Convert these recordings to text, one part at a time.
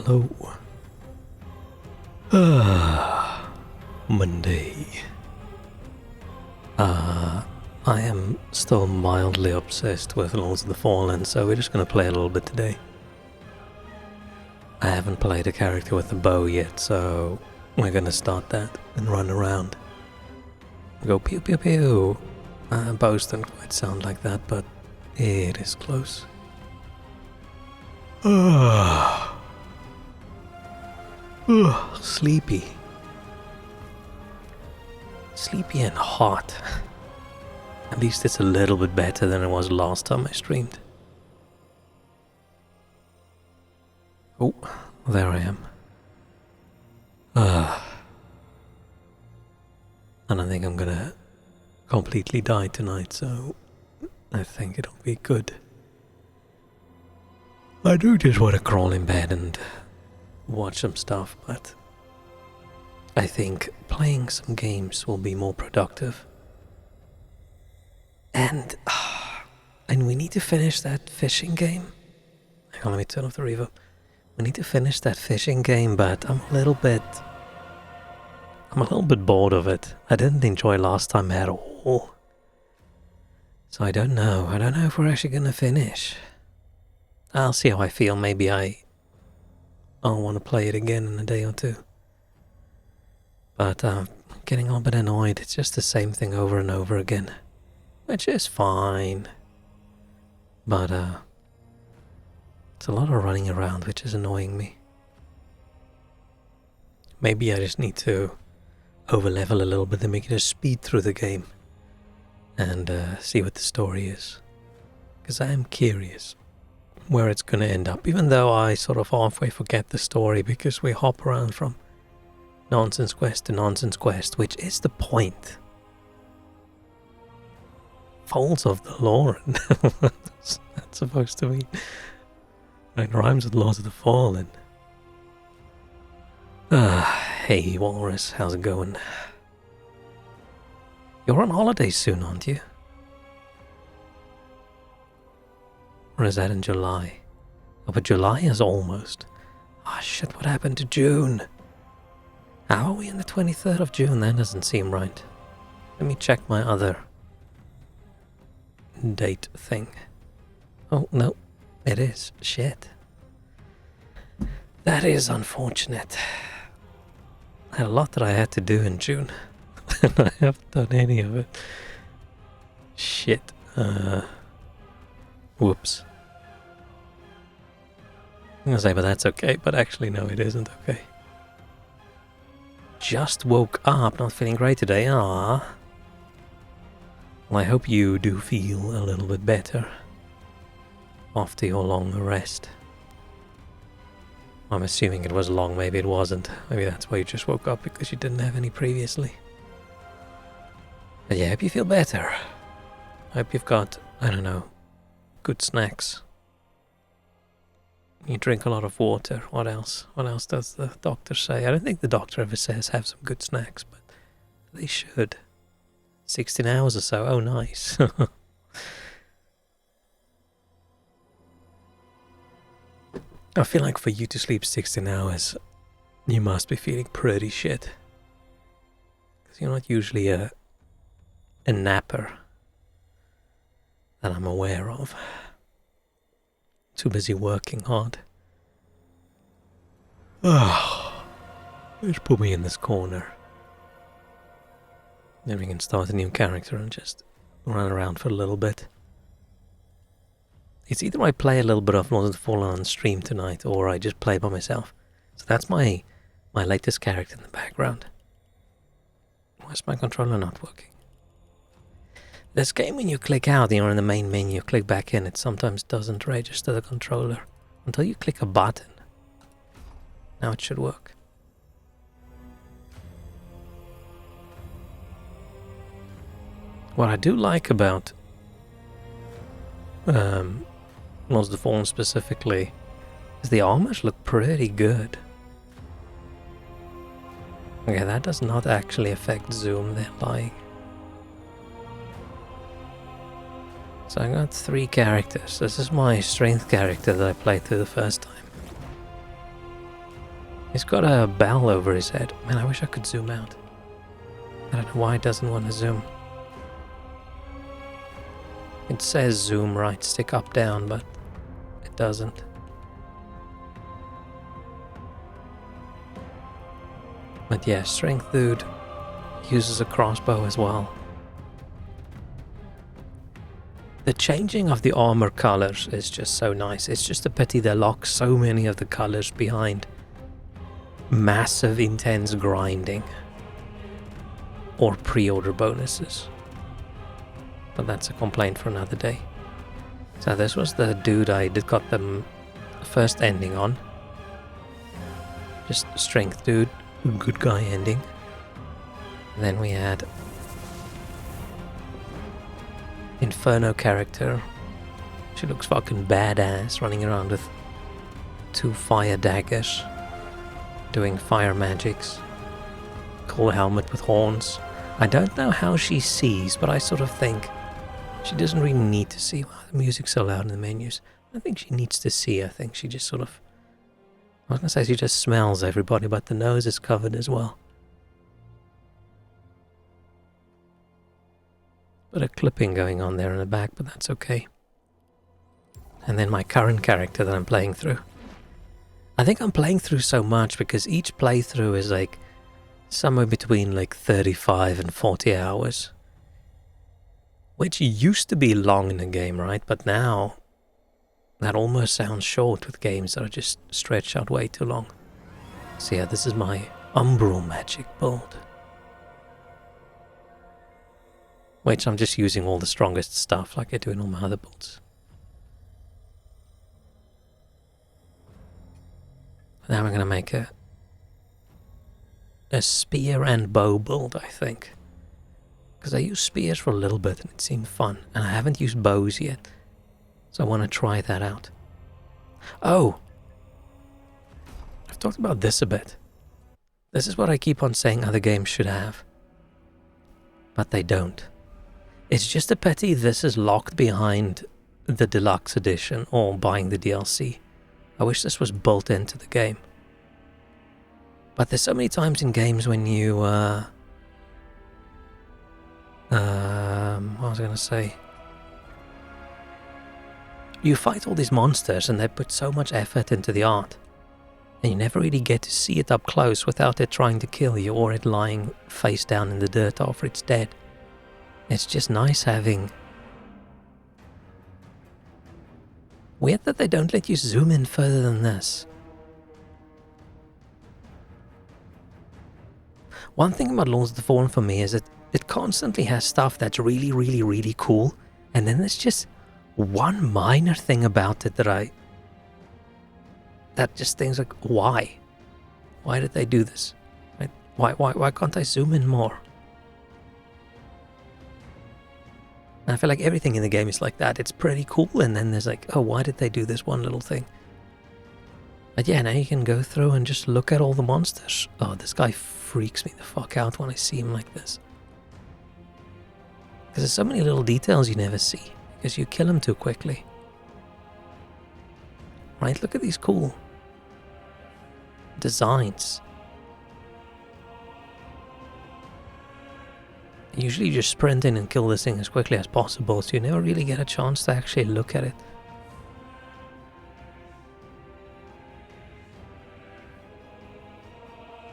Hello. Monday. I am still mildly obsessed with Lords of the Fallen, so we're just gonna play a little bit today. I haven't played a character with a bow yet, so we're gonna start that and run around. Go pew pew pew. Bows don't quite sound like that, but it is close. Sleepy. Sleepy and hot. At least it's a little bit better than it was last time I streamed. Oh, there I am. I don't think I'm gonna completely die tonight, so I think it'll be good. I do just want to crawl in bed and watch some stuff, but I think playing some games will be more productive. And we need to finish that fishing game. Hang on, let me turn off the reverb. We need to finish that fishing game, but I'm a little bit bored of it. I didn't enjoy last time at all. So I don't know if we're actually gonna finish. I'll see how I feel. Maybe I'll want to play it again in a day or two. But I'm getting a little bit annoyed. It's just the same thing over and over again, which is fine. But it's a lot of running around, which is annoying me. Maybe I just need to overlevel a little bit and make it a speed through the game and see what the story is. Because I am curious where it's going to end up, even though I sort of halfway forget the story because we hop around from nonsense quest to nonsense quest, which is the point. Falls of the Lauren. That's supposed to be. It rhymes with Lords of the Fallen. Hey Walrus, how's it going? You're on holiday soon, aren't you? Or is that in July? Oh, but July is almost. Ah, shit, what happened to June? How are we in the 23rd of June? That doesn't seem right. Let me check my other date thing. Oh, no, it is. Shit. That is unfortunate. I had a lot that I had to do in June, and I haven't done any of it. Shit. Whoops. I'm gonna say, but that's okay, but actually no, it isn't okay. Just woke up, not feeling great today, Well, I hope you do feel a little bit better after your long rest. I'm assuming it was long, maybe it wasn't. Maybe that's why you just woke up, because you didn't have any previously. But yeah, I hope you feel better. I hope you've got, I don't know, good snacks. You drink a lot of water. What else? What else does the doctor say? I don't think the doctor ever says have some good snacks, but they should. 16 hours or so. Oh, nice. I feel like for you to sleep 16 hours, you must be feeling pretty shit. Because you're not usually a napper that I'm aware of. Too busy working hard. Just put me in this corner. Then we can start a new character and just run around for a little bit. It's either I play a little bit of Lords of the Fallen on stream tonight, or I just play by myself. So that's my latest character in the background. Why is my controller not working? This game, when you click out and you're in the main menu, click back in, it sometimes doesn't register the controller until you click a button. Now it should work. What I do like about Lords of the Fallen specifically is the armors look pretty good. Okay, that does not actually affect zoom, they're lying. So I got 3 characters. This is my strength character that I played through the first time. He's got a bell over his head. Man, I wish I could zoom out. I don't know why it doesn't want to zoom. It says zoom right stick up down, but it doesn't. But yeah, strength dude uses a crossbow as well. The changing of the armor colors is just so nice. It's just a pity they lock so many of the colors behind massive intense grinding or pre-order bonuses. But that's a complaint for another day. So this was the dude I got the first ending on. Just strength dude, good guy ending. And then we had Inferno character. She looks fucking badass, running around with 2 fire daggers, doing fire magics. Cool helmet with horns. I don't know how she sees, but I sort of think she doesn't really need to see. Wow, the music's so loud in the menus. I think she needs to see. I think she just sort of... I was going to say she just smells everybody, but the nose is covered as well. Bit of clipping going on there in the back, but that's okay. And then my current character that I'm playing through. I think I'm playing through so much because each playthrough is like somewhere between like 35 and 40 hours. Which used to be long in the game, right? But now, that almost sounds short with games that are just stretched out way too long. So yeah, this is my Umbral Magic build. Which I'm just using all the strongest stuff like I do in all my other builds. Now we're going to make a spear and bow build, I think. Because I used spears for a little bit and it seemed fun. And I haven't used bows yet. So I want to try that out. Oh! I've talked about this a bit. This is what I keep on saying other games should have. But they don't. It's just a pity this is locked behind the deluxe edition or buying the DLC. I wish this was built into the game. But there's so many times in games when you... what was I going to say? You fight all these monsters and they put so much effort into the art. And you never really get to see it up close without it trying to kill you or it lying face down in the dirt after it's dead. It's just nice having... Weird that they don't let you zoom in further than this. One thing about Lords of the Fallen for me is that it constantly has stuff that's really, really, really cool. And then there's just one minor thing about it that just thinks like, why? Why did they do this? Right? Why can't I zoom in more? And I feel like everything in the game is like that. It's pretty cool, and then there's like, oh, why did they do this one little thing? But yeah, now you can go through and just look at all the monsters. Oh, this guy freaks me the fuck out when I see him like this. Because there's so many little details you never see, because you kill him too quickly. Right, look at these cool designs. Usually you just sprint in and kill this thing as quickly as possible, so you never really get a chance to actually look at it.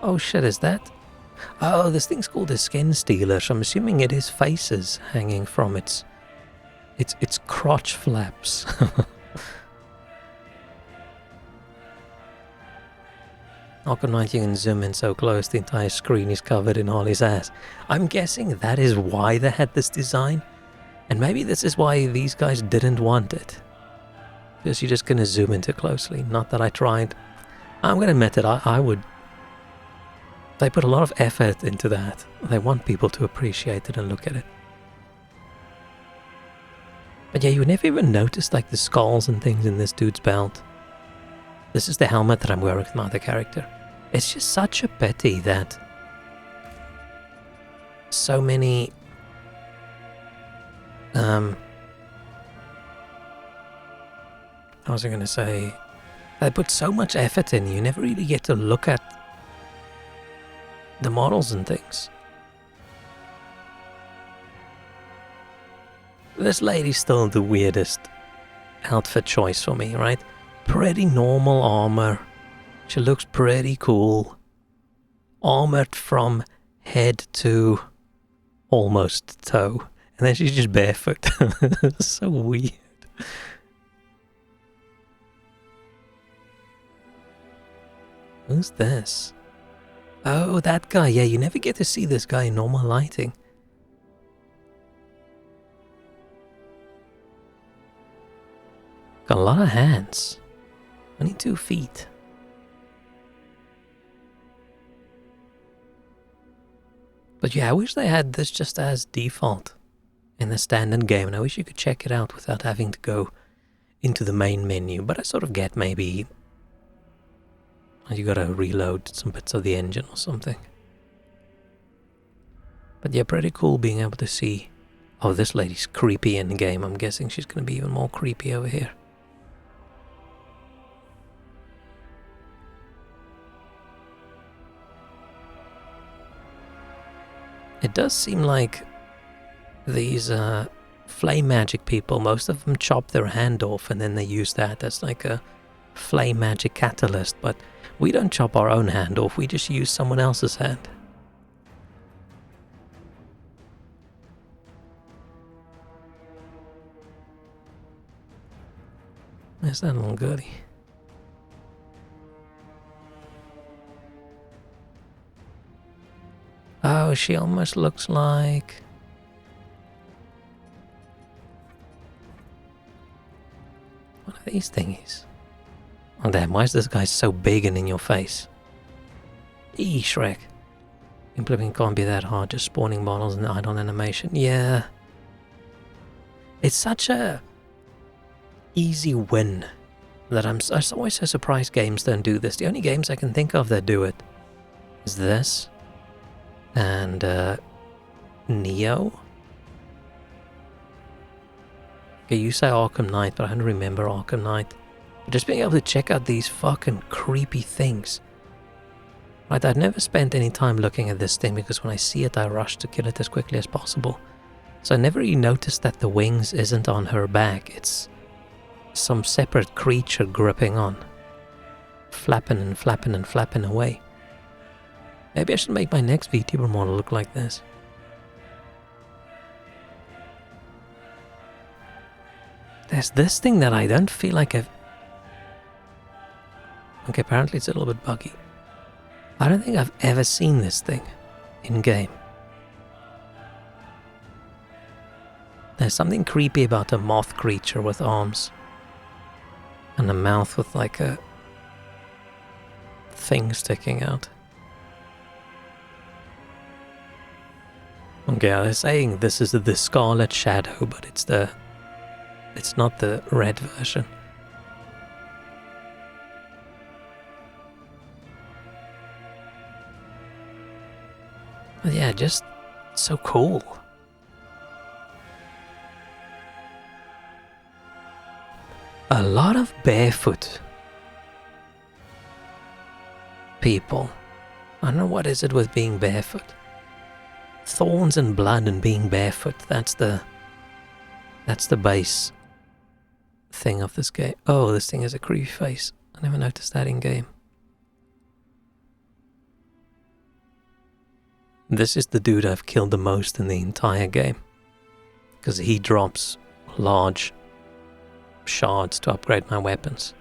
Oh shit, is that? Oh, this thing's called a skin stealer, so I'm assuming it is faces hanging from its crotch flaps. Arkham Knight, you can zoom in so close the entire screen is covered in Harley's ass. I'm guessing that is why they had this design. And maybe this is why these guys didn't want it. Because you're just going to zoom in too closely. Not that I tried. I'm going to admit it, I would... They put a lot of effort into that. They want people to appreciate it and look at it. But yeah, you never even noticed like the skulls and things in this dude's belt. This is the helmet that I'm wearing with my other character. It's just such a pity that so many how was I going to say? They put so much effort in, you never really get to look at the models and things. This lady's still the weirdest outfit choice for me, right? Pretty normal armor. She looks pretty cool. Armored from head to almost toe. And then she's just barefoot. So weird. Who's this? Oh, that guy. Yeah, you never get to see this guy in normal lighting. Got a lot of hands. Only 2 feet. But yeah, I wish they had this just as default in the standard game, and I wish you could check it out without having to go into the main menu. But I sort of get maybe you gotta reload some bits of the engine or something. But yeah, pretty cool being able to see. Oh, this lady's creepy in the game. I'm guessing she's gonna be even more creepy over here. It does seem like these flame magic people, most of them chop their hand off and then they use that as like a flame magic catalyst, but we don't chop our own hand off, we just use someone else's hand. There's that little goodie. Oh, she almost looks like... What are these thingies? Oh damn, why is this guy so big and in your face? Eee, Shrek. Implementing can't be that hard, just spawning models and idle animation. Yeah. It's such a easy win that I'm always so surprised games don't do this. The only games I can think of that do it is this and Neo. Okay, you say Arkham Knight, but I don't remember Arkham Knight. Just being able to check out these fucking creepy things. Right, I'd never spent any time looking at this thing because when I see it I rush to kill it as quickly as possible. So I never really noticed that the wings isn't on her back, it's some separate creature gripping on. Flapping and flapping and flapping away. Maybe I should make my next VTuber model look like this. There's this thing that I don't feel like I've... Okay, apparently it's a little bit buggy. I don't think I've ever seen this thing in-game. There's something creepy about a moth creature with arms. And a mouth with like a thing sticking out. Okay, they're saying this is the Scarlet Shadow, but it's not the red version. But yeah, just so cool. A lot of barefoot people. I don't know what is it with being barefoot. Thorns and blood and being barefoot. That's the base thing of this game. Oh, this thing has a creepy face. I never noticed that in game. This is the dude I've killed the most in the entire game. Because he drops large shards to upgrade my weapons.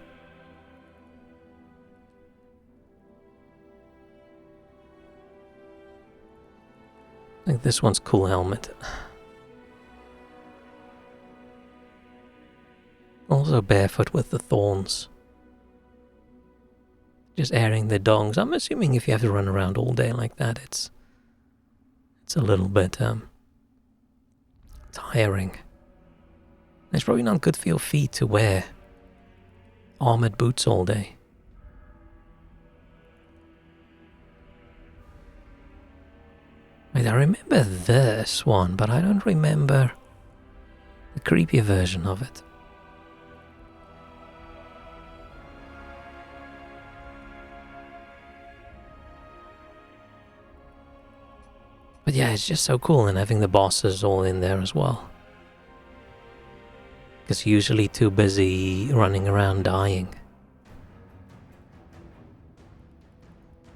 I think this one's cool helmet. Also barefoot with the thorns. Just airing the dongs. I'm assuming if you have to run around all day like that, it's a little bit tiring. It's probably not good for your feet to wear armored boots all day. Wait, I remember this one, but I don't remember the creepier version of it. But yeah, it's just so cool, and having the bosses all in there as well. Because usually too busy running around dying.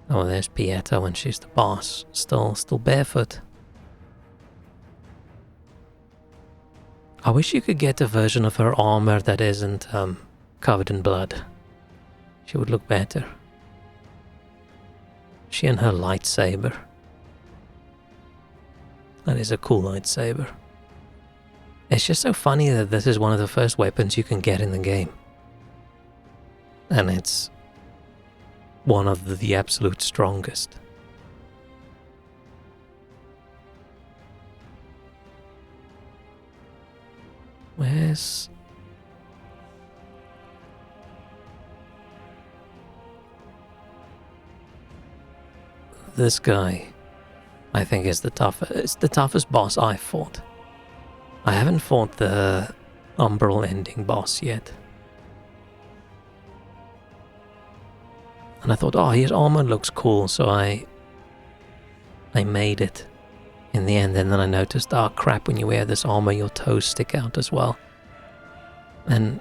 Oh, there's Pieta when she's the boss. Still barefoot. I wish you could get a version of her armor that isn't covered in blood. She would look better. She and her lightsaber. That is a cool lightsaber. It's just so funny that this is one of the first weapons you can get in the game. And it's one of the absolute strongest. Where's... this guy, I think, is the toughest. It's the toughest boss I've fought. I haven't fought the Umbral ending boss yet. And I thought, oh, his armor looks cool, so I made it in the end. And then I noticed, oh crap, when you wear this armor, your toes stick out as well. And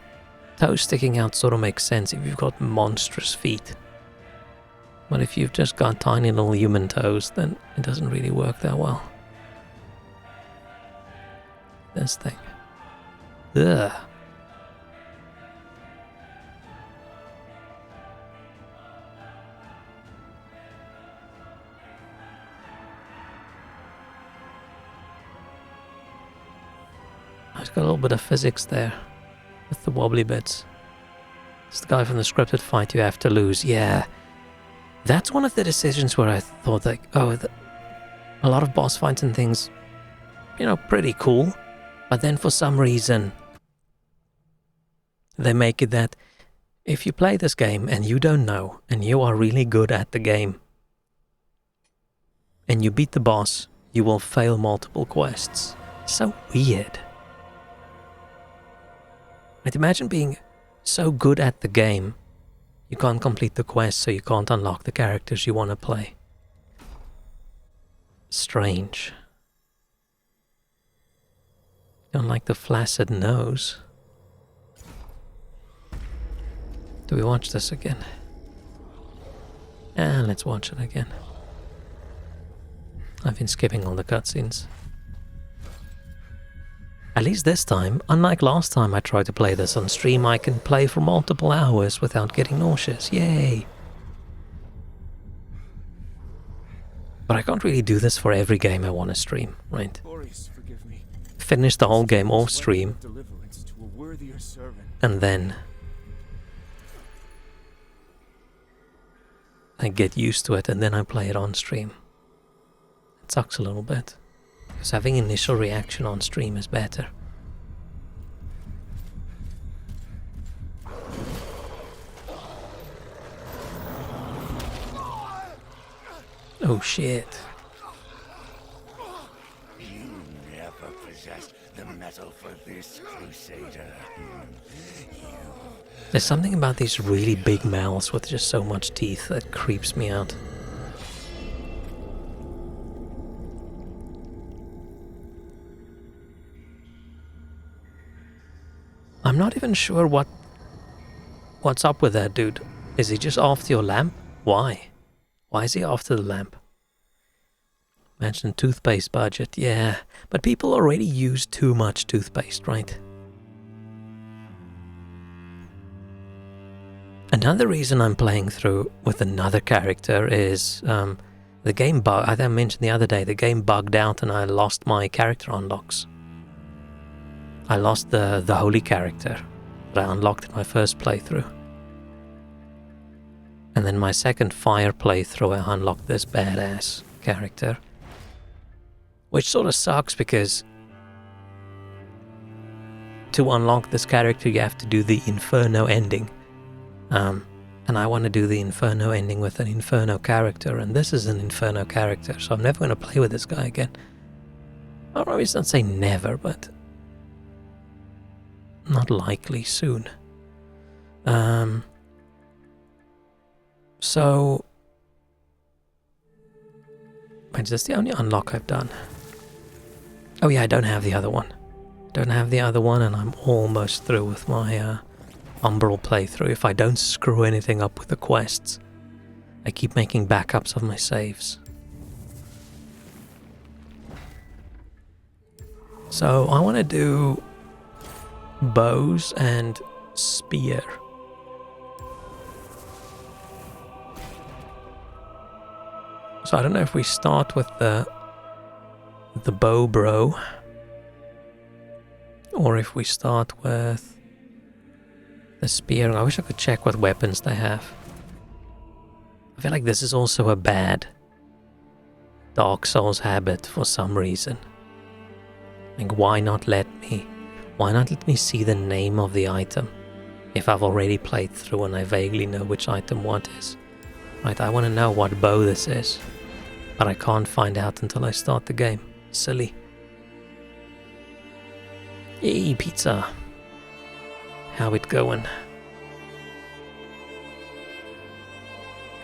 toes sticking out sort of makes sense if you've got monstrous feet. But if you've just got tiny little human toes, then it doesn't really work that well. This thing. Ugh. It's got a little bit of physics there with the wobbly bits. It's the guy from the scripted fight you have to lose. Yeah. That's one of the decisions where I thought, like, oh, a lot of boss fights and things, you know, pretty cool. But then for some reason, they make it that if you play this game and you don't know, and you are really good at the game, and you beat the boss, you will fail multiple quests. So weird. I'd imagine being so good at the game, you can't complete the quest, so you can't unlock the characters you want to play. Strange. Don't like the flaccid nose. Do we watch this again? Let's watch it again. I've been skipping all the cutscenes. At least this time, unlike last time I tried to play this on stream, I can play for multiple hours without getting nauseous. Yay! But I can't really do this for every game I want to stream, right? Finish the whole game off stream, and then I get used to it, and then I play it on stream. It sucks a little bit. Because having initial reaction on stream is better. Oh shit. You never possessed the metal for this, Crusader. There's something about these really big mouths with just so much teeth that creeps me out. I'm not even sure what's up with that dude. Is he just after your lamp? Why? Why is he after the lamp? Mentioned toothpaste budget, yeah. But people already use too much toothpaste, right? Another reason I'm playing through with another character is the game bug. I mentioned the other day, the game bugged out and I lost my character unlocks. I lost the holy character that I unlocked in my first playthrough. And then my second fire playthrough I unlocked this badass character. Which sort of sucks because to unlock this character you have to do the Inferno ending. And I want to do the Inferno ending with an Inferno character, and this is an Inferno character, so I'm never going to play with this guy again. Or maybe it's not say never, but not likely soon. Wait, is this the only unlock I've done? Oh yeah, I don't have the other one. Don't have the other one, and I'm almost through with my Umbral playthrough. If I don't screw anything up with the quests, I keep making backups of my saves. So I want to do bows and spear. So I don't know if we start with the bow bro, or if we start with the spear. I wish I could check what weapons they have. I feel like this is also a bad Dark Souls habit for some reason. Like, why not let me see the name of the item if I've already played through and I vaguely know which item what is? Right, I want to know what bow this is, but I can't find out until I start the game. Silly. Hey, pizza. How it going?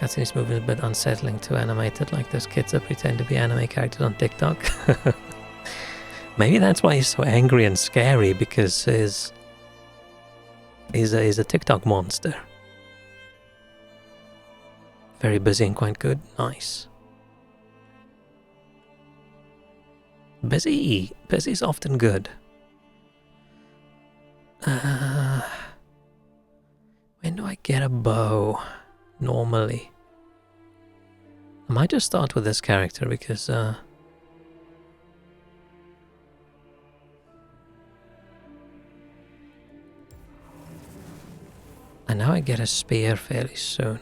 Cutscene's moving a bit unsettling, too animated, like those kids that pretend to be anime characters on TikTok. Maybe that's why he's so angry and scary, because he's a TikTok monster. Very busy and quite good. Nice. Busy. Busy's often good. When do I get a bow? Normally. I might just start with this character because I know I get a spear fairly soon.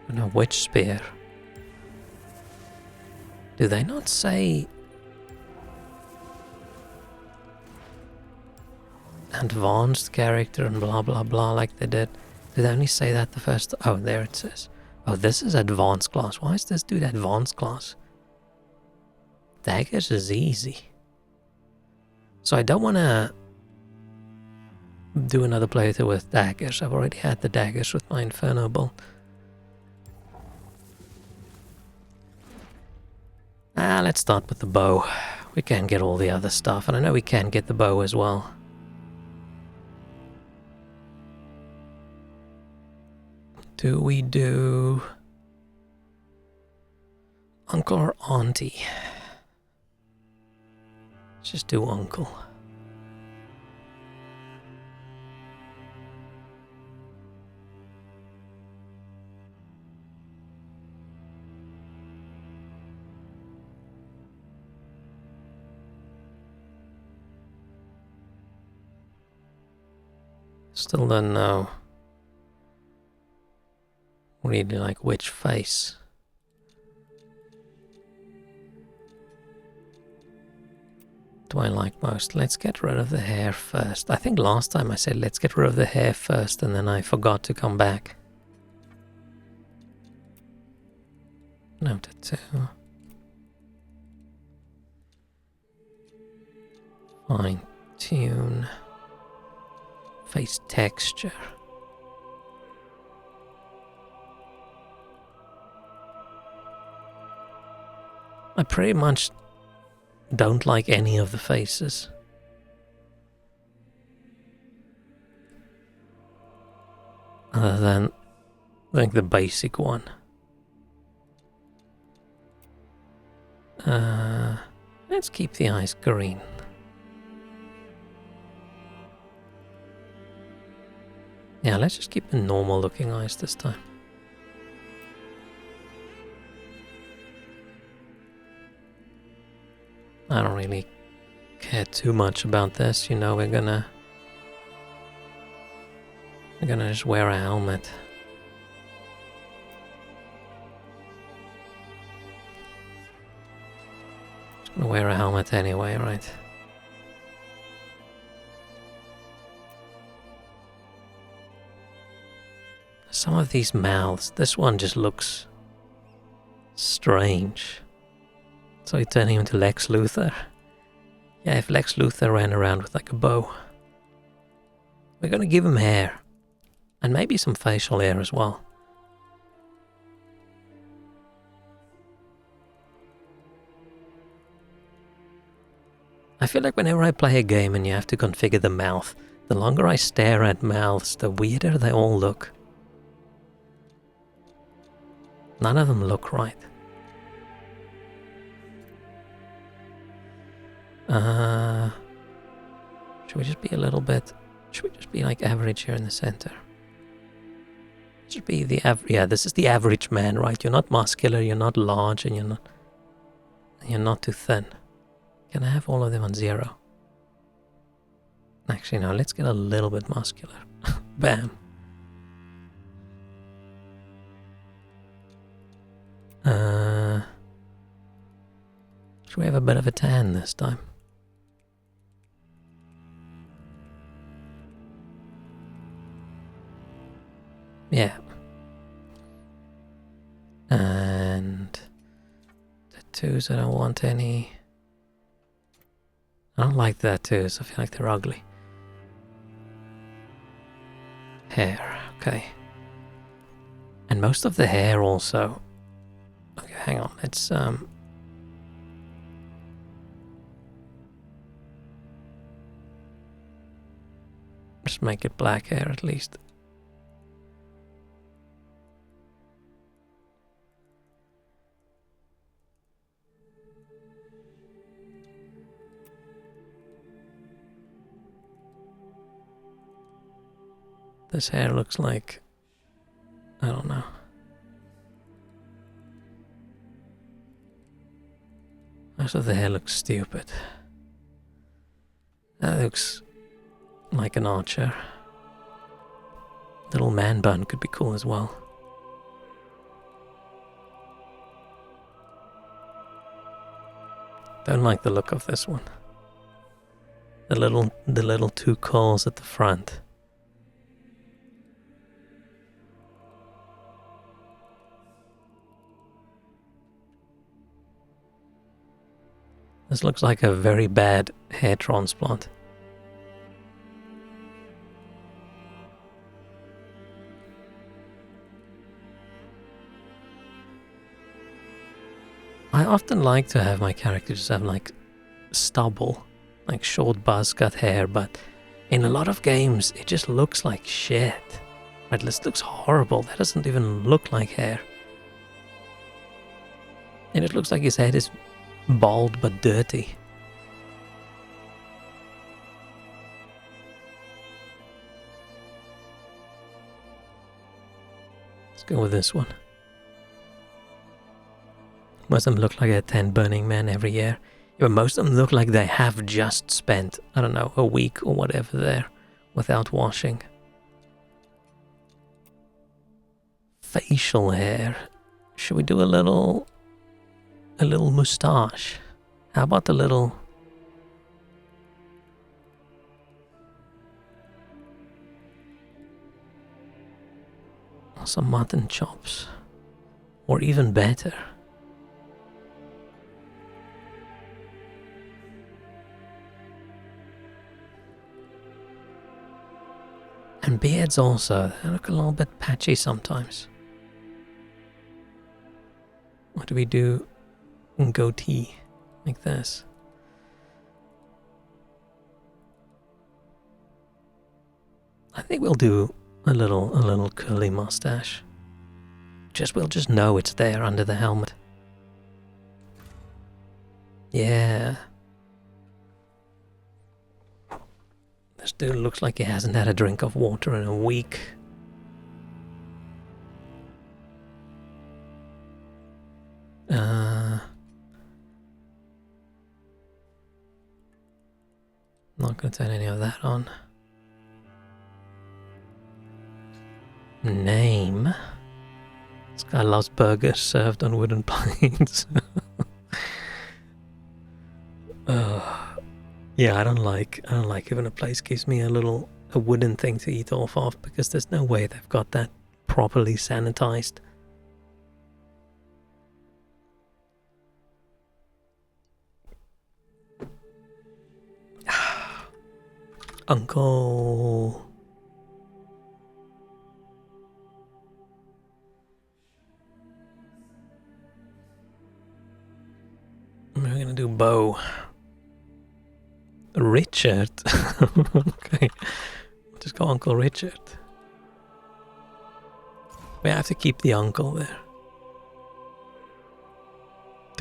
I don't know which spear. Do they not say advanced character and blah blah blah like they did? Did they only say that the first? Oh, there it says. Oh, this is advanced class. Why is this dude advanced class? Daggers is easy. So I don't want to do another playthrough with daggers. I've already had the daggers with my Inferno Bolt. Let's start with the bow. We can get all the other stuff, and I know we can get the bow as well. Do we do uncle or auntie? Let's just do uncle. Still don't know really like which face. Do I like most? Let's get rid of the hair first. I think last time I said let's get rid of the hair first, and then I forgot to come back. Noted too. Fine tune. Face texture. I pretty much don't like any of the faces. Other than, like, the basic one. Let's keep the eyes green. Yeah, let's just keep the normal looking eyes this time. I don't really care too much about this, you know, we're gonna just wear a helmet. Just gonna wear a helmet anyway, right? Some of these mouths, this one just looks strange. So you're turning him into Lex Luthor? Yeah, if Lex Luthor ran around with like a bow. We're gonna give him hair. And maybe some facial hair as well. feel like whenever I play a game and you have to configure the mouth, the longer I stare at mouths, the weirder they all look. None of them look right. Should we just be a little bit... Should we just be like average here in the center? Should be the average... Yeah, this is the average man, right? You're not muscular, you're not large, and you're not too thin. Can I have all of them on 0? Actually, no, let's get a little bit muscular. Bam. Should we have a bit of a tan this time? Yeah. And tattoos, I don't want any. I don't like tattoos, I feel like they're ugly. Hair, okay. And most of the hair also. Okay, hang on, let's just make it black hair at least. This hair looks like, I don't know. Most of the hair looks stupid. That looks like an archer. Little man bun could be cool as well. Don't like the look of this one. The little two curls at the front. This looks like a very bad hair transplant. I often like to have my characters have like stubble, like short buzz cut hair, but in a lot of games it just looks like shit. Right, this looks horrible. That doesn't even look like hair. And it looks like his head is bald but dirty. Let's go with this one. Most of them look like they attend Burning Man every year. Yeah, but most of them look like they have just spent, I don't know, a week or whatever there without washing. Facial hair. Should we do a little moustache? How about a little... some mutton chops? Or even better. And beards also, they look a little bit patchy sometimes. What do we do? Goatee, like this. I think we'll do a little curly mustache. We'll just know it's there under the helmet. Yeah. This dude looks like he hasn't had a drink of water in a week. Not going to turn any of that on. Name. This guy loves burgers served on wooden plates. Yeah, I don't like it when a place gives me a wooden thing to eat off of, because there's no way they've got that properly sanitized. Uncle. We're gonna do bow. Richard? Okay. Just go Uncle Richard. We have to keep the uncle there.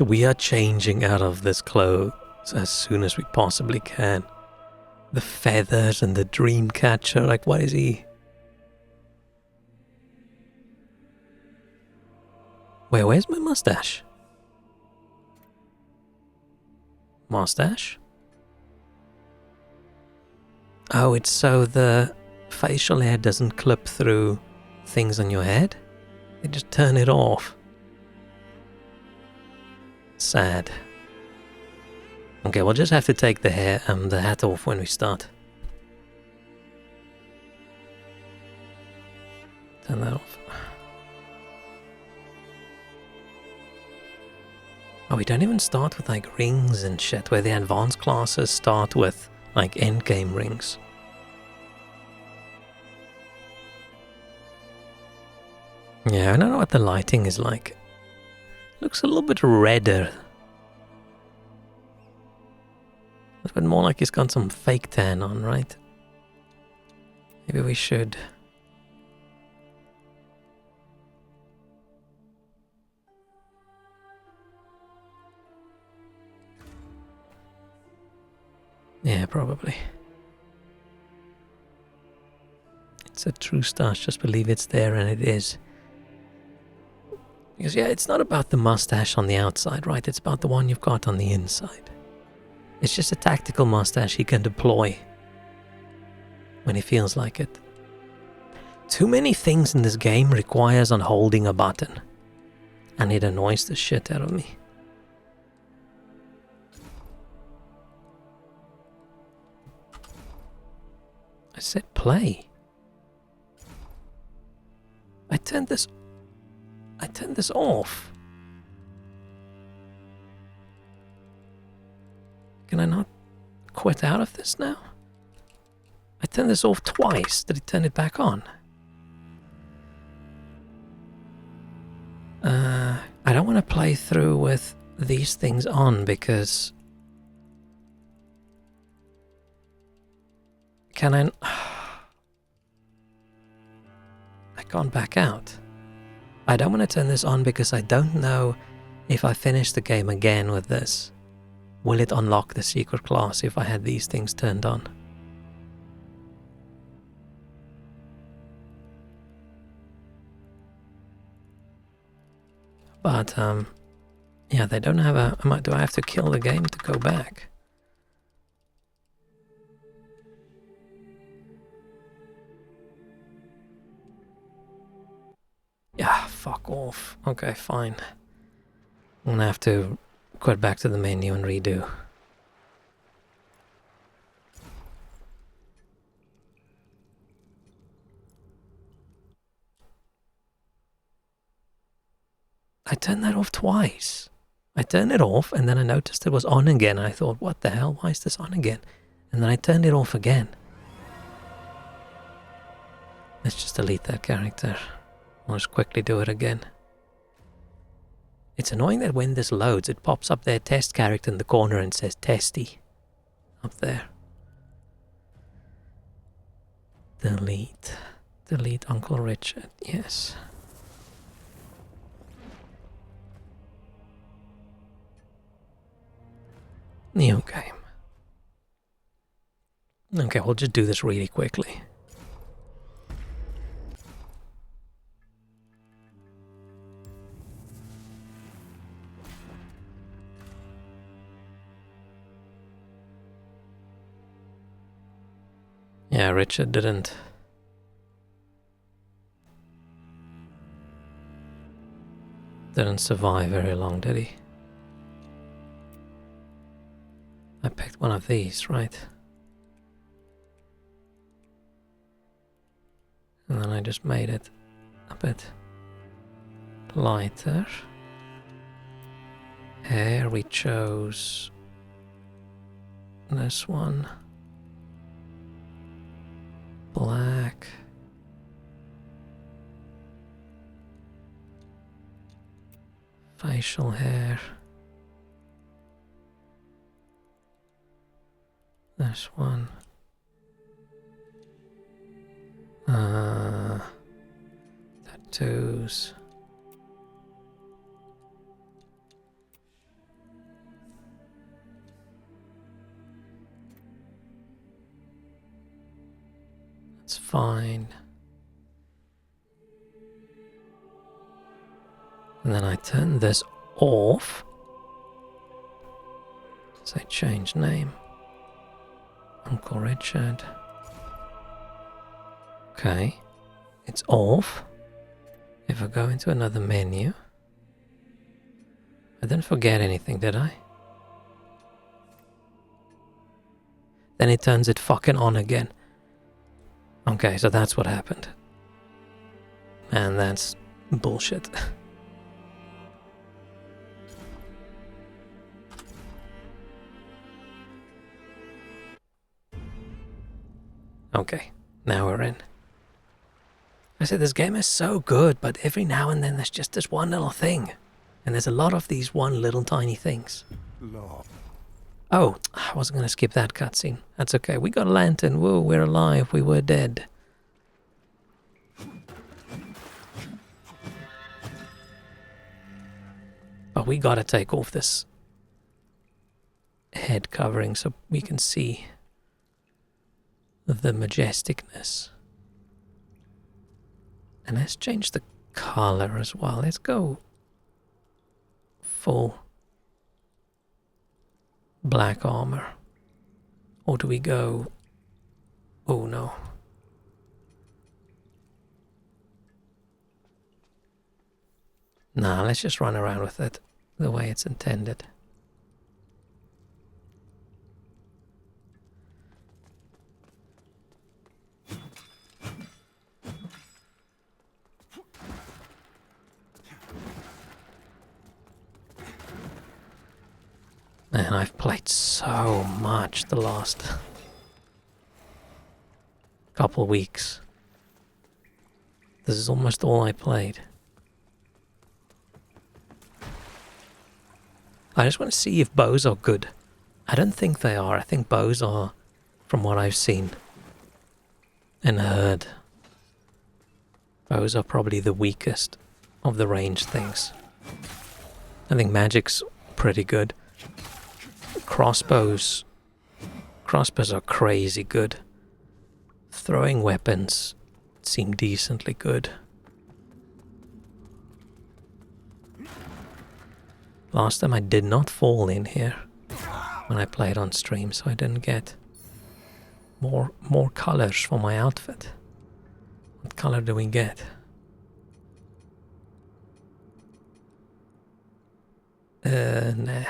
We are changing out of this clothes as soon as we possibly can. The feathers and the dream catcher, like what is he? Where's my mustache? Mustache? Oh, it's so the facial hair doesn't clip through things on your head? They just turn it off. Sad. Okay, we'll just have to take the hat off when we start. Turn that off. Oh, we don't even start with like rings and shit, where the advanced classes start with like endgame rings. Yeah, I don't know what the lighting is like. Looks a little bit redder. Looks a bit more like he's got some fake tan on, right? Maybe we should... Yeah, probably. It's a true start, just believe it's there, and it is. Because, yeah, it's not about the mustache on the outside, right? It's about the one you've got on the inside. It's just a tactical mustache he can deploy when he feels like it. Too many things in this game requires on holding a button, and it annoys the shit out of me. I said play. I turned this off. Can I not quit out of this now? I turned this off twice. Did it turn it back on? I don't want to play through with these things on because... Can I... I can't back out. I don't want to turn this on because I don't know if I finish the game again with this. Will it unlock the secret class if I had these things turned on? But, yeah, they don't have a... Do I have to kill the game to go back? Yeah, fuck off. Okay, fine. I'm gonna have to quit back to the menu and redo. I turned that off twice. I turned it off and then I noticed it was on again. And I thought, what the hell? Why is this on again? And then I turned it off again. Let's just delete that character. I'll just quickly do it again. It's annoying that when this loads, it pops up their test character in the corner and says testy. Up there. Delete. Delete Uncle Richard. Yes. New game. Okay, we'll just do this really quickly. Yeah, Richard didn't survive very long, did he? I picked one of these, right? And then I just made it a bit lighter. Hair, we chose this one. Black. Facial hair. There's one. Tattoos. That's fine. And then I turn this off. Say change name. Uncle Richard. Okay. It's off. If I go into another menu. I didn't forget anything, did I? Then it turns it fucking on again. Okay, so that's what happened. And that's bullshit. Okay, now we're in. I said this game is so good, but every now and then there's just this one little thing. And there's a lot of these one little tiny things. Oh, I wasn't going to skip that cutscene. That's okay. We got a lantern. Whoa, we're alive. We were dead. But we gotta take off this head covering so we can see the majesticness. And let's change the color as well. Let's go full black armor. Or do we go... Oh no. Nah, let's just run around with it the way it's intended. Man, I've played so much the last couple of weeks. This is almost all I played. I just want to see if bows are good. I don't think they are. I think bows are, from what I've seen and heard, bows are probably the weakest of the ranged things. I think magic's pretty good. Crossbows are crazy good. Throwing weapons seem decently good. Last time I did not fall in here when I played on stream, so I didn't get more colors for my outfit. What color do we get? Nah.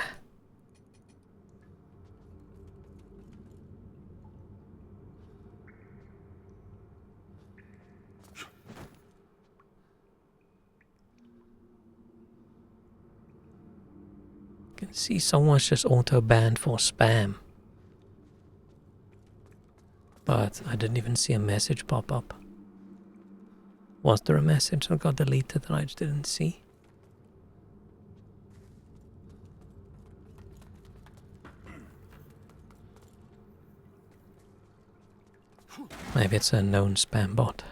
I can see someone's just auto-banned for spam. But I didn't even see a message pop up. Was there a message that got deleted that I just didn't see? Maybe it's a known spam bot.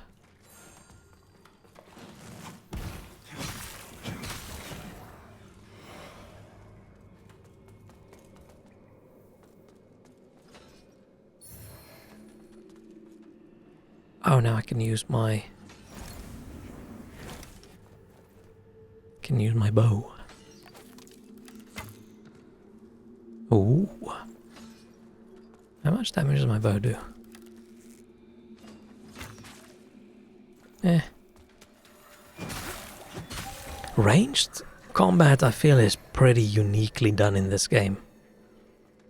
Oh, now I can use my bow. Ooh. How much damage does my bow do? Ranged combat, I feel, is pretty uniquely done in this game.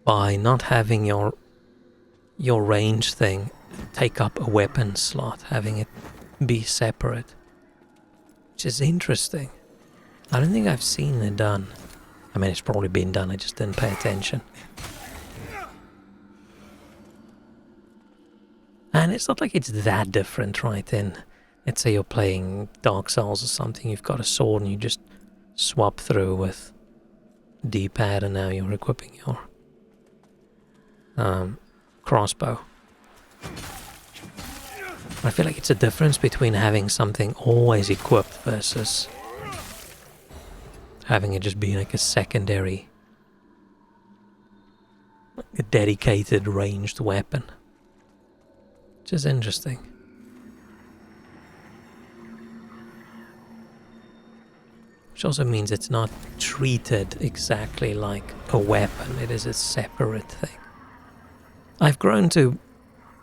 By not having your range thing take up a weapon slot, having it be separate. Which is interesting. I don't think I've seen it done. I mean, it's probably been done, I just didn't pay attention. And it's not like it's that different, right? Let's say you're playing Dark Souls or something, you've got a sword and you just swap through with D-pad and now you're equipping your crossbow. I feel like it's a difference between having something always equipped versus having it just be like a secondary, a dedicated ranged weapon. Which is interesting. Which also means it's not treated exactly like a weapon, it is a separate thing. I've grown to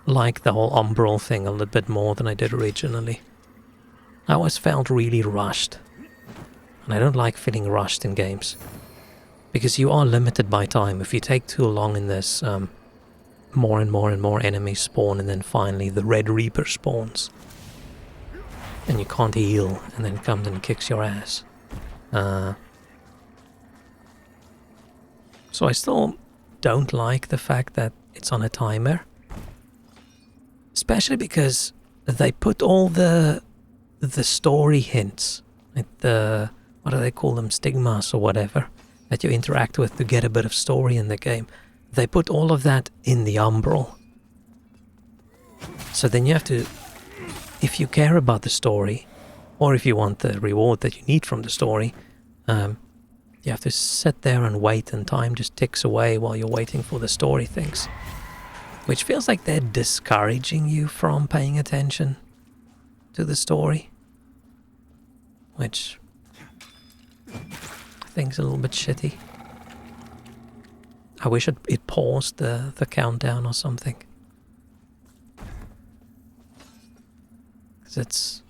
like the whole umbral thing a little bit more than I did originally. I always felt really rushed. And I don't like feeling rushed in games. Because you are limited by time. If you take too long in this, more and more and more enemies spawn, and then finally the Red Reaper spawns. And you can't heal, and then it comes and kicks your ass. So I still don't like the fact that it's on a timer. Especially because they put all the story hints, like the, what do they call them, stigmas or whatever, that you interact with to get a bit of story in the game. They put all of that in the umbral. So then you have to, if you care about the story, or if you want the reward that you need from the story, you have to sit there and wait, and time just ticks away while you're waiting for the story things. Which feels like they're discouraging you from paying attention to the story. Which I think is a little bit shitty. I wish it paused the countdown or something. Because it's...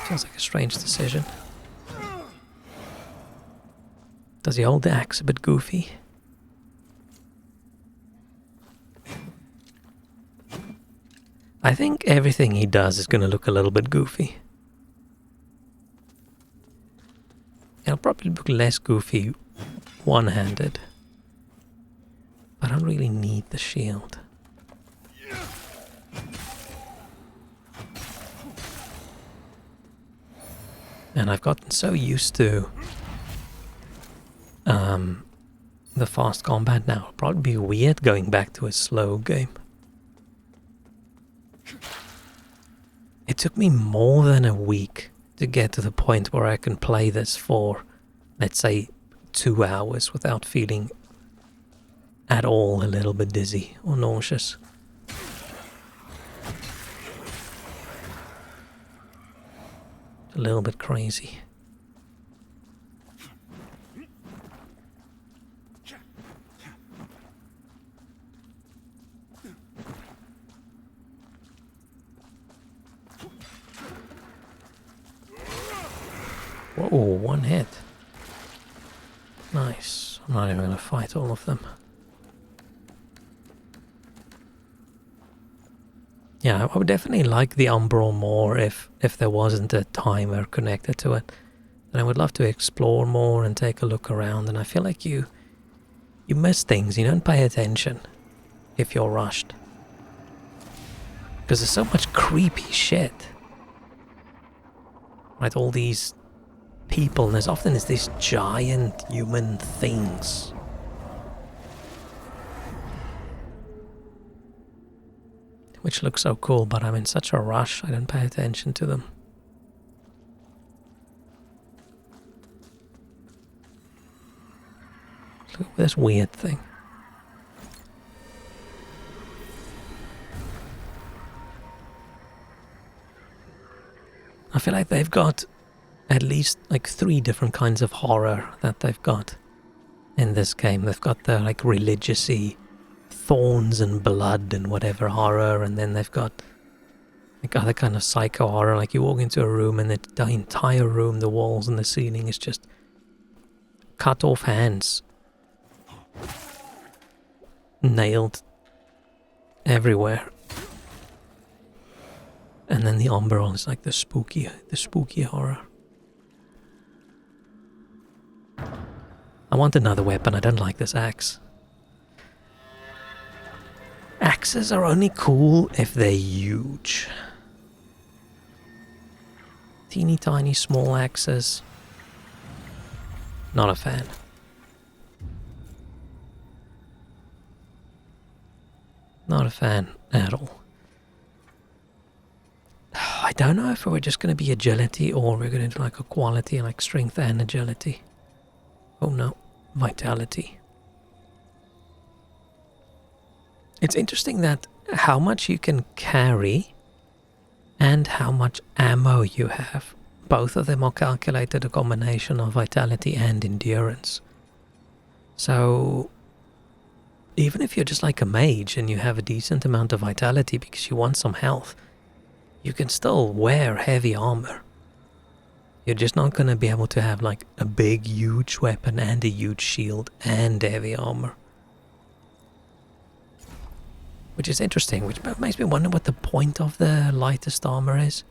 feels like a strange decision. Does he hold the axe a bit goofy? I think everything he does is going to look a little bit goofy. It'll probably look less goofy one-handed. I don't really need the shield. And I've gotten so used to the fast combat now. It'll probably be weird going back to a slow game. It took me more than a week to get to the point where I can play this for, let's say, 2 hours without feeling at all a little bit dizzy or nauseous. A little bit crazy. Whoa, one hit. Nice. I'm not even going to fight all of them. Yeah, I would definitely like the Umbral more if there wasn't a timer connected to it. And I would love to explore more and take a look around, and I feel like you miss things, you don't pay attention if you're rushed. Because there's so much creepy shit. Right, all these people, and there's often these giant human things. Which look so cool, but I'm in such a rush, I don't pay attention to them. Look at this weird thing. I feel like they've got at least like 3 different kinds of horror that they've got in this game. They've got the like religious-y thorns and blood and whatever horror, and then they've got like other kind of psycho horror, like you walk into a room and the entire room, the walls and the ceiling is just cut off hands nailed everywhere. And then the Umbral is like the spooky horror. I want another weapon. I don't like this axe. Axes are only cool if they're huge. Teeny tiny small axes. Not a fan. Not a fan at all. I don't know if we're just going to be agility or we're going to do like a quality, like strength and agility. Oh no, vitality. It's interesting that how much you can carry and how much ammo you have. Both of them are calculated a combination of vitality and endurance. So even if you're just like a mage and you have a decent amount of vitality because you want some health, you can still wear heavy armor. You're just not going to be able to have like a big, huge weapon and a huge shield and heavy armor. Which is interesting, which makes me wonder what the point of the lightest armor is.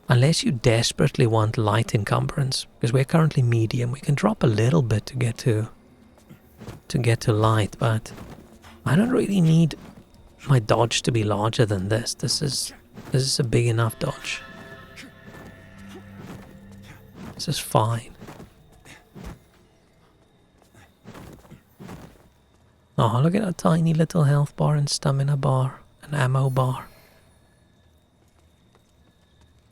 Unless you desperately want light encumbrance, because we're currently medium. We can drop a little bit to get to light, but I don't really need my dodge to be larger than this. This is a big enough dodge. This is fine. Oh, look at that tiny little health bar and stamina bar and ammo bar.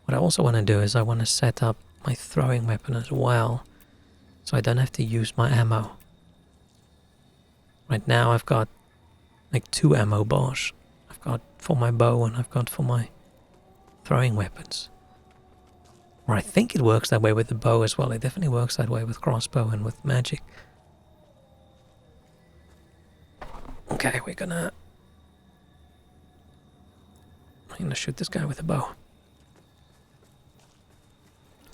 What I also want to do is I want to set up my throwing weapon as well, so I don't have to use my ammo. Right now I've got like 2 ammo bars. I've got for my bow and I've got for my throwing weapons. Or I think it works that way with the bow as well. It definitely works that way with crossbow and with magic. Okay, I'm gonna shoot this guy with a bow.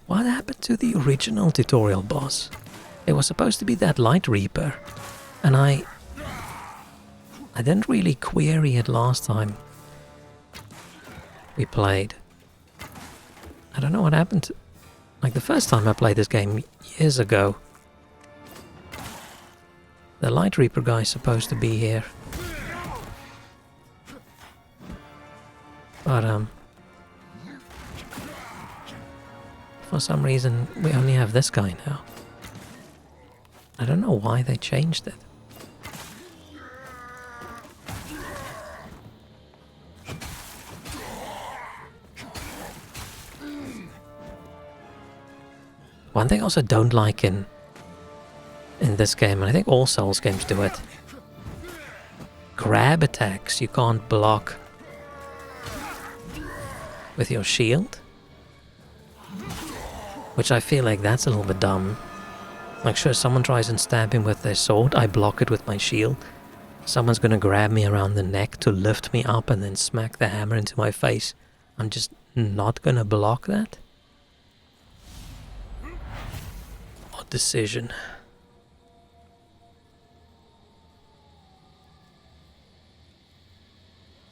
What happened to the original tutorial boss? It was supposed to be that Light Reaper, and I didn't really query it last time we played. I don't know what happened to, like the first time I played this game years ago. The Light Reaper guy's supposed to be here. But for some reason we only have this guy now. I don't know why they changed it. One thing I also don't like in this game, and I think all Souls games do it, grab attacks you can't block with your shield, which I feel like that's a little bit dumb. Like sure, someone tries and stab him with their sword, I block it with my shield. Someone's gonna grab me around the neck to lift me up and then smack the hammer into my face. I'm just not gonna block that? Odd decision.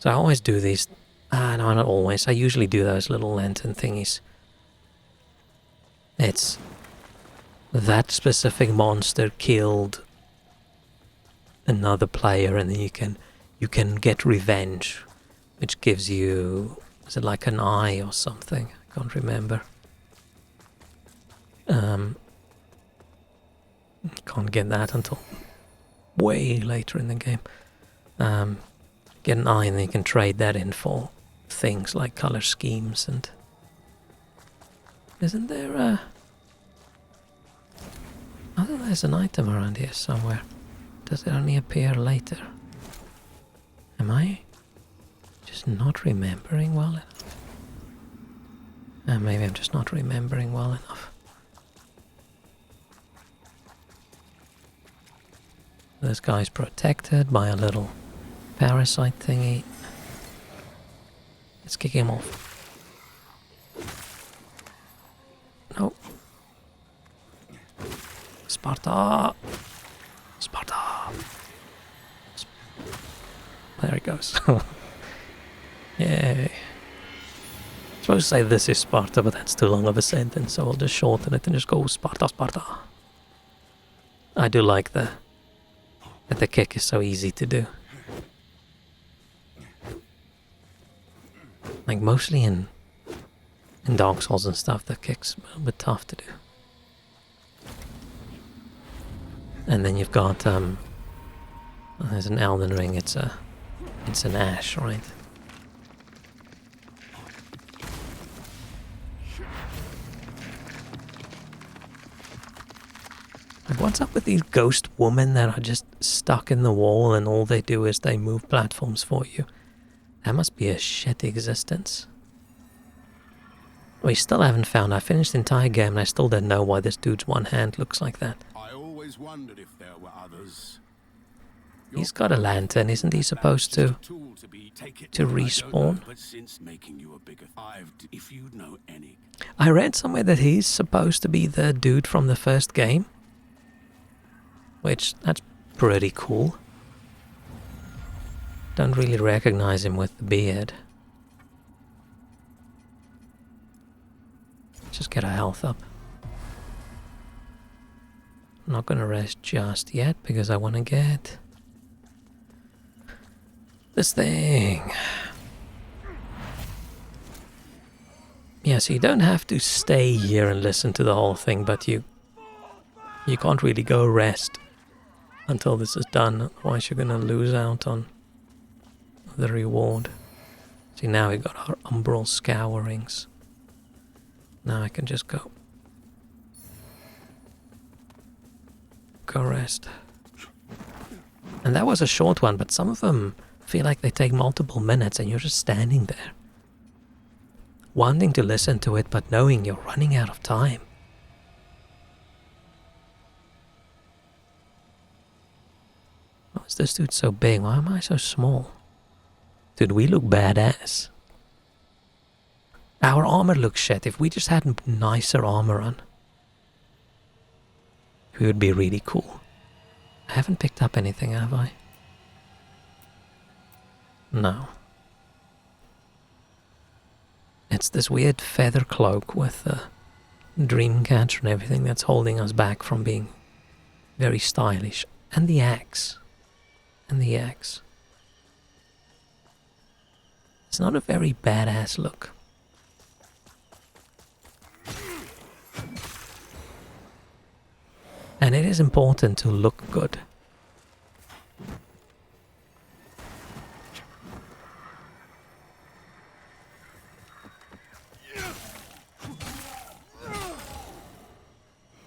So I always do these. No, not always. I usually do those little lantern thingies. It's that specific monster killed another player, and then you can get revenge, which gives you, is it like an eye or something? I can't remember. Can't get that until way later in the game. Get an eye and then you can trade that in for things like color schemes. And isn't there a... I think there's an item around here somewhere. Does it only appear later? Am I just not remembering well enough? Maybe I'm just not remembering well enough. This guy's protected by a little parasite thingy. Let's kick him off. No. Sparta! Sparta! There it goes. Yay. I'm supposed to say this is Sparta, but that's too long of a sentence, so I'll just shorten it and just go Sparta, Sparta. I do like that the kick is so easy to do. Like mostly in Dark Souls and stuff, the kick's a little bit tough to do. And then you've got there's an Elden Ring. It's It's an ash, right? Like, what's up with these ghost women that are just stuck in the wall and all they do is they move platforms for you? That must be a shit existence. We still haven't found. I finished the entire game and I still don't know why this dude's one hand looks like that. I always wondered if there were others. He's got a lantern, isn't he supposed to respawn? But since making you a bigger, if you know any. I read somewhere that he's supposed to be the dude from the first game. Which, that's pretty cool. Don't really recognize him with the beard. Just get our health up. I'm not gonna rest just yet because I want to get this thing. Yeah, so you don't have to stay here and listen to the whole thing, but you can't really go rest until this is done, otherwise you're gonna lose out on the reward. See, now we got our umbral scourings. Now I can just go rest. And that was a short one, but some of them feel like they take multiple minutes and you're just standing there. Wanting to listen to it, but knowing you're running out of time. Why is this dude so big? Why am I so small? Dude, we look badass. Our armor looks shit. If we just had nicer armor on, we would be really cool. I haven't picked up anything, have I? No. It's this weird feather cloak with the dream catcher and everything that's holding us back from being very stylish. And the axe. And the axe. It's not a very badass look. And it is important to look good.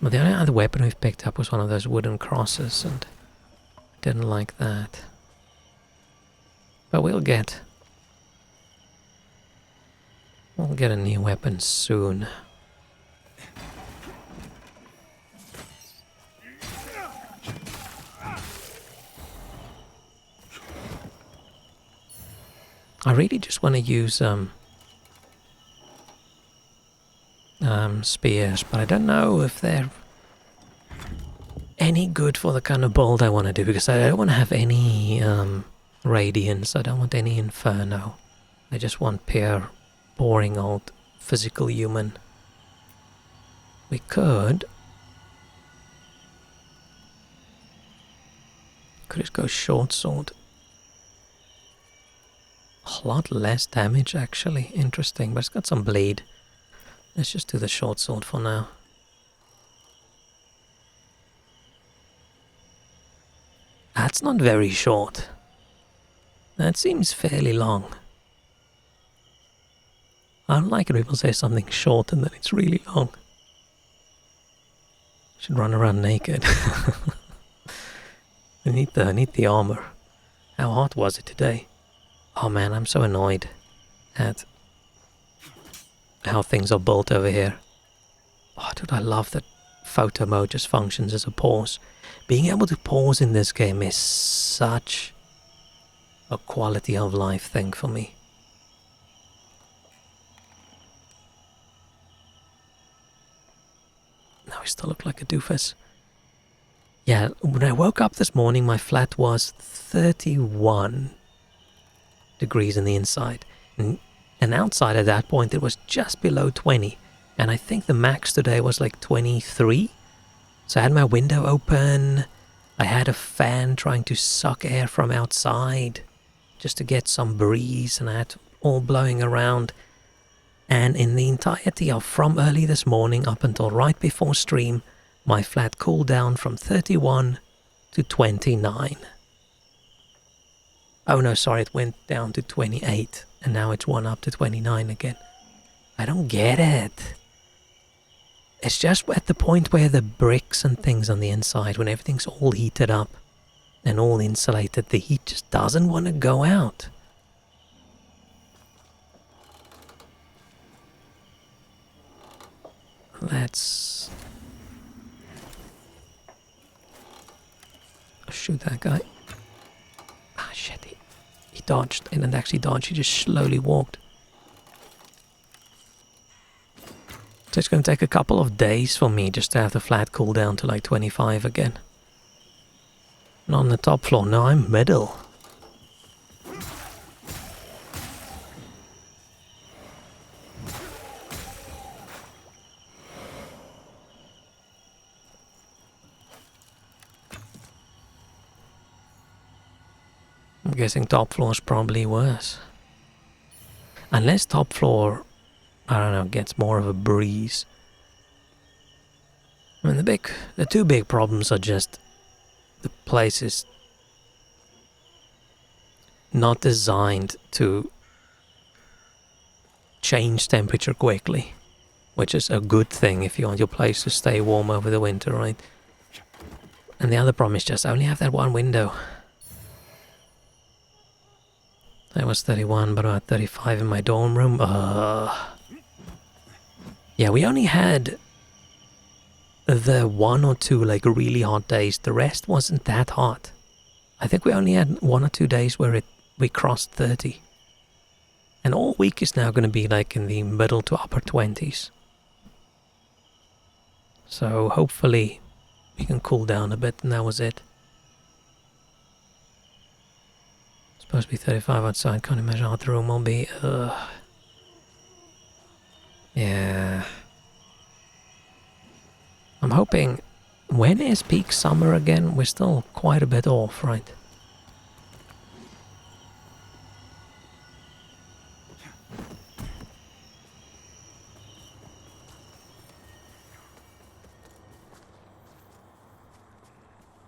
But the only other weapon we've picked up was one of those wooden crosses, and I didn't like that. But we'll get a new weapon soon. I really just want to use spears, but I don't know if they're any good for the kind of build I want to do, because I don't want to have any radiance, I don't want any inferno. I just want pure, boring old physical human. We could just go short sword. A lot less damage, actually. Interesting, but it's got some bleed. Let's just do the short sword for now. That's not very short. That seems fairly long. I don't like it when people say something short and then it's really long. Should run around naked. I need the armor. How hot was it today? Oh man, I'm so annoyed at how things are built over here. Oh dude, I love that photo mode just functions as a pause. Being able to pause in this game is such a quality of life thing for me. Now I still look like a doofus. Yeah, when I woke up this morning, my flat was 31 degrees in the inside. And outside at that point, it was just below 20. And I think the max today was like 23. So I had my window open. I had a fan trying to suck air from outside just to get some breeze, and I had all blowing around. And in the entirety of from early this morning up until right before stream, my flat cooled down from 31 to 29. Oh no, sorry, it went down to 28 and now it's 1 up to 29 again. I don't get it. It's just at the point where the bricks and things on the inside, when everything's all heated up and all insulated, the heat just doesn't want to go out. Let's shoot that guy. Ah, shit. He dodged. He didn't actually dodge. He just slowly walked. So it's going to take a couple of days for me just to have the flat cool down to like 25 again. Not on the top floor. No, I'm middle. I'm guessing top floor is probably worse. Unless top floor, I don't know, gets more of a breeze. I mean, the two big problems are just the place is not designed to change temperature quickly, which is a good thing if you want your place to stay warm over the winter, right? And the other problem is just I only have that one window. That was 31, but about 35 in my dorm room. Yeah, we only had the 1 or 2 like really hot days. The rest wasn't that hot. I think we only had 1 or 2 days where we crossed 30. And all week is now going to be like in the middle to upper 20s. So hopefully we can cool down a bit, and that was it. Supposed to be 35 outside, can't imagine how the room will be. Yeah. I'm hoping, when is peak summer again? We're still quite a bit off, right?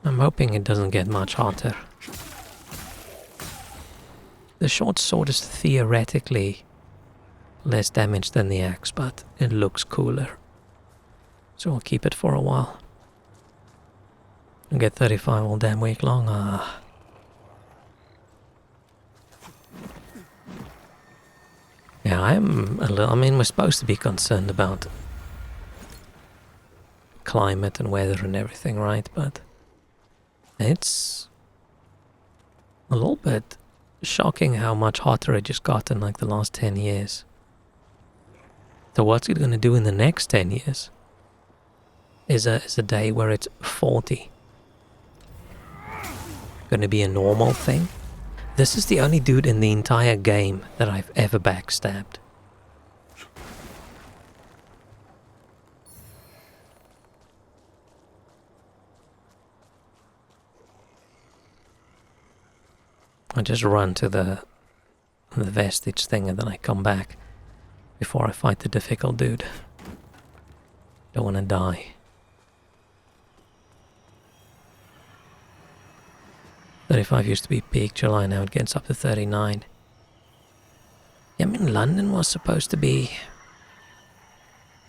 I'm hoping it doesn't get much hotter. The short sword is theoretically less damage than the axe, but it looks cooler. So I'll keep it for a while. I'll get 35 all damn week long. Yeah, I'm a little... I mean, we're supposed to be concerned about climate and weather and everything, right? But it's a little bit shocking how much hotter it just got in like the last 10 years. So what's it going to do in the next 10 years? Is a day where it's 40 going to be a normal thing? This is the only dude in the entire game that I've ever backstabbed. I just run to the vestige thing and then I come back before I fight the difficult dude. Don't want to die. 35 used to be peak July, now it gets up to 39. Yeah, I mean, London was supposed to be...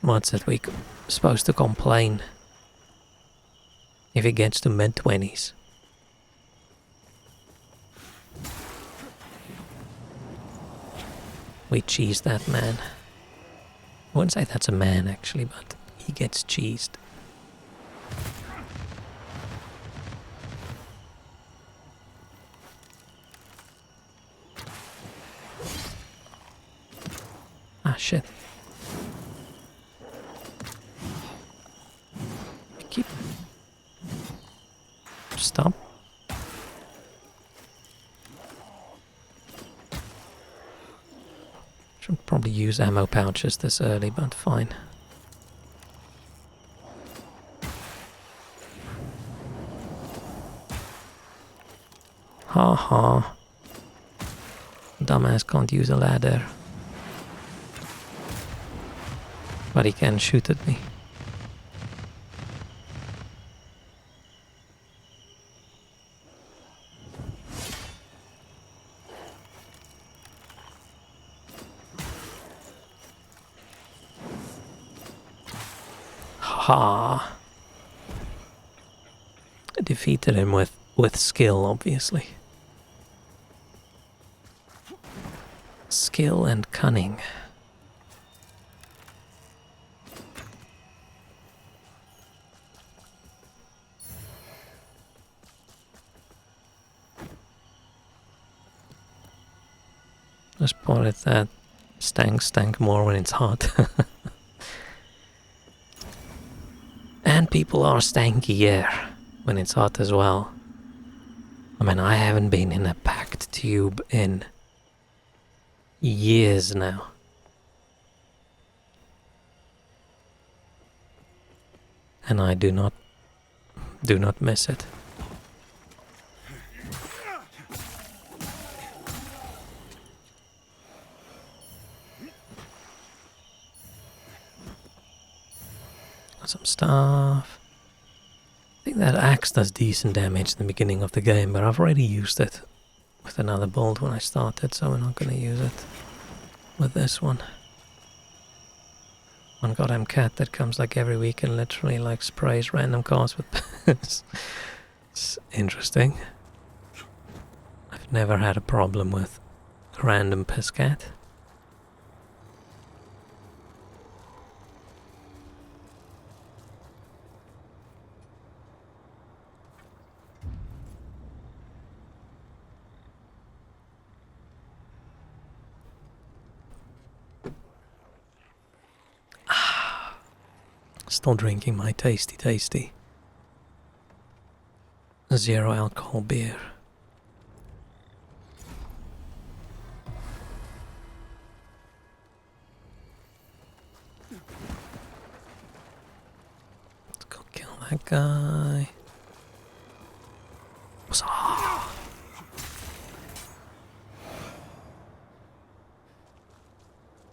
What's that week? Supposed to complain if it gets to mid-20s. We cheesed that man. I wouldn't say that's a man, actually, but he gets cheesed. Ah, shit. Keep... Stop. Should probably use ammo pouches this early, but fine. Ha ha. Dumbass can't use a ladder. But he can shoot at me. Aha! I defeated him with skill, obviously. Skill and cunning. Just put it that stank more when it's hot. And people are stankier when it's hot as well. I mean, I haven't been in a packed tube in years now. And I do not miss it. Some stuff. I think that axe does decent damage in the beginning of the game, but I've already used it with another bolt when I started, so we're not going to use it with this one. One goddamn cat that comes like every week and literally like sprays random cars with piss. It's interesting. I've never had a problem with a random piss cat. Still drinking my tasty 0 alcohol beer. Let's go kill that guy.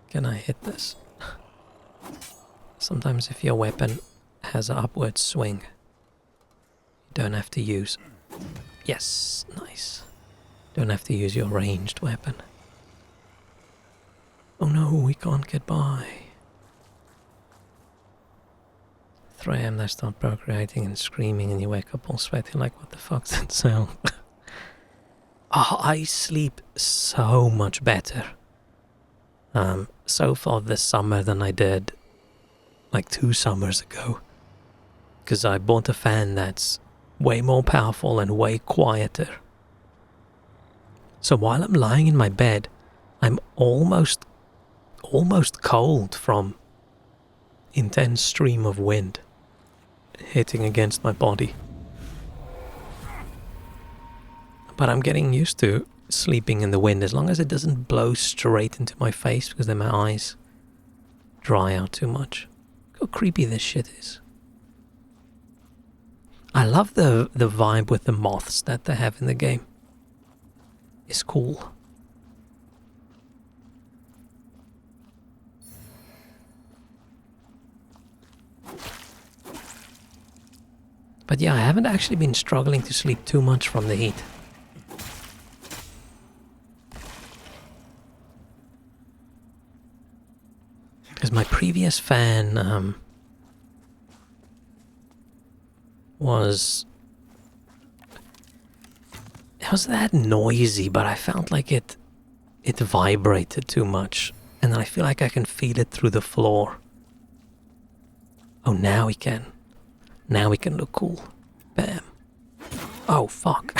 Can I hit this? Sometimes if your weapon has an upward swing, you don't have to use... Yes, nice. Don't have to use your ranged weapon. Oh no, we can't get by. 3 AM they start procreating and screaming and you wake up all sweaty like what the fuck's that sound? Oh, I sleep so much better so far this summer than I did like 2 summers ago, because I bought a fan that's way more powerful and way quieter. So while I'm lying in my bed, I'm almost cold from intense stream of wind hitting against my body. But I'm getting used to sleeping in the wind as long as it doesn't blow straight into my face, because then my eyes dry out too much. Look how creepy this shit is. I love the vibe with the moths that they have in the game. It's cool. But yeah, I haven't actually been struggling to sleep too much from the heat. Because my previous fan was that noisy, but I felt like it vibrated too much, and then I feel like I can feel it through the floor. Oh, now we can look cool. Bam. Oh fuck.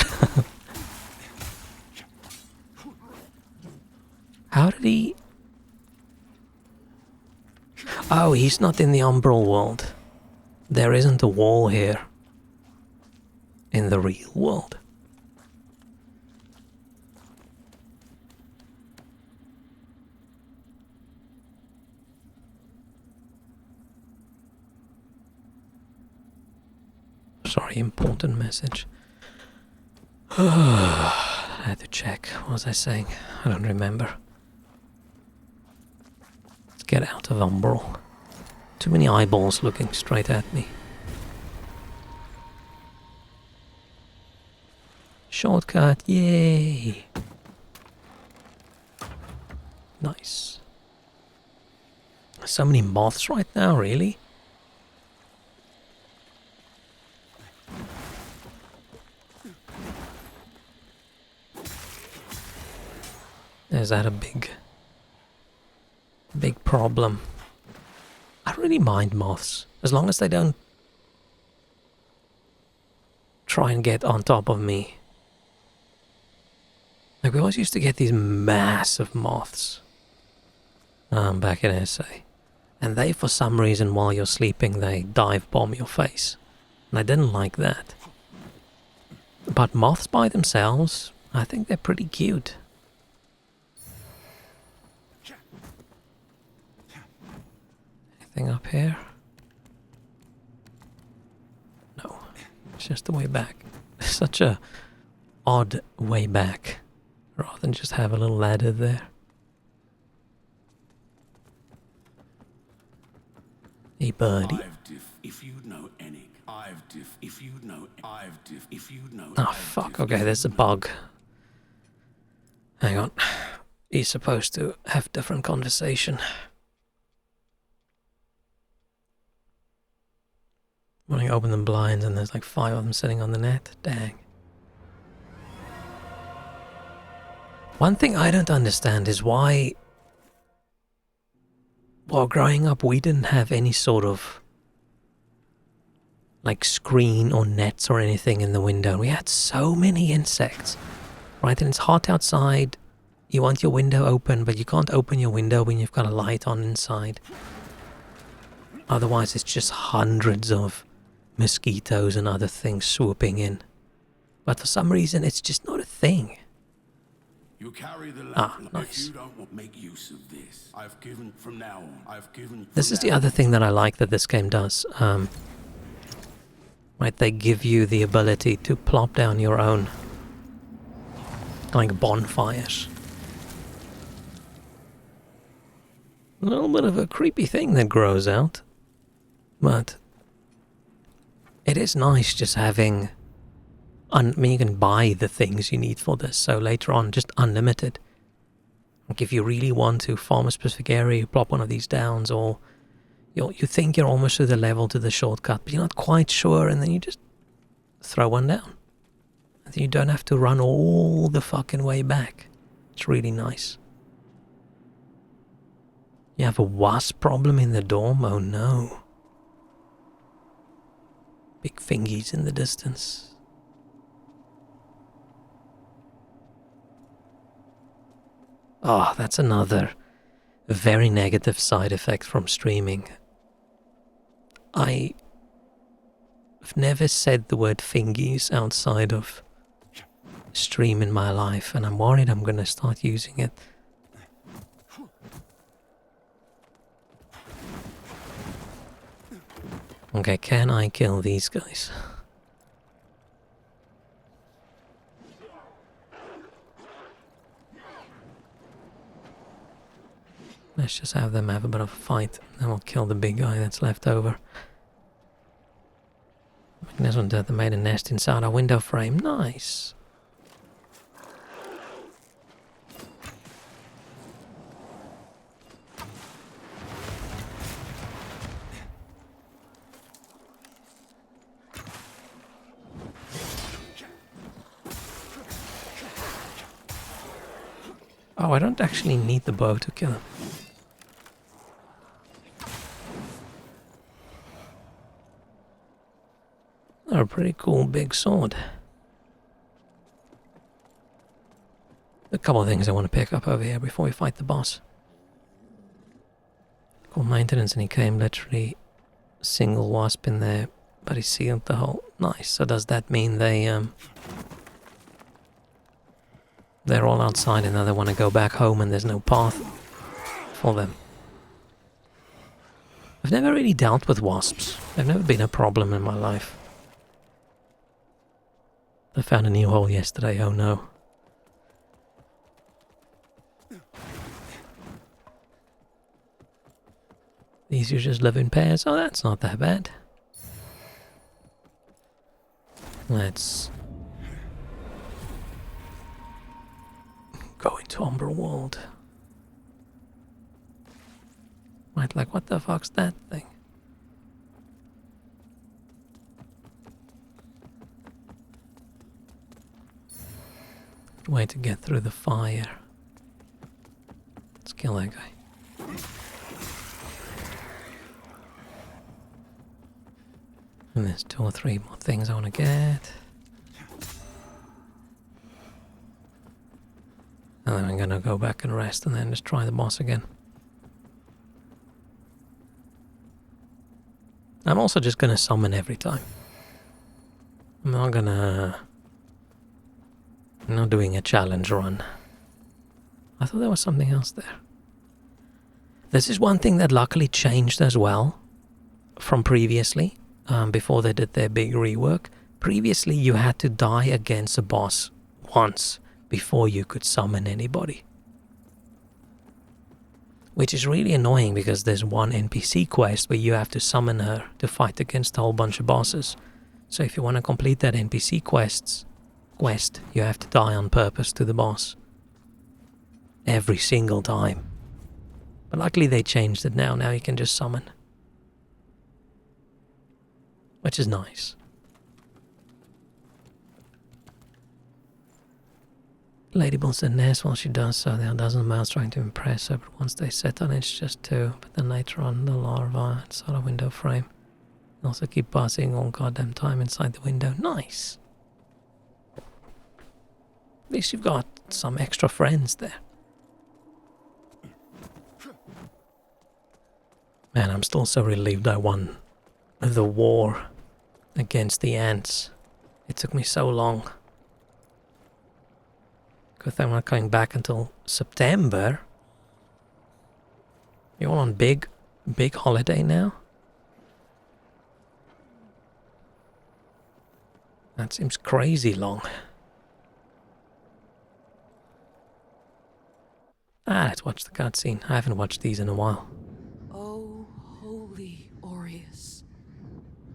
How did he... Oh, he's not in the Umbral world. There isn't a wall here in the real world. Sorry, important message. I had to check. What was I saying? I don't remember. Let's get out of Umbral. Too many eyeballs looking straight at me. Shortcut, yay! Nice. So many moths right now, really? is that a big problem? I don't really mind moths, as long as they don't try and get on top of me. Like, we always used to get these massive moths back in SA. And they, for some reason, while you're sleeping, they dive bomb your face. And I didn't like that. But moths by themselves, I think they're pretty cute. Anything up here? No. It's just the way back. Such a odd way back. Rather than just have a little ladder there. Hey, buddy. If you'd know any, if you'd know, if you'd know. Oh, fuck. Okay, there's a bug. Hang on. He's supposed to have different conversation. When I open the blinds and there's like 5 of them sitting on the net. Dang. One thing I don't understand is why, while growing up, we didn't have any sort of like screen or nets or anything in the window. We had so many insects, right? And it's hot outside. You want your window open, but you can't open your window when you've got a light on inside. Otherwise, it's just hundreds of mosquitoes and other things swooping in. But for some reason, it's just not a thing. You carry the Nice. If you don't make use of this, I've given from now on. I've given. This is the other thing that I like that this game does. Right, they give you the ability to plop down your own, like, bonfires. A little bit of a creepy thing that grows out, but it is nice just having, I mean, you can buy the things you need for this, so later on, just unlimited. Like, if you really want to farm a specific area, you plop one of these downs, or you think you're almost to the level to the shortcut, but you're not quite sure, and then you just throw one down. And then you don't have to run all the fucking way back. It's really nice. You have a wasp problem in the dorm? Oh no. Big fingies in the distance. Oh, that's another very negative side effect from streaming. I've never said the word fingies outside of stream in my life, and I'm worried I'm gonna start using it. Okay, can I kill these guys? Let's just have them have a bit of a fight, and then we'll kill the big guy that's left over. This one did, they made a nest inside our window frame. Nice. Oh, I don't actually need the bow to kill him. They're a pretty cool big sword. A couple of things I want to pick up over here before we fight the boss. Cool maintenance, and he came literally single wasp in there, but he sealed the hole. Nice. So does that mean they're all outside and now they want to go back home and there's no path for them? I've never really dealt with wasps. They've never been a problem in my life. I found a new hole yesterday, oh no. These you just live in pairs? Oh, that's not that bad. Let's go into Umberworld. Right, like, what the fuck's that thing? Good way to get through the fire. kill that guy. And there's 2 or 3 more things I want to get. And then I'm gonna go back and rest and then just try the boss again. I'm also just gonna summon every time. I'm not doing a challenge run. I thought there was something else there. This is one thing that luckily changed as well from previously, before they did their big rework. Previously you had to die against a boss once before you could summon anybody. Which is really annoying because there's one NPC quest where you have to summon her to fight against a whole bunch of bosses. So if you want to complete that NPC quest, you have to die on purpose to the boss. Every single time. But luckily they changed it now. Now you can just summon. Which is nice. Lady builds a nest while she does so. There are dozens of mouths trying to impress her, but once they set on it's just 2. But then later on, the larva inside a window frame. They also keep passing all goddamn time inside the window. Nice! At least you've got some extra friends there. Man, I'm still so relieved I won the war against the ants. It took me so long. Good thing I'm not coming back until September. You all on big holiday now? That seems crazy long. Let's watch the cutscene. I haven't watched these in a while. O holy Aureus,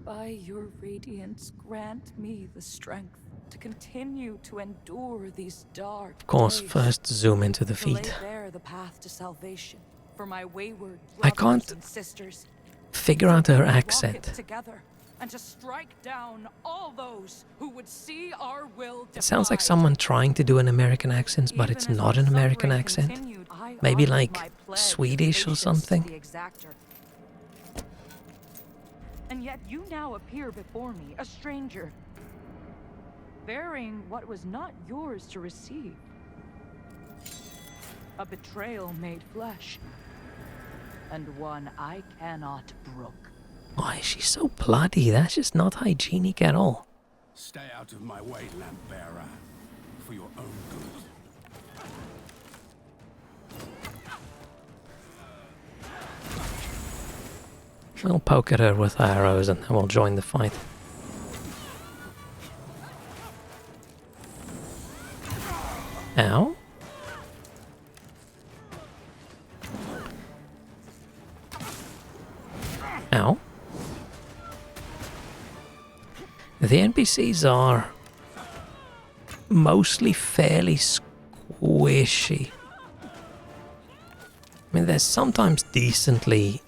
by your radiance grant me the strength to continue to endure these dark Of course, days. first zoom into the To lay feet. bare the path to salvation for my wayward I brothers can't and sisters. figure out her To walk it accent. together and to strike down all those who would see our will It sounds like defied. someone trying to do an American accent, but Even it's as not our an American suffering accent. continued, I Maybe honored like my pledge of Swedish or patience to something. the exactor. And yet you now appear before me, a stranger, bearing what was not yours to receive. A betrayal made flesh, and one I cannot brook. Why is she so bloody? That's just not hygienic at all. Stay out of my way, lamp bearer, for your own good. We'll poke at her with arrows and then we'll join the fight. Ow. Ow. The NPCs are mostly fairly squishy. I mean, they're sometimes decently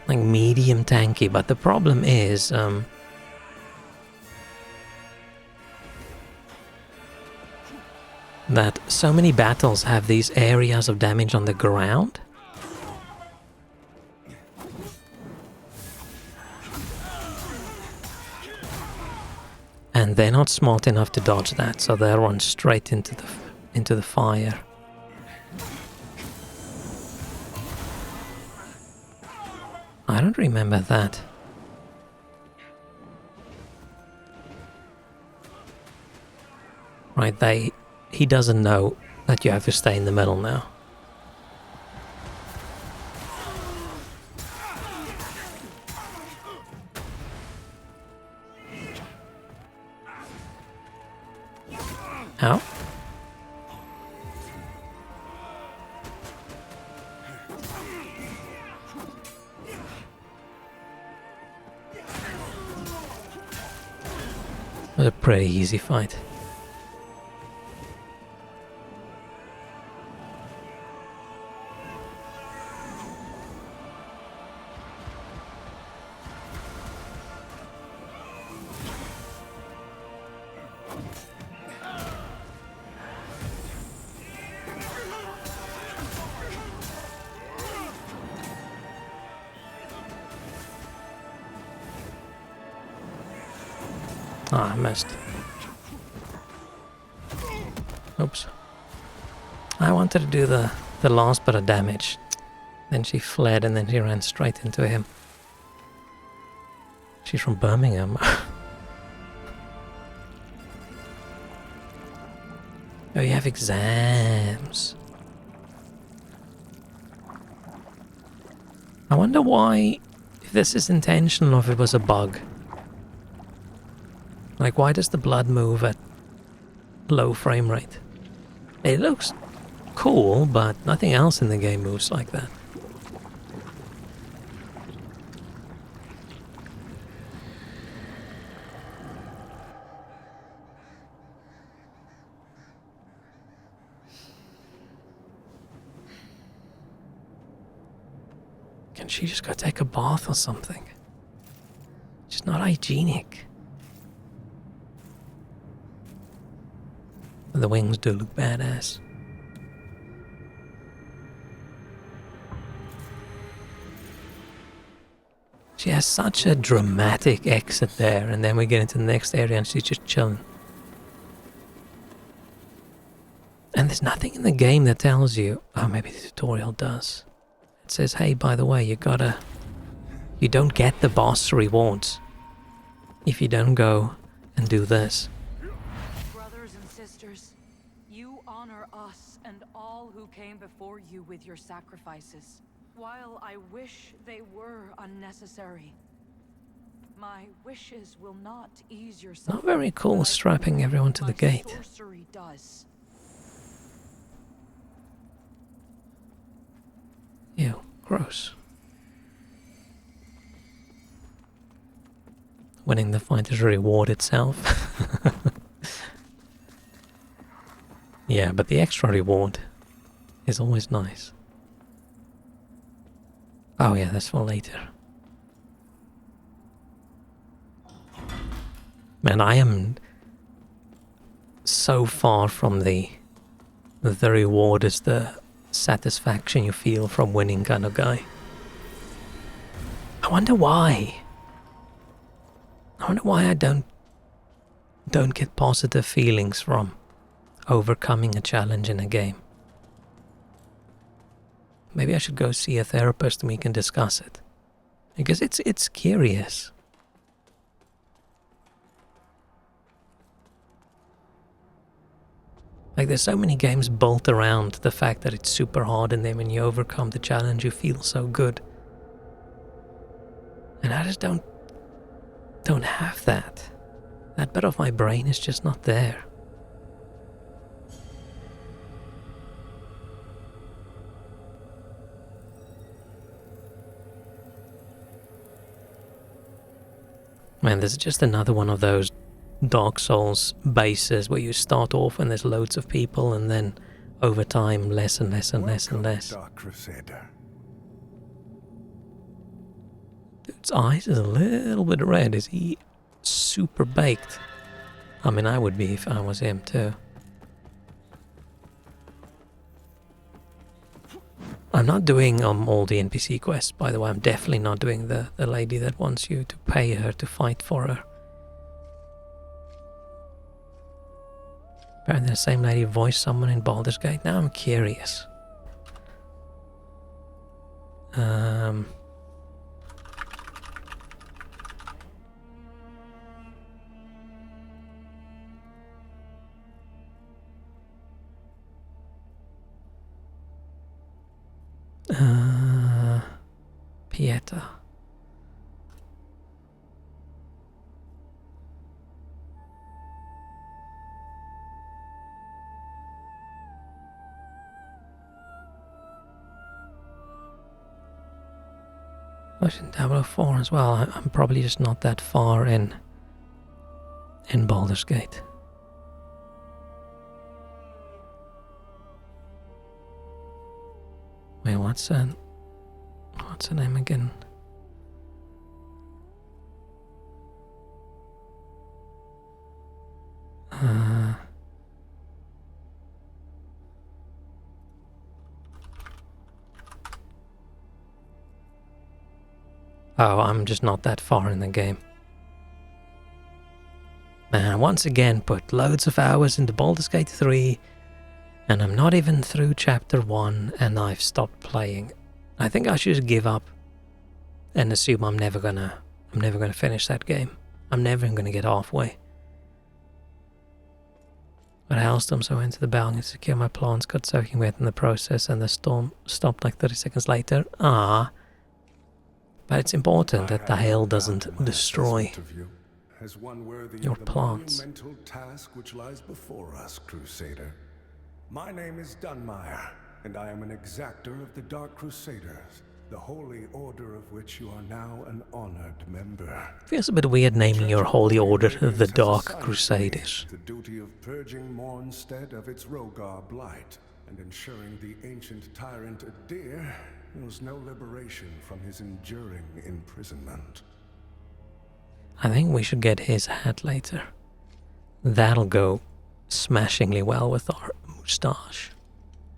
like medium tanky, but the problem is that so many battles have these areas of damage on the ground. And they're not smart enough to dodge that, so they'll run straight into the fire. I don't remember that. Right, he doesn't know that you have to stay in the middle now. Ow. It was a pretty easy fight. Ah, I missed. Oops. I wanted to do the last bit of damage. Then she fled and then she ran straight into him. She's from Birmingham. Oh, you have exams. I wonder why, if this is intentional or if it was a bug. Like, why does the blood move at low frame rate? It looks cool, but nothing else in the game moves like that. Can she just go take a bath or something? She's not hygienic. The wings do look badass. She has such a dramatic exit there, and then we get into the next area and she's just chilling. And there's nothing in the game that tells you, oh, maybe the tutorial does. It says, hey, by the way, you don't get the boss rewards if you don't go and do this. Brothers and sisters, you honor us and all who came before you with your sacrifices. While I wish they were unnecessary, my wishes will not ease your suffering. Not very cool strapping everyone to the gate. Sorcery does. Ew, gross. Winning the fight is a reward itself. Yeah, but the extra reward is always nice. Oh yeah, that's for later. Man, I am so far from the reward is the satisfaction you feel from winning kind of guy. I wonder why. I wonder why I don't get positive feelings from overcoming a challenge in a game. Maybe I should go see a therapist and we can discuss it. Because it's curious. Like, there's so many games built around the fact that it's super hard, and then when you overcome the challenge you feel so good. And I just don't have that. That bit of my brain is just not there. Man, this is just another one of those Dark Souls bases where you start off and there's loads of people, and then over time less and less and less and less. Dark Crusader. Dude's eyes is a little bit red. Is he super baked? I mean, I would be if I was him too. I'm not doing all the NPC quests, by the way. I'm definitely not doing the lady that wants you to pay her to fight for her. Apparently the same lady voiced someone in Baldur's Gate. Now I'm curious. Pieta. I was in 004 as well. I'm probably just not that far in Baldur's Gate. Wait, what's her name again? Oh, I'm just not that far in the game. Man, once again put loads of hours into Baldur's Gate 3, and I'm not even through chapter 1 and I've stopped playing. I think I should give up and assume I'm never gonna finish that game. I'm never gonna get halfway. But hailstorms, I went to the balcony to secure my plants, got soaking wet in the process, and the storm stopped like 30 seconds later. Ah. But it's important that the hail doesn't destroy your plants. The monumental task which lies before us, Crusader. My name is Dunmire, and I am an exactor of the Dark Crusaders, the holy order of which you are now an honored member. Feels a bit weird naming your holy order the Dark Crusaders. The duty of purging Mornstead of its Rogar blight, and ensuring the ancient tyrant Adir knows no liberation from his enduring imprisonment. I think we should get his hat later. That'll go smashingly well with our moustache.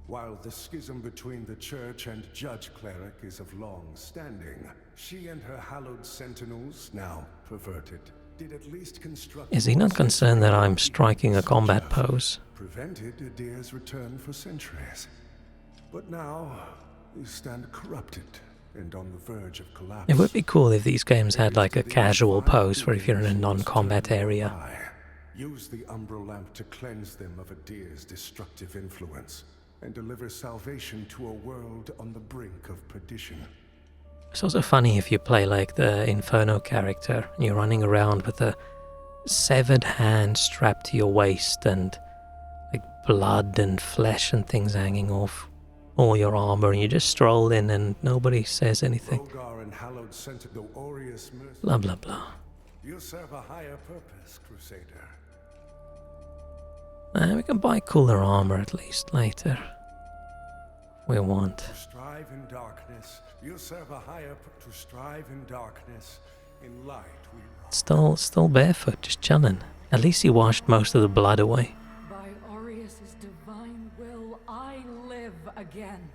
While the schism between the Church and Judge Cleric is of long standing, she and her hallowed sentinels, now perverted, did at least construct... Is he not concerned that I'm striking a combat pose? Prevented Adir's return for centuries. But now, you stand corrupted and on the verge of collapse. It would be cool if these games had like a casual pose for if you're in a non-combat area. Use the Umbral Lamp to cleanse them of Adir's destructive influence, and deliver salvation to a world on the brink of perdition. It's also funny if you play like the Inferno character, and you're running around with a severed hand strapped to your waist and like blood and flesh and things hanging off all your armor, and you just stroll in and nobody says anything. Rogar and hallowed sentinel Aureus Mercy. Blah blah blah. You serve a higher purpose, Crusader. We can buy cooler armor at least later. We want. To strive in darkness, you serve a higher to strive in darkness. In light we Still barefoot, just chilling. At least he washed most of the blood away. By Aureus' divine will, I live again.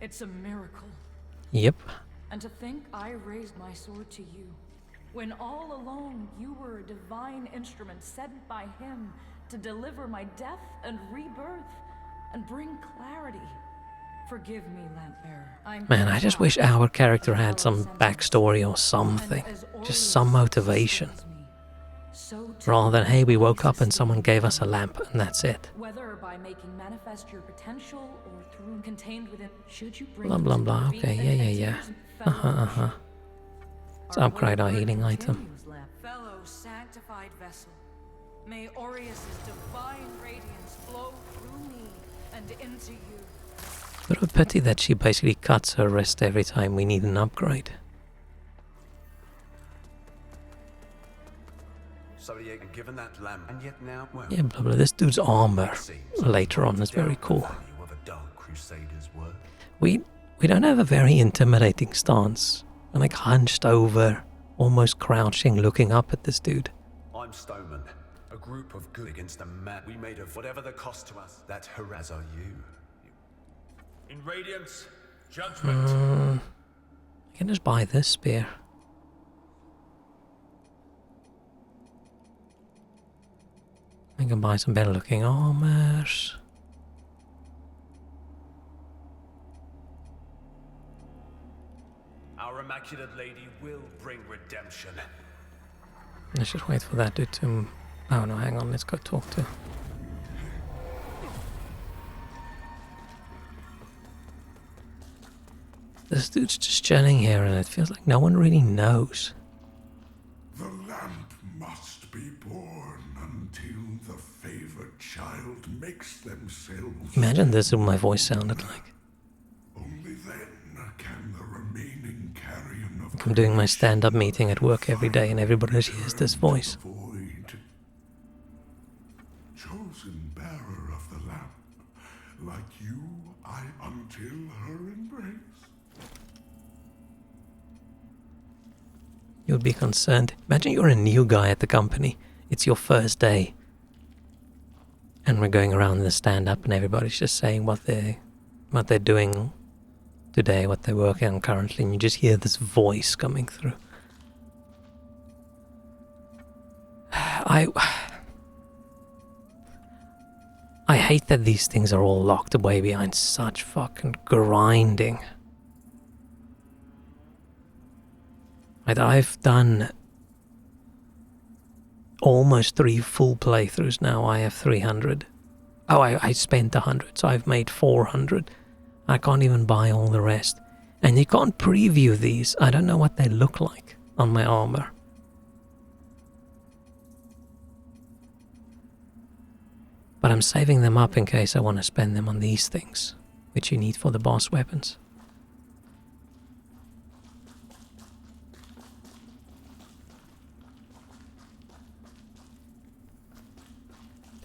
It's a miracle. Yep. And to think I raised my sword to you, when all along you were a divine instrument sent by him to deliver my death and rebirth and bring clarity. Forgive me, Lampbearer. Man, I just wish our character had some backstory or something. Just some motivation. Rather than, hey, we woke up and someone gave us a lamp and that's it. Whether by making manifest your potential or through contained within, should you bring Blah blah blah. Okay, yeah. Let's upgrade our healing item. Fellow sanctified vessel, may Aureus' divine radiance flow through me and into you. Bit of a pity that she basically cuts her wrist every time we need an upgrade. So you're given that lamp, and yet now, well, Yeah, blah blah. This dude's armor later on is very cool. value of a Dark Crusader's work. We don't have a very intimidating stance. We're like hunched over, almost crouching, looking up at this dude. I'm Stoneman, a group of good against a man we made of whatever the cost to us. That harass are you. In Radiance, judgment. I can just buy this spear. I can buy some better looking armors. Our Immaculate Lady will bring redemption. Let's just wait for that dude to... Oh no, hang on, let's go talk to... This dude's just chilling here and it feels like no one really knows. The lamp must be born until the favored child makes themselves. Imagine this is what my voice sounded like. Only then can the remaining carrion of I'm doing my stand-up meeting at work every day and everybody hears this voice. void. Chosen bearer of the lamp, like you, I until her embrace. You'd be concerned. Imagine you're a new guy at the company. It's your first day. And we're going around in the stand-up and everybody's just saying what they're doing today, what they're working on currently, and you just hear this voice coming through. I hate that these things are all locked away behind such fucking grinding. Right, I've done almost 3 full playthroughs now. I have 300. Oh, I spent 100, so I've made 400. I can't even buy all the rest. And you can't preview these. I don't know what they look like on my armor. But I'm saving them up in case I want to spend them on these things, which you need for the boss weapons.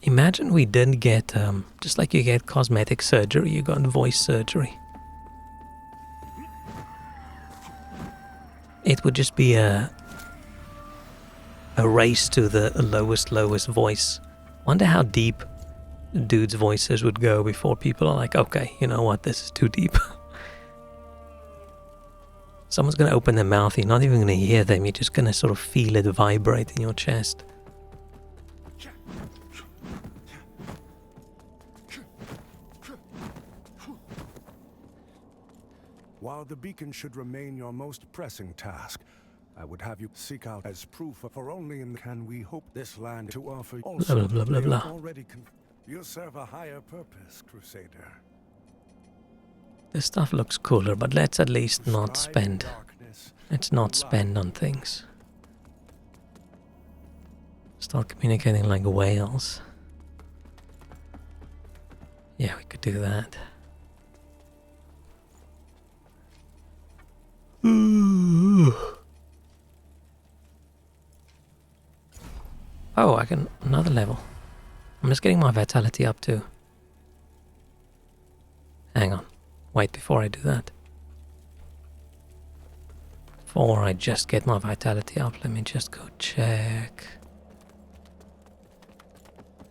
Imagine we did get, just like you get cosmetic surgery, you got voice surgery. It would just be a race to the lowest voice. Wonder how deep dudes' voices would go before people are like, okay, you know what, this is too deep. Someone's gonna open their mouth, you're not even gonna hear them, you're just gonna sort of feel it vibrate in your chest. While the beacon should remain your most pressing task, I would have you seek out as proof for only in can we hope this land to offer also Blah, blah, blah, blah, blah. already you serve a higher purpose, Crusader. This stuff looks cooler, but let's at least not Strive spend. darkness, Let's not spend on things. Start communicating like whales. Yeah, we could do that. Ooh. Oh, I can another level. I'm just getting my vitality up too. Hang on. Wait before I do that. Before I just get my vitality up, let me just go check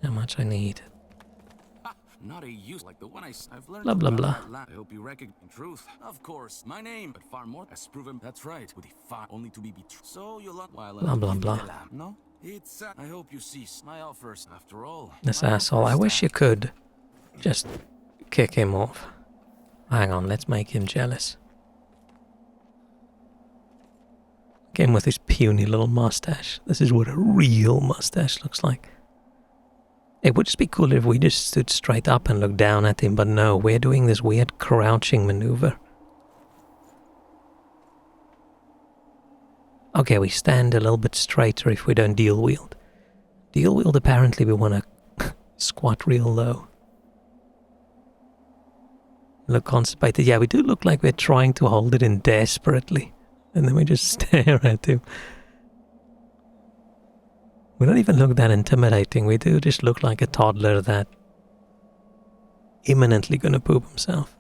how much I need. Not a use like the one I've learned. Blah, blah, about blah. that land. I hope you recognize truth. Of course, my name, but far more has proven that's right. With a far only to be betrayed. So you'll not while Blah, blah, blah. No, it's. I hope you cease my offers. After all, This my asshole, I offers wish you stand. could just kick him off. Hang on, let's make him jealous. Again with his puny little mustache. This is what a real mustache looks like. It would just be cooler if we just stood straight up and looked down at him, but no, we're doing this weird crouching maneuver. Okay, we stand a little bit straighter if we don't deal wield. Deal wield, apparently we want to squat real low. Look constipated. Yeah, we do look like we're trying to hold it in desperately. And then we just stare at him. We don't even look that intimidating. We do just look like a toddler that imminently gonna poop himself.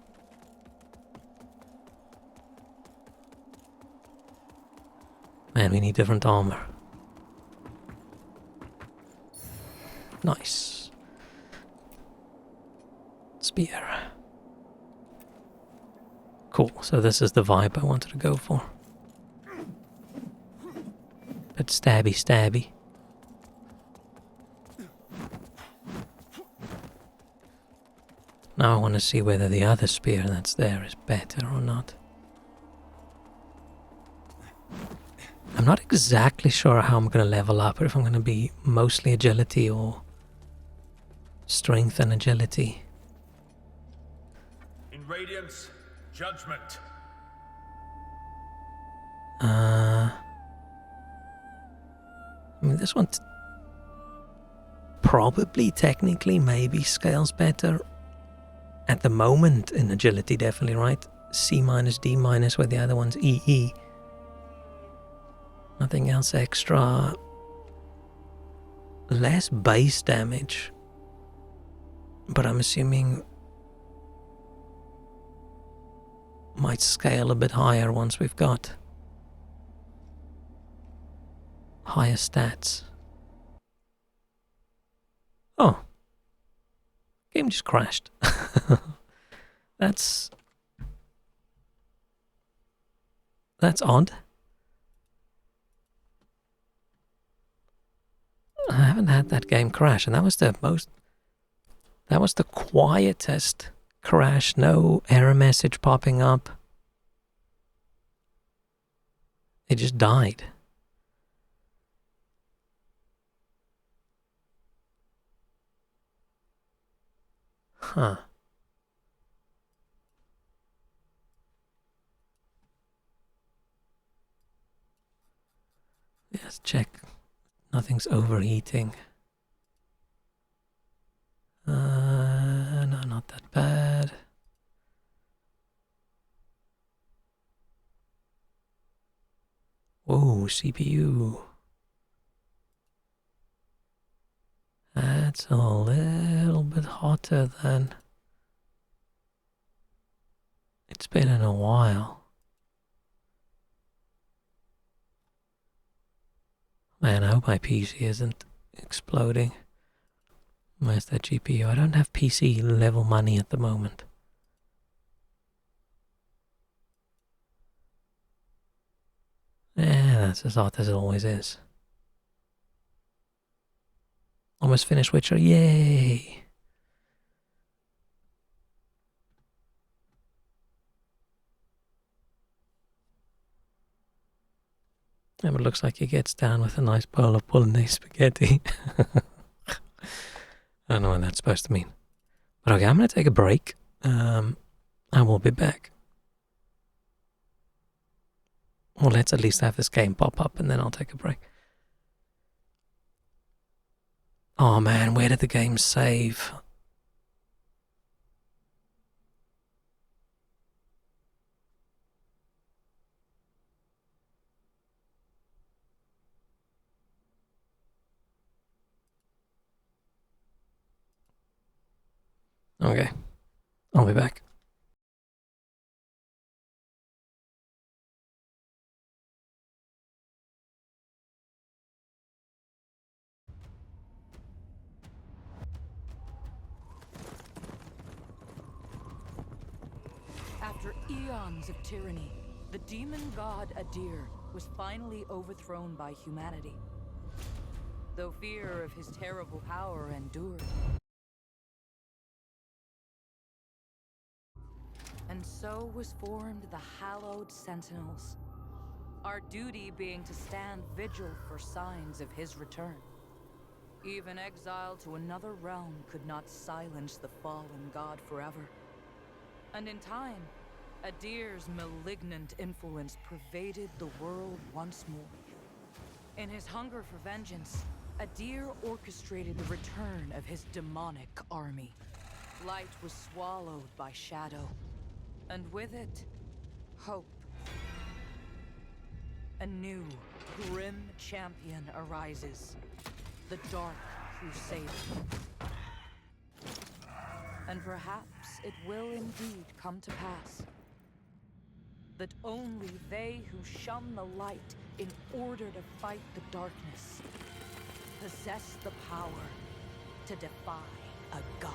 Man, we need different armor. Nice. Spear. Cool, so this is the vibe I wanted to go for. But stabby. Now I want to see whether the other spear that's there is better or not. I'm not exactly sure how I'm going to level up, or if I'm going to be mostly agility or strength and agility. In Radiance, judgment. I mean, this one probably, technically, maybe scales better. At the moment, in agility, definitely, right? C minus, D minus, where the other one's EE. Nothing else extra. Less base damage. But I'm assuming might scale a bit higher once we've got higher stats. Oh. Game just crashed. That's odd. haven't had that game crash, and that was the quietest crash, no error message popping up. It just died. Huh. Let's check. Nothing's overheating. No, not that bad. Whoa, CPU. That's a little bit hotter than it's been in a while. Man, I hope my PC isn't exploding. Where's that GPU? I don't have PC level money at the moment. Yeah, that's as hot as it always is. Almost finished Witcher, yay! And it looks like he gets down with a nice bowl of bolognese spaghetti. I don't know what that's supposed to mean. But okay, I'm going to take a break. I will be back. Well, let's at least have this game pop up and then I'll take a break. Oh man, where did the game save? Okay, I'll be back. After eons of tyranny, the demon god Adir was finally overthrown by humanity. Though fear of his terrible power endured. And so was formed the Hallowed Sentinels. Our duty being to stand vigil for signs of his return. Even exile to another realm could not silence the fallen god forever. And in time, Adir's malignant influence pervaded the world once more. In his hunger for vengeance, Adir orchestrated the return of his demonic army. Light was swallowed by shadow, and with it, hope. A new, grim champion arises, the Dark Crusader. And perhaps it will indeed come to pass that only they who shun the light in order to fight the darkness possess the power to defy a god.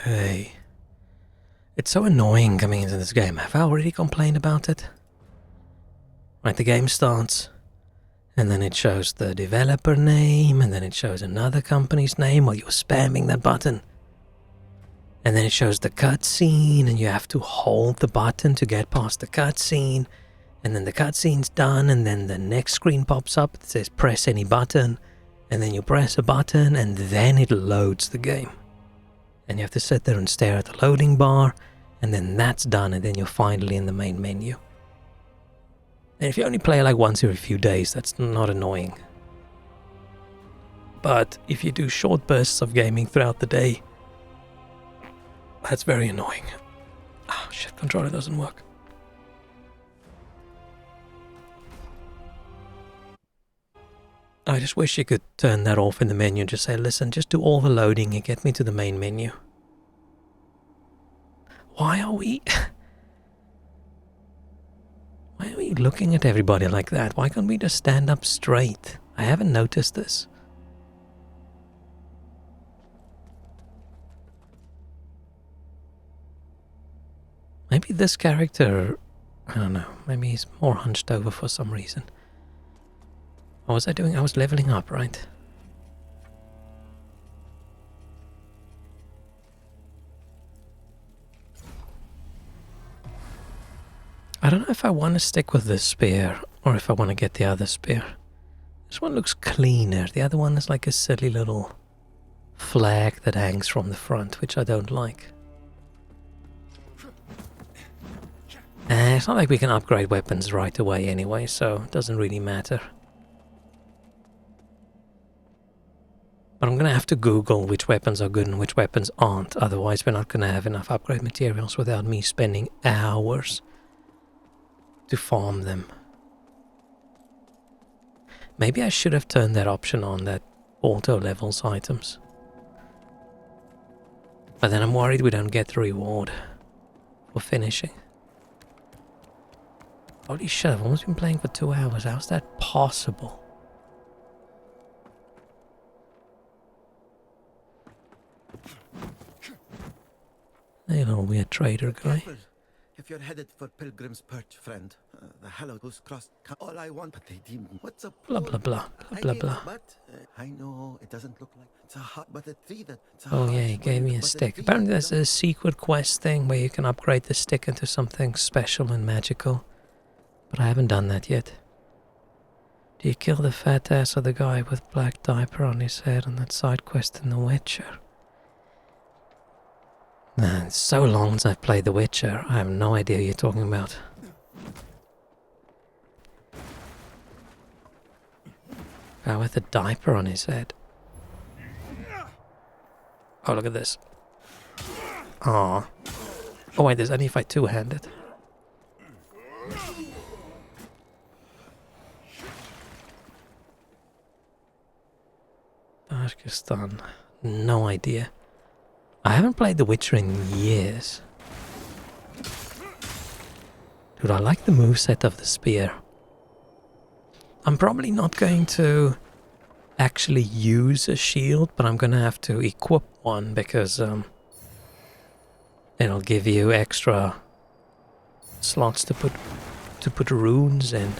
Okay. It's so annoying coming into this game. Have I already complained about it? Right, the game starts, and then it shows the developer name, and then it shows another company's name while you're spamming that button. And then it shows the cutscene, and you have to hold the button to get past the cutscene. And then the cutscene's done, and then the next screen pops up. It says press any button, and then you press a button, and then it loads the game. And you have to sit there and stare at the loading bar, and then that's done, and then you're finally in the main menu. And if you only play like once every few days, that's not annoying. But if you do short bursts of gaming throughout the day, that's very annoying. Ah, shit, controller doesn't work. I just wish you could turn that off in the menu and just say, listen, just do all the loading and get me to the main menu. Why are we looking at everybody like that? Why can't we just stand up straight? I haven't noticed this. Maybe this character, I don't know, maybe he's more hunched over for some reason. What was I doing? I was leveling up, right? I don't know if I want to stick with this spear or if I want to get the other spear. This one looks cleaner. The other one is like a silly little flag that hangs from the front, which I don't like. It's not like we can upgrade weapons right away anyway, so it doesn't really matter. But I'm going to have to Google which weapons are good and which weapons aren't. Otherwise, we're not going to have enough upgrade materials without me spending hours to farm them. Maybe I should have turned that option on, that auto levels items. But then I'm worried we don't get the reward for finishing. Holy shit, I've almost been playing for 2 hours. How's that possible? Hey, little weird trader guy. If you're headed for Pilgrim's Perch, friend, the Hallowed Goose crossed. All I want, but they deem what's a Blah blah blah blah blah blah. But I know it doesn't look like it's a hot, but a tree that. Oh yeah, he gave me a stick. Apparently, there's a secret quest thing where you can upgrade the stick into something special and magical, but I haven't done that yet. Do you kill the fat ass of the guy with black diaper on his head on that side quest in The Witcher? Man, it's so long since I've played The Witcher, I have no idea what you're talking about. Guy with a diaper on his head. Oh, look at this. Aw. Oh wait, there's only if I two-handed. Tajikistan. No idea. I haven't played The Witcher in years. Dude, I like the moveset of the spear. I'm probably not going to actually use a shield, but I'm going to have to equip one because it'll give you extra slots to put runes in.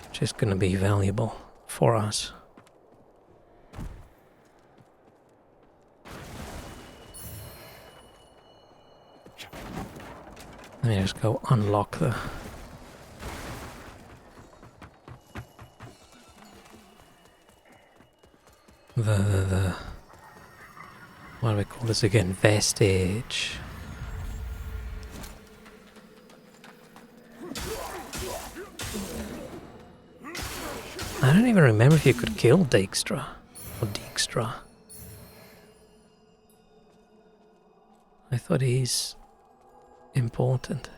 Which is going to be valuable for us. Let me just go unlock the... What do we call this again? Vestige. I don't even remember if you could kill Dijkstra. Or Dijkstra. I thought he's important.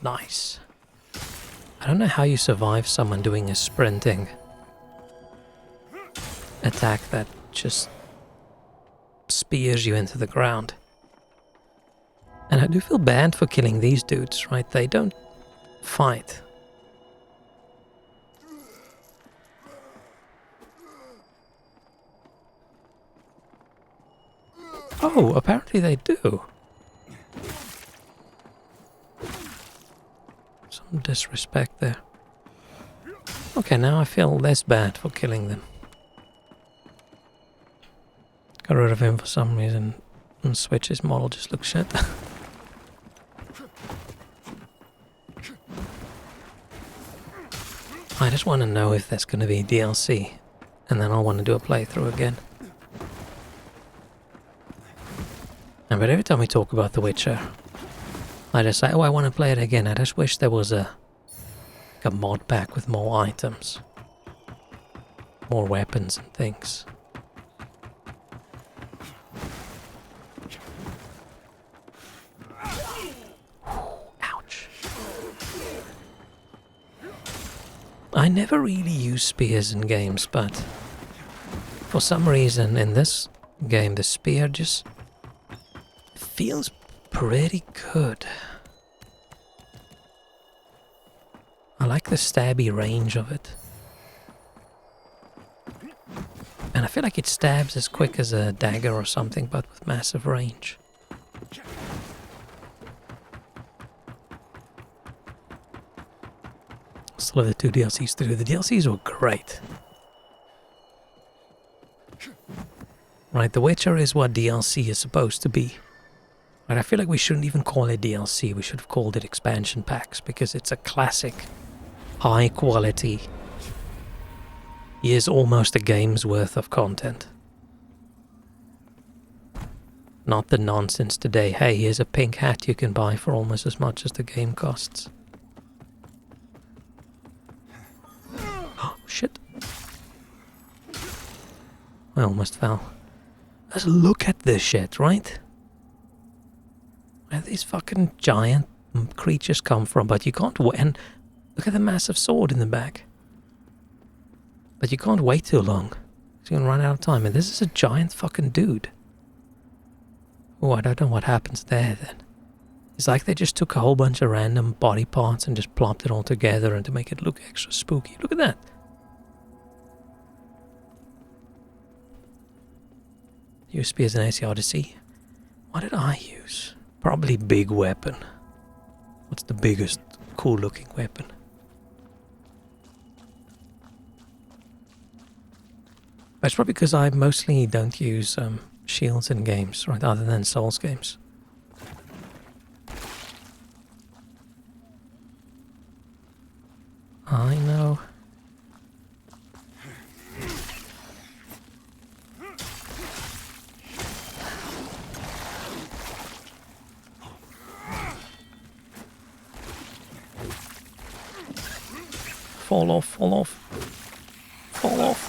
Nice. I don't know how you survive someone doing a sprinting attack that just spears you into the ground. And I do feel bad for killing these dudes, right? They don't fight. Oh, apparently they do. Some disrespect there. Okay, now I feel less bad for killing them. Got rid of him for some reason, and Switch's model just looks shit. I just want to know if there's going to be DLC, and then I'll want to do a playthrough again. And but every time we talk about The Witcher, I just say, oh, I want to play it again. I just wish there was a mod pack with more items, more weapons and things. Ouch. I never really use spears in games, but for some reason in this game the spear just feels pretty good. I like the stabby range of it. And I feel like it stabs as quick as a dagger or something, but with massive range. Still have the 2 DLCs to do. The DLCs were great. Right, The Witcher is what DLC is supposed to be. But I feel like we shouldn't even call it DLC. We should have called it expansion packs, because it's a classic, high quality. Here's almost a game's worth of content. Not the nonsense today. Hey, here's a pink hat you can buy for almost as much as the game costs. Oh, shit. I almost fell. Let's look at this shit, right? Where these fucking giant creatures come from, but you can't wait. And look at the massive sword in the back. But you can't wait too long. It's gonna run out of time. And this is a giant fucking dude. Oh, I don't know what happens there then. It's like they just took a whole bunch of random body parts and just plopped it all together and to make it look extra spooky. Look at that. Use spears in AC Odyssey. What did I use? Probably big weapon. What's the biggest cool looking weapon? That's probably because I mostly don't use shields in games, right, other than Souls games. I know. Fall off, fall off. Fall off.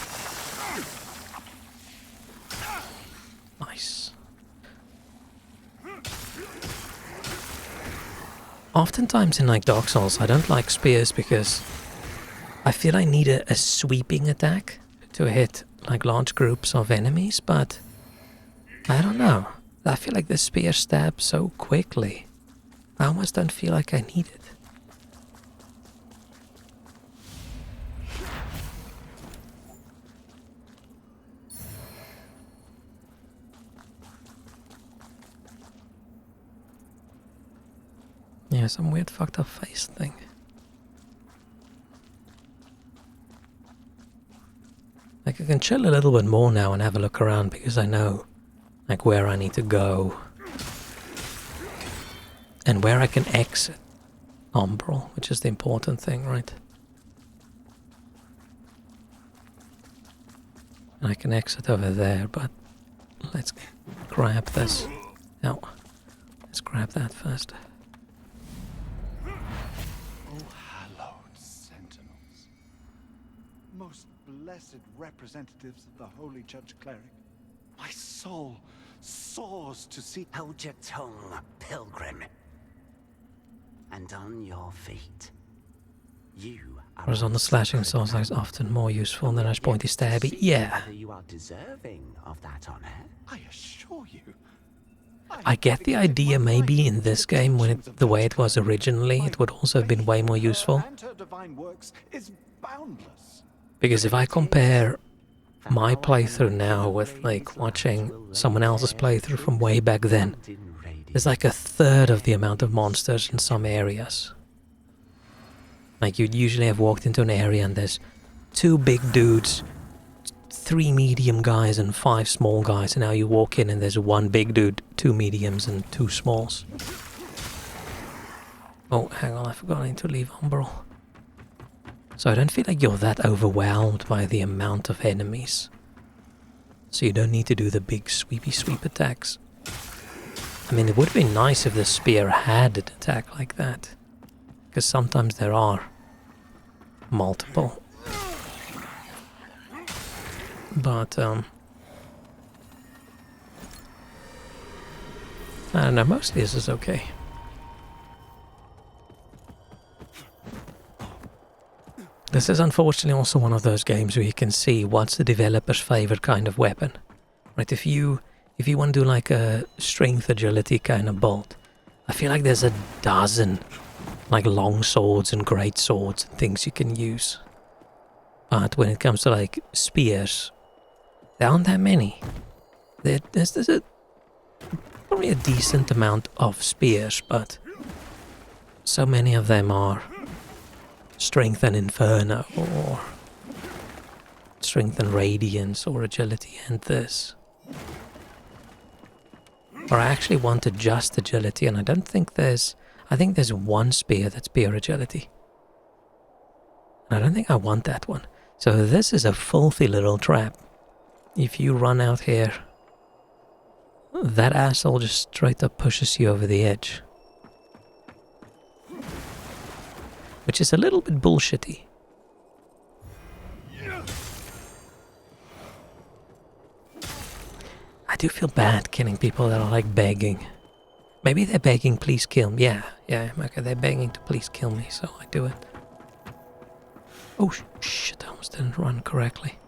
Nice. Oftentimes in like Dark Souls, I don't like spears because I feel I need a sweeping attack to hit like large groups of enemies, but I don't know. I feel like the spear stabs so quickly. I almost don't feel like I need it. Yeah, some weird fucked up face thing. Like I can chill a little bit more now and have a look around because I know like where I need to go. And where I can exit Umbral, which is the important thing, right? And I can exit over there, but let's grab this. No, let's grab that first. Most blessed representatives of the Holy Judge Cleric, my soul soars to see. Hold your tongue, pilgrim. And on your feet. You are. Whereas on the slashing swords is often more useful than a pointy stabby. Yeah. You are deserving of that honor. I assure you. I get the idea maybe in this game when the way it was originally, it would also have been way more useful. And her divine works is boundless. Because if I compare my playthrough now with like watching someone else's playthrough from way back then, there's like a third of the amount of monsters in some areas. Like you'd usually have walked into an area and there's 2 big dudes, 3 medium guys and 5 small guys, and now you walk in and there's 1 big dude, 2 mediums and 2 smalls. Oh, hang on, I forgot I need to leave Umbral. So I don't feel like you're that overwhelmed by the amount of enemies. So you don't need to do the big sweepy sweep attacks. I mean, it would be nice if the spear had an attack like that. Because sometimes there are multiple. But, I don't know, mostly this is okay. This is unfortunately also one of those games where you can see what's the developer's favorite kind of weapon. Right, if you want to do like a strength agility kind of build, I feel like there's a dozen like long swords and great swords and things you can use. But when it comes to like spears, there aren't that many. There's probably a decent amount of spears, but so many of them are Strength and Inferno, or Strength and Radiance, or Agility and this. Or I actually wanted just Agility, and I think there's 1 spear that's pure Agility. And I don't think I want that one. So this is a filthy little trap. If you run out here, that asshole just straight up pushes you over the edge. Which is a little bit bullshitty. I do feel bad killing people that are like begging. Maybe they're begging, please kill me. Yeah, okay, they're begging to please kill me, so I do it. Oh shit, I almost didn't run correctly.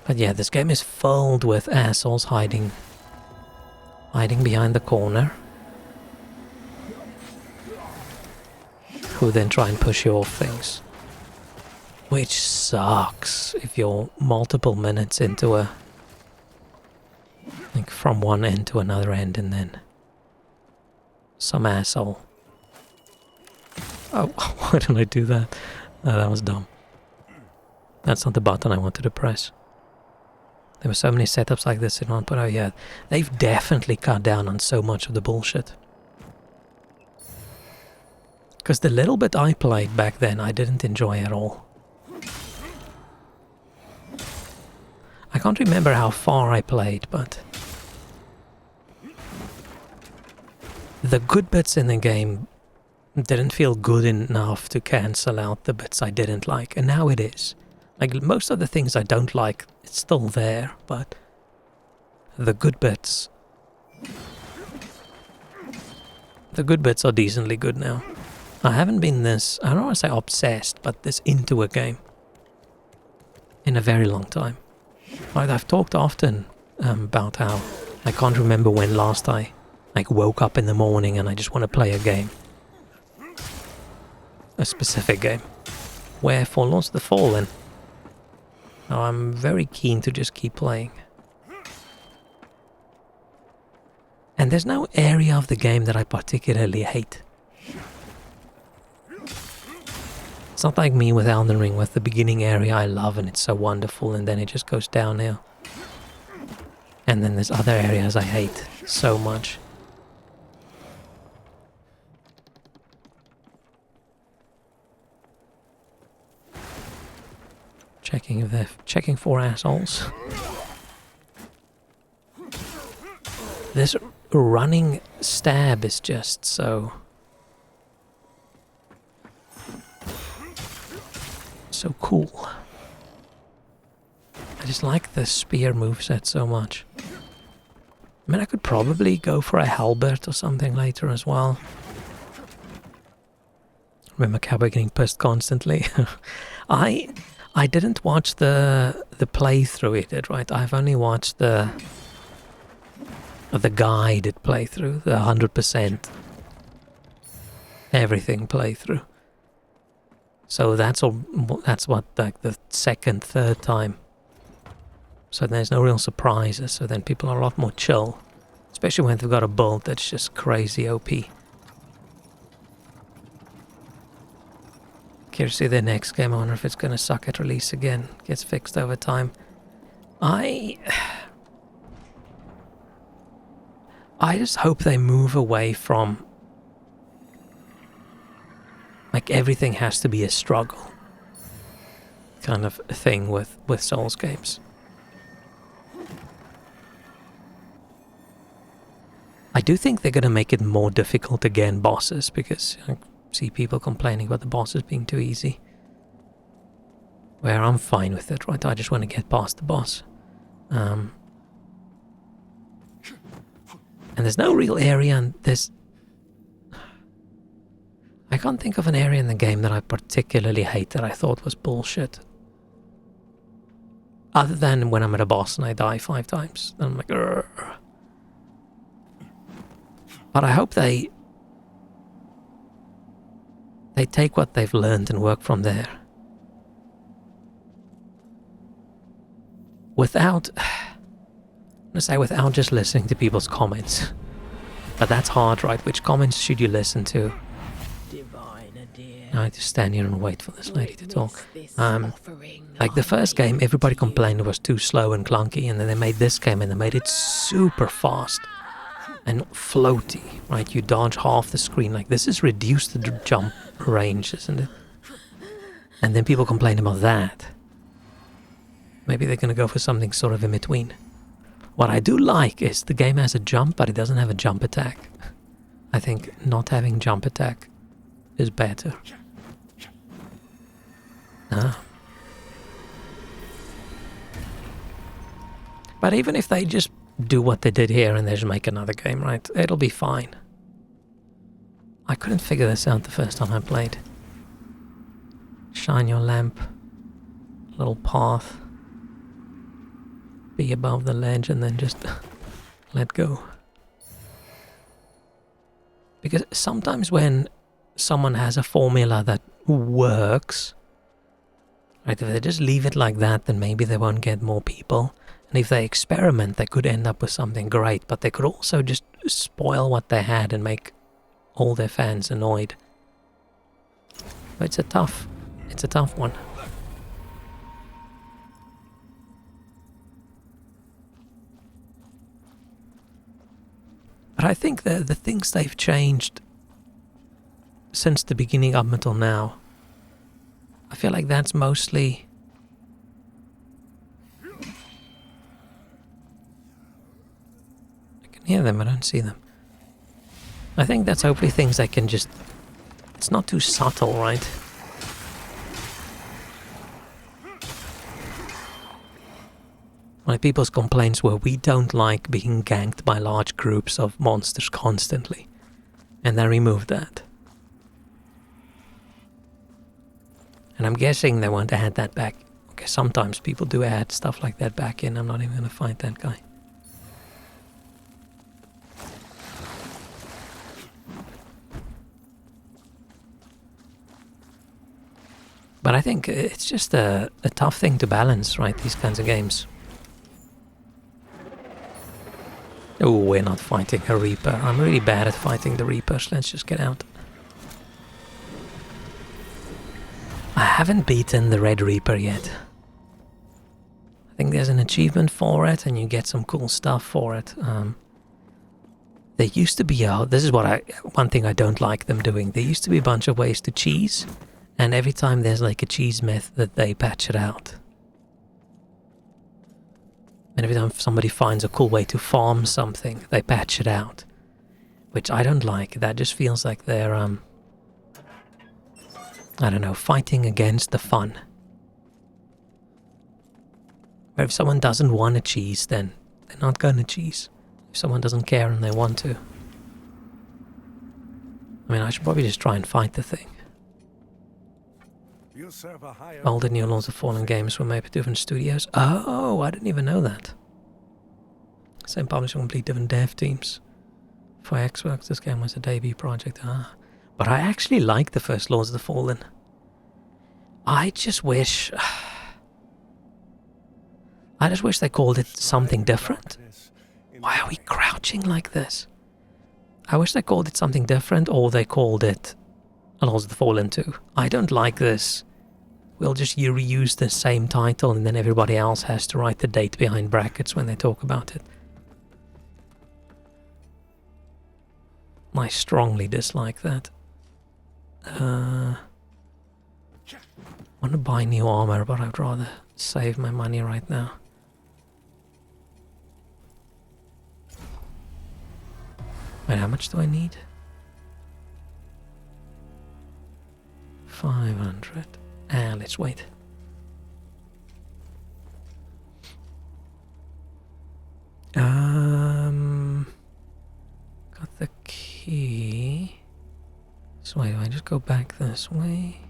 But yeah, this game is filled with assholes hiding behind the corner, who then try and push you off things. Which sucks if you're multiple minutes into a... like from one end to another end and then... some asshole. Oh, why did I do that? That was dumb. That's not the button I wanted to press. There were so many setups like this in one, but oh yeah, they've definitely cut down on so much of the bullshit. Because the little bit I played back then, I didn't enjoy at all. I can't remember how far I played, but... the good bits in the game didn't feel good enough to cancel out the bits I didn't like, and now it is. Like, most of the things I don't like, it's still there, but... the good bits... the good bits are decently good now. I haven't been this, I don't want to say obsessed, but this into a game in a very long time. Like, I've talked often about how I can't remember when last I like woke up in the morning and I just want to play a game. A specific game. Where for Lords of the Fallen, now I'm very keen to just keep playing. And there's no area of the game that I particularly hate. It's not like me with Elden Ring, with the beginning area I love and it's so wonderful, and then it just goes downhill. And then there's other areas I hate so much. Checking for assholes. This running stab is just so cool. I just like the spear moveset so much. I mean, I could probably go for a halberd or something later as well. Remember Cowboy getting pissed constantly? I didn't watch the playthrough he did, right? I've only watched the guided playthrough, the 100% everything playthrough. So that's what, like the second, third time So there's no real surprises, so then people are a lot more chill. Especially when they've got a build that's just crazy OP. Curious to see their next game. I wonder if it's going to suck at release again. Gets fixed over time. I just hope they move away from like everything has to be a struggle kind of thing with Souls games. I do think they're going to make it more difficult to get bosses, because I see people complaining about the bosses being too easy. Where I'm fine with it, right? I just want to get past the boss. And there's no real area, and I can't think of an area in the game that I particularly hate that I thought was bullshit. Other than when I'm at a boss and I die 5 times. Then I'm like, Urgh. But I hope they take what they've learned and work from there. Without just listening to people's comments. But that's hard, right? Which comments should you listen to? I have to stand here and wait for this lady to talk. Like the first game, everybody complained it was too slow and clunky, and then they made this game and they made it super fast and floaty, right? You dodge half the screen. Like, this has reduced the jump range, isn't it? And then people complain about that. Maybe they're going to go for something sort of in between. What I do like is the game has a jump, but it doesn't have a jump attack. I think not having jump attack is better. But even if they just do what they did here and they just make another game, right? It'll be fine. I couldn't figure this out the first time I played. Shine your lamp. Little path. Be above the ledge and then just let go. Because sometimes when someone has a formula that works, right, if they just leave it like that, then maybe they won't get more people. And if they experiment, they could end up with something great, but they could also just spoil what they had and make all their fans annoyed. But it's a tough one. But I think the things they've changed since the beginning up until now, I feel like that's mostly... I can hear them, I don't see them. I think that's hopefully things I can just... It's not too subtle, right? My people's complaints were, we don't like being ganked by large groups of monsters constantly. And they removed that. And I'm guessing they won't add that back. Okay, sometimes people do add stuff like that back in. I'm not even going to fight that guy. But I think it's just a tough thing to balance, right? These kinds of games. Oh, we're not fighting a Reaper. I'm really bad at fighting the Reapers. Let's just get out. I haven't beaten the Red Reaper yet. I think there's an achievement for it, and you get some cool stuff for it. There used to be this is one thing I don't like them doing. There used to be a bunch of ways to cheese, and every time there's like a cheese myth that they patch it out. And every time somebody finds a cool way to farm something, they patch it out. Which I don't like. That just feels like they're, I don't know, fighting against the fun. Where if someone doesn't want to cheese, then they're not going to cheese. If someone doesn't care and they want to. I mean, I should probably just try and fight the thing. Old and new Lords of Fallen games were made by different studios. Oh, I didn't even know that. Same publisher, complete different dev teams. For Xbox, this game was a debut project. But I actually like the first Lords of the Fallen. I just wish... I just wish they called it something different. Why are we crouching like this? I wish they called it something different, or they called it Lords of the Fallen 2. I don't like this. We'll just reuse the same title and then everybody else has to write the date behind brackets when they talk about it. I strongly dislike that. I want to buy new armor, but I'd rather save my money right now. Wait, how much do I need? 500. Let's wait. Got the key. So wait, do I just go back this way?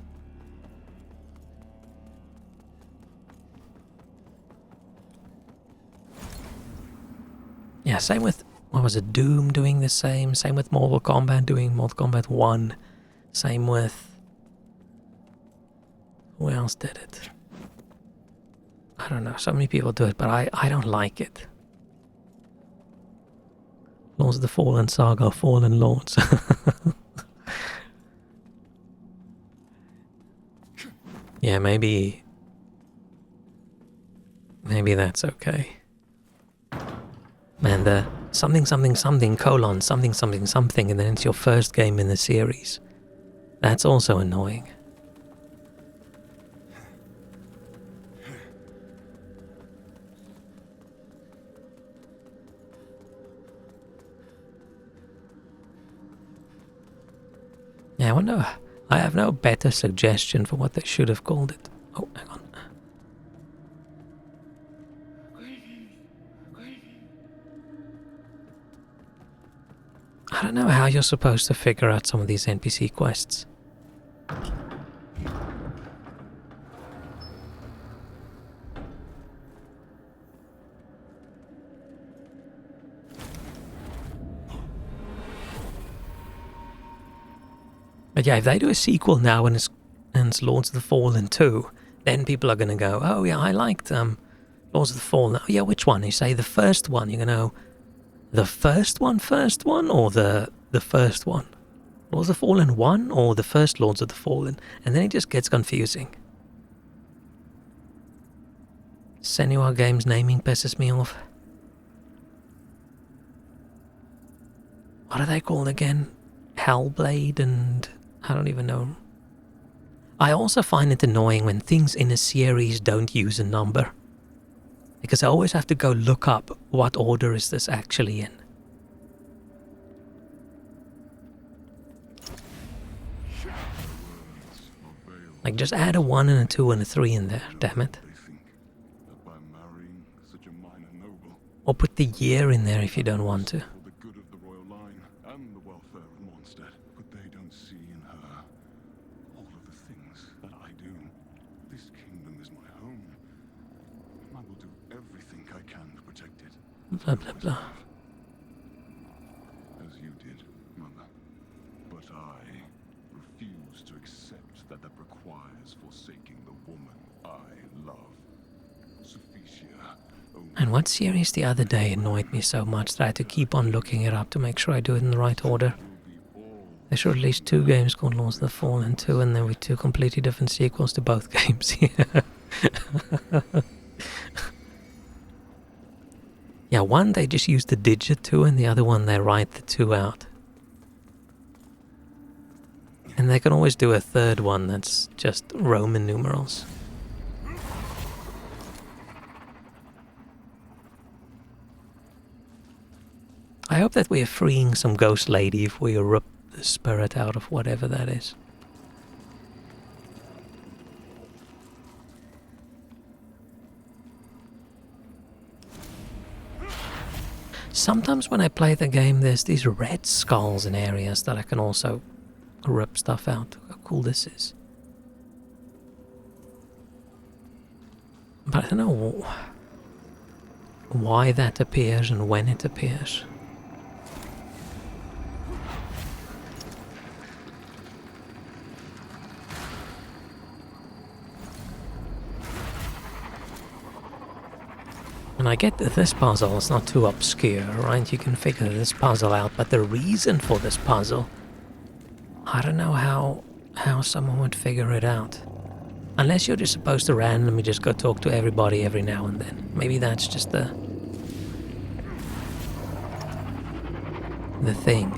Yeah, same with, what was it, Doom doing the same with Mortal Kombat doing Mortal Kombat 1, same with, who else did it? I don't know, so many people do it, but I don't like it. Lords of the Fallen Saga, Fallen Lords. Yeah, maybe that's okay. Man, the something colon something, and then it's your first game in the series. That's also annoying. Yeah, I wonder, I have no better suggestion for what they should have called it. Oh, hang on. I don't know how you're supposed to figure out some of these NPC quests. But yeah, if they do a sequel now and it's Lords of the Fallen 2, then people are going to go, oh yeah, I liked Lords of the Fallen. Oh yeah, which one? You say the first one, you're going to know, the first one, or the first one? Lords of the Fallen 1 or the first Lords of the Fallen? And then it just gets confusing. Senua Games naming pisses me off. What are they called again? Hellblade and... I don't even know. I also find it annoying when things in a series don't use a number. Because I always have to go look up what order is this actually in. Like just add a 1 and a 2 and a 3 in there, damn it. Or put the year in there if you don't want to. Blah blah blah. As you did, Mother. But I refuse to accept that requires forsaking the woman I love. Sufficia. And what series the other day annoyed me so much that I had to keep on looking it up to make sure I do it in the right order. They should release 2 games called Lords of the Fallen 2 and then with 2 completely different sequels to both games. Yeah, one they just use the digit 2 and the other one they write the 2 out. And they can always do a third one that's just Roman numerals. I hope that we are freeing some ghost lady if we erupt the spirit out of whatever that is. Sometimes when I play the game, there's these red skulls in areas that I can also rip stuff out. Look how cool this is. But I don't know why that appears and when it appears. And I get that this puzzle is not too obscure, right? You can figure this puzzle out, but the reason for this puzzle, I don't know how someone would figure it out. Unless you're just supposed to randomly just go talk to everybody every now and then. Maybe that's just the thing.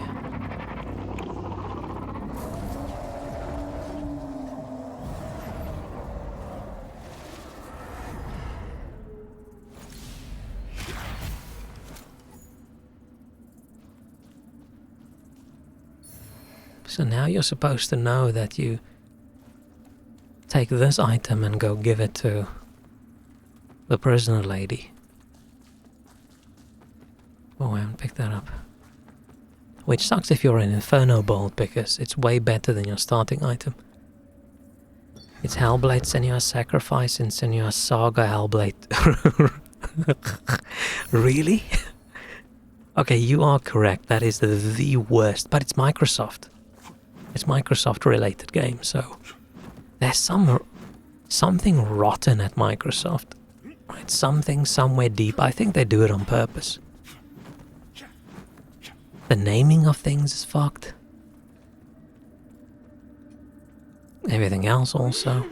So now you're supposed to know that you take this item and go give it to the prisoner lady. Oh, I haven't picked that up. Which sucks if you're an Inferno Bolt, because it's way better than your starting item. It's Hellblade, Senua's Sacrifice, and Senua's Saga Hellblade. Really? Okay, you are correct. That is the worst. But it's Microsoft. It's Microsoft-related game, so there's something rotten at Microsoft. Right? Something somewhere deep. I think they do it on purpose. The naming of things is fucked. Everything else also.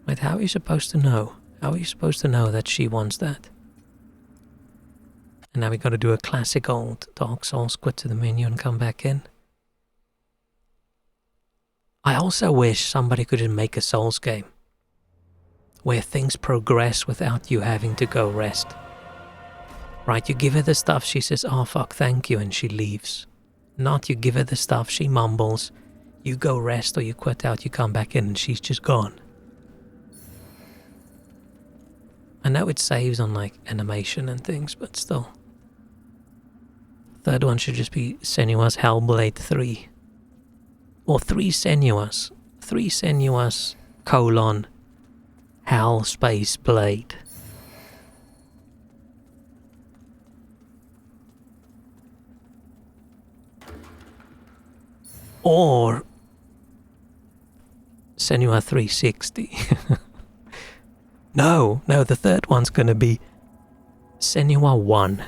Wait, how are you supposed to know? How are you supposed to know that she wants that? And now we gotta do a classic old Dark Souls, quit to the menu and come back in. I also wish somebody could just make a Souls game where things progress without you having to go rest. Right, you give her the stuff, she says, "Oh fuck, thank you," and she leaves. Not you give her the stuff, she mumbles, you go rest or you quit out, you come back in and she's just gone. I know it saves on like animation and things, but still. Third one should just be Senua's Hellblade 3. Or 3 Senuas. 3 Senuas, Hell Space Blade. Or Senua 360. No, the third one's gonna be Senua 1.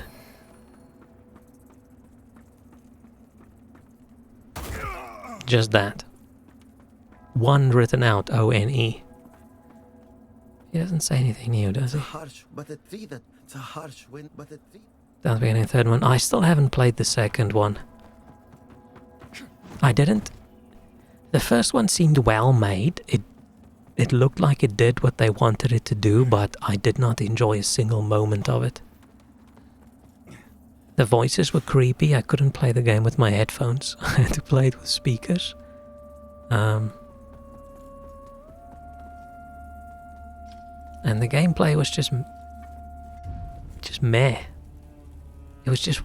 Just that. 1 written out, O-N-E. He doesn't say anything new, does he? It's a harsh wind, but a tree. That'll be a third one. I still haven't played the second one. I didn't. The first one seemed well made. It looked like it did what they wanted it to do, but I did not enjoy a single moment of it. The voices were creepy. I couldn't play the game with my headphones. I had to play it with speakers. And the gameplay was just meh. It was just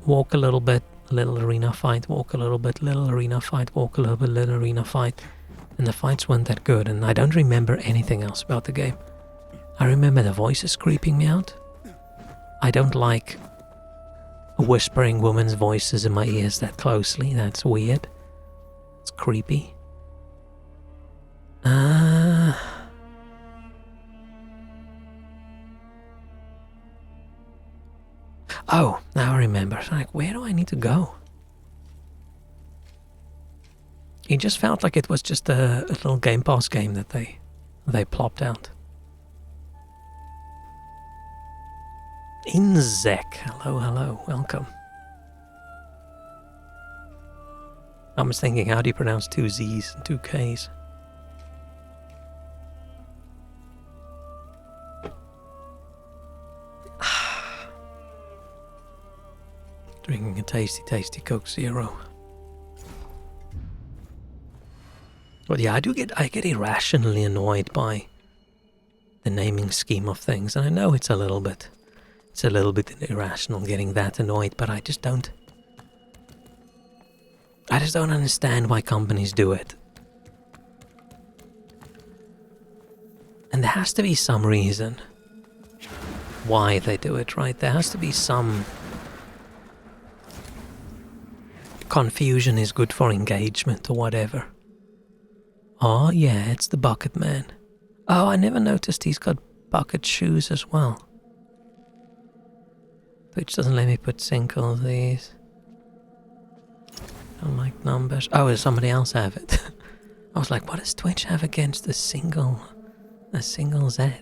walk a little bit, little arena fight, walk a little bit, little arena fight, walk a little bit, little arena fight. And the fights weren't that good, and I don't remember anything else about the game. I remember the voices creeping me out. I don't like whispering women's voices in my ears that closely. That's weird. It's creepy. Oh, now I remember. It's like, where do I need to go? It just felt like it was just a little Game Pass game that they plopped out. Inzek, hello, welcome. I was thinking, how do you pronounce 2 Z's and 2 K's? Drinking a tasty Coke Zero. But yeah, I get irrationally annoyed by the naming scheme of things, and I know it's a little bit irrational getting that annoyed, but I just don't understand why companies do it. And there has to be some reason why they do it, right? There has to be some confusion is good for engagement or whatever. Oh yeah, it's the Bucket Man. Oh, I never noticed he's got bucket shoes as well. Twitch doesn't let me put single these. Don't like numbers. Oh, does somebody else have it? I was like, what does Twitch have against a single Z?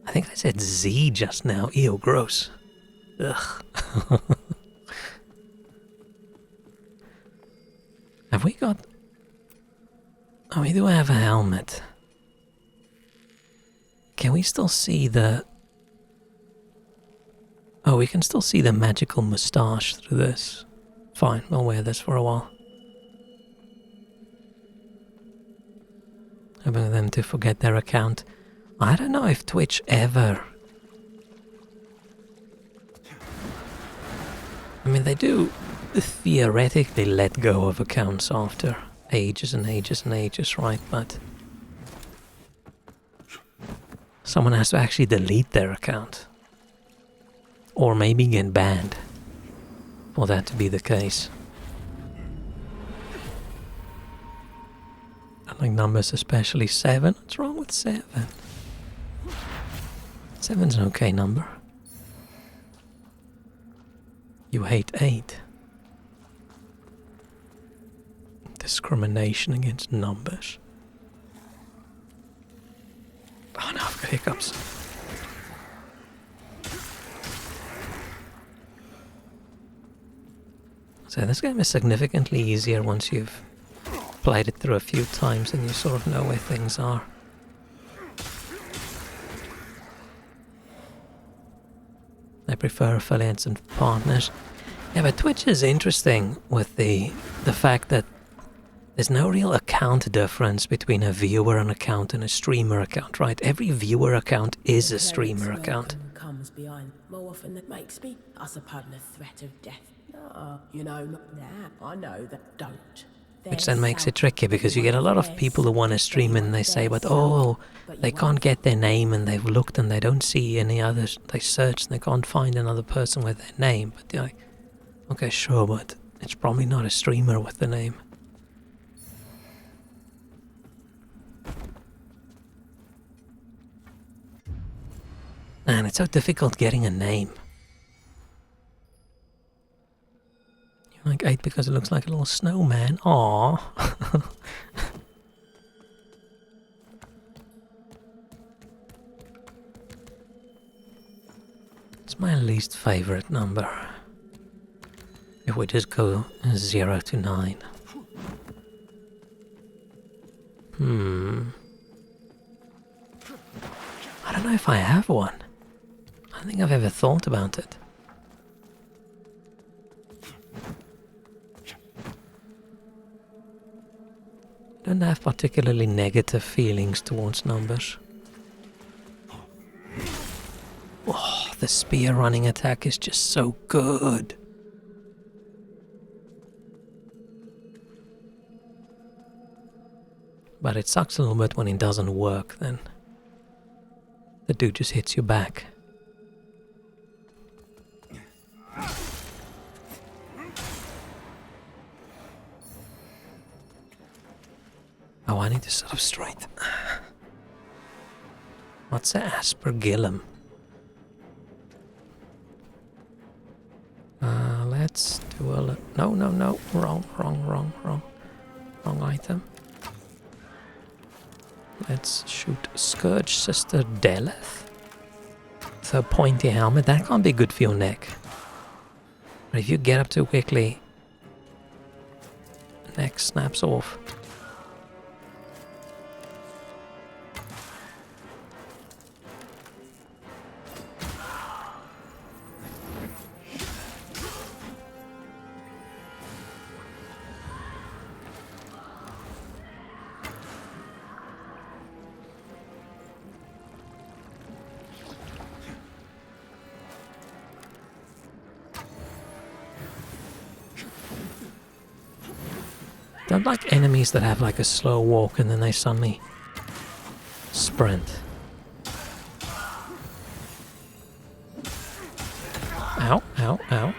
I think I said Z just now. Ew, gross. Ugh. Have we got... Oh, we do have a helmet. Can we still see the... Oh, we can still see the magical moustache through this. Fine, we'll wear this for a while. Hoping them to forget their account. I don't know if Twitch ever... I mean, they do theoretically let go of accounts after ages and ages and ages, right? But someone has to actually delete their account. Or maybe get banned for that to be the case. I like numbers, especially 7. What's wrong with 7? 7's an okay number. You hate 8. Discrimination against numbers. Oh no, I've got hiccups. So this game is significantly easier once you've played it through a few times and you sort of know where things are. I prefer affiliates and partners. Yeah, but Twitch is interesting with the fact that there's no real account difference between a viewer account and a streamer account, right? Every viewer account is a streamer account. Comes behind more often that makes me us upon the threat of death. No, you know, not that. I know that don't. Which then makes it tricky because you get a lot of people who want to stream and they say, but oh, they can't get their name and they've looked and they don't see any others. They search and they can't find another person with their name. But they're like, okay, sure, but it's probably not a streamer with the name. Man, it's so difficult getting a name. You like 8 because it looks like a little snowman. Aww. It's my least favorite number. If we just go 0 to 9. I don't know if I have one. I don't think I've ever thought about it. I don't have particularly negative feelings towards numbers. Oh, the spear running attack is just so good. But it sucks a little bit when it doesn't work then. The dude just hits you back. Oh, I need to sit up straight. What's an aspergillum? Let's do a... No. Wrong item. Let's shoot Scourge Sister Deleth. With her pointy helmet. That can't be good for your neck. But if you get up too quickly, the neck snaps off. Don't like enemies that have like a slow walk and then they suddenly sprint. Ow, ow, ow.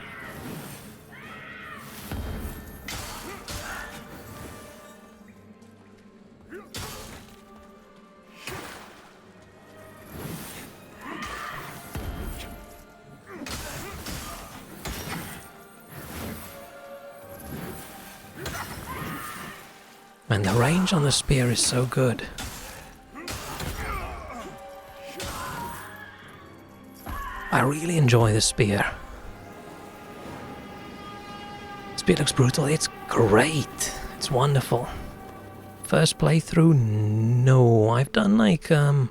And the range on the spear is so good. I really enjoy the spear. Spear looks brutal. It's great. It's wonderful. First playthrough? No. I've done like 2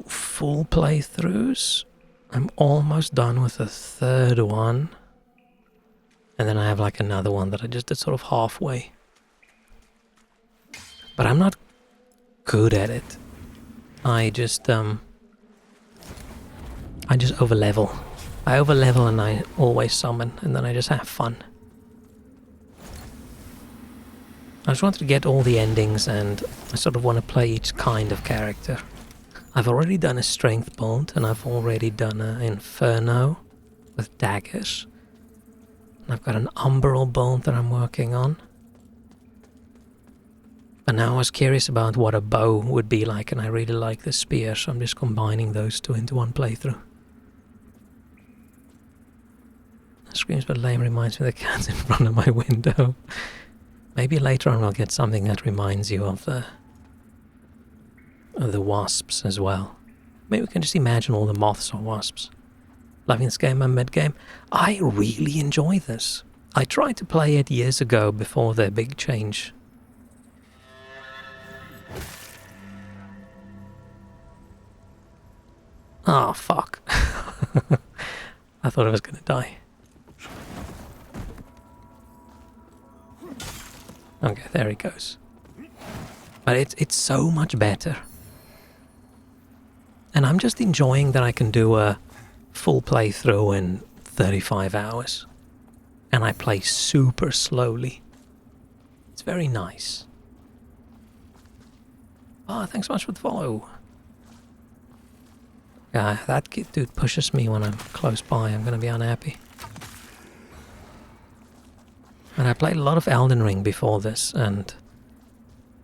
full playthroughs. I'm almost done with the 3rd one. And then I have like another one that I just did sort of halfway. But I'm not good at it. I just overlevel. I overlevel and I always summon, and then I just have fun. I just wanted to get all the endings, and I sort of want to play each kind of character. I've already done a strength build, and I've already done an inferno with daggers. And I've got an umbral build that I'm working on. But now I was curious about what a bow would be like, and I really like the spear, so I'm just combining those 2 into one playthrough. Screams but lame reminds me of the cats in front of my window. Maybe later on I'll get something that reminds you of the wasps as well. Maybe we can just imagine all the moths or wasps. Loving this game, I'm mid-game. I really enjoy this. I tried to play it years ago before the big change. Oh, fuck. I thought I was gonna die. Okay, there he goes. But it's so much better. And I'm just enjoying that I can do a full playthrough in 35 hours. And I play super slowly. It's very nice. Oh, thanks so much for the follow. Yeah, that dude pushes me when I'm close by. I'm gonna be unhappy. And I played a lot of Elden Ring before this, and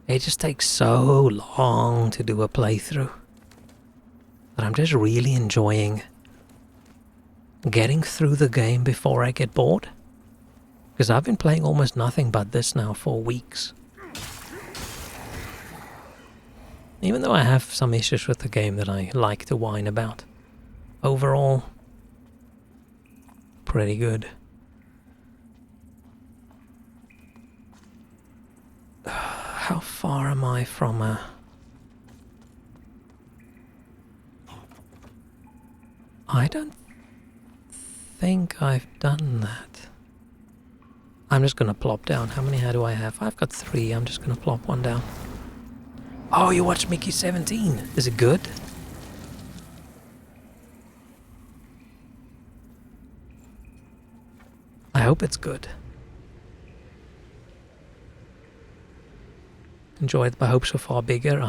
it just takes so long to do a playthrough. But I'm just really enjoying getting through the game before I get bored. Because I've been playing almost nothing but this now for weeks. Even though I have some issues with the game that I like to whine about. Overall, pretty good. How far am I from a... I don't think I've done that. I'm just gonna plop down. How many do I have? I've got 3. I'm just gonna plop one down. Oh, you watched Mickey 17. Is it good? I hope it's good. Enjoyed my hopes so far bigger.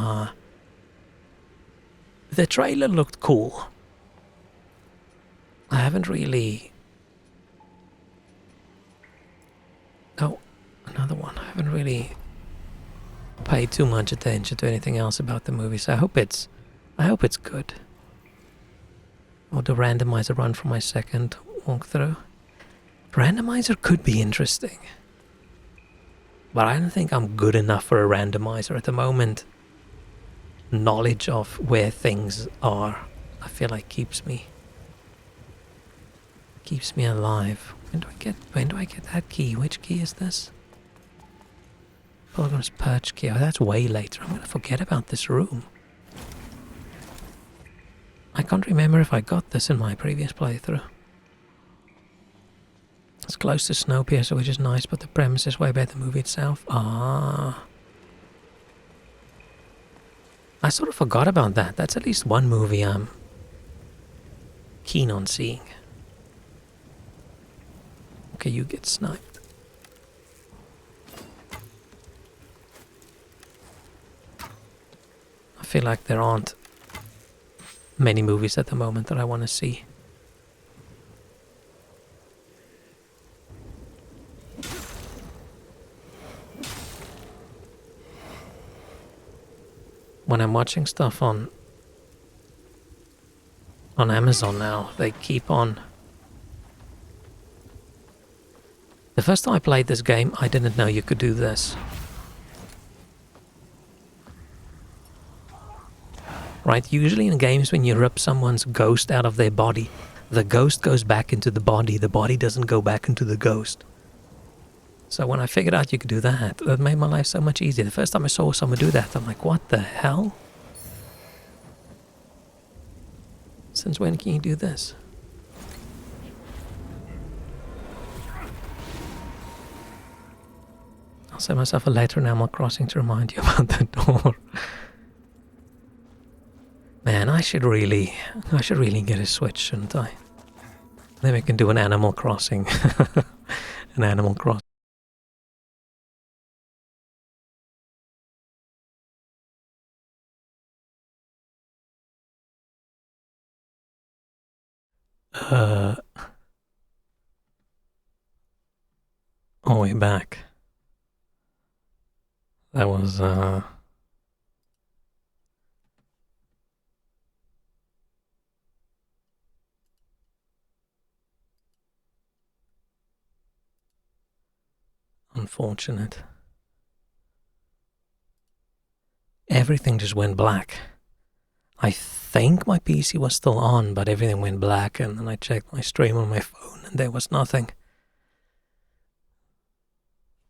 The trailer looked cool. I haven't really... Oh, another one. I haven't really paid too much attention to anything else about the movie, so I hope it's good. Or the randomizer run for my second walkthrough. Randomizer could be interesting. But I don't think I'm good enough for a randomizer at the moment. Knowledge of where things are, I feel like keeps me alive. When do I get that key? Which key is this? Pilgrim's Perch key. Oh, that's way later. I'm gonna forget about this room. I can't remember if I got this in my previous playthrough. It's close to Snowpiercer, which is nice, but the premise is way better than the movie itself. Ah. I sort of forgot about that. That's at least one movie I'm keen on seeing. Okay, you get sniped. I feel like there aren't many movies at the moment that I want to see. When I'm watching stuff on Amazon now, they keep on The first time I played this game, I didn't know you could do this. Right, usually in games when you rip someone's ghost out of their body, the ghost goes back into the body doesn't go back into the ghost. So when I figured out you could do that, that made my life so much easier. The first time I saw someone do that, I'm like, what the hell? Since when can you do this? I'll send myself a letter in Animal Crossing to remind you about the door. Man, I should really get a Switch, shouldn't I? Then we can do an Animal Crossing. An Animal Crossing. Oh, way back. That was, unfortunate. Everything just went black. I think my PC was still on, but everything went black, and then I checked my stream on my phone, and there was nothing.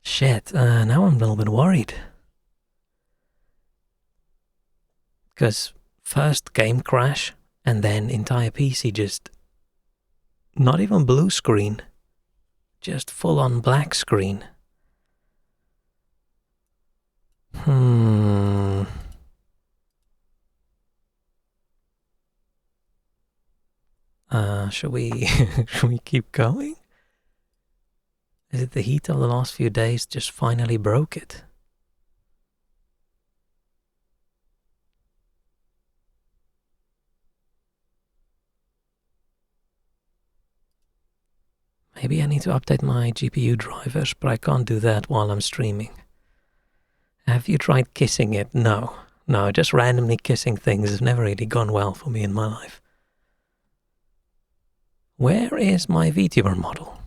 Shit, now I'm a little bit worried. Because first game crash, and then entire PC just... not even blue screen. Just full on black screen. Should we should we keep going? Is it the heat of the last few days just finally broke it? Maybe I need to update my GPU drivers, but I can't do that while I'm streaming. Have you tried kissing it? No. No, just randomly kissing things has never really gone well for me in my life. Where is my VTuber model?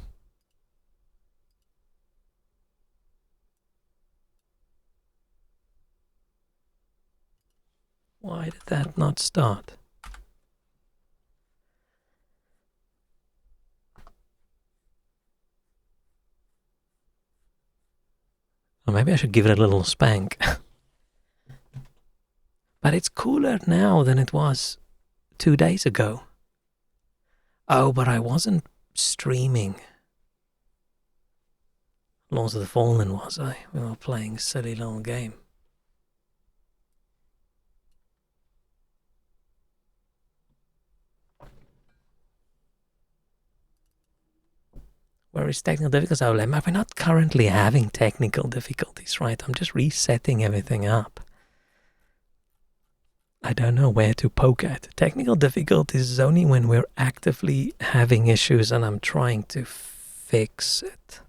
Why did that not start? Or maybe I should give it a little spank. But it's cooler now than it was 2 days ago. Oh, but I wasn't streaming Lords of the Fallen, was I? We were playing a silly little game. Where is technical difficulties? Oh, we're not currently having technical difficulties, right? I'm just resetting everything up. I don't know where to poke at. Technical difficulties is only when we're actively having issues and I'm trying to fix it.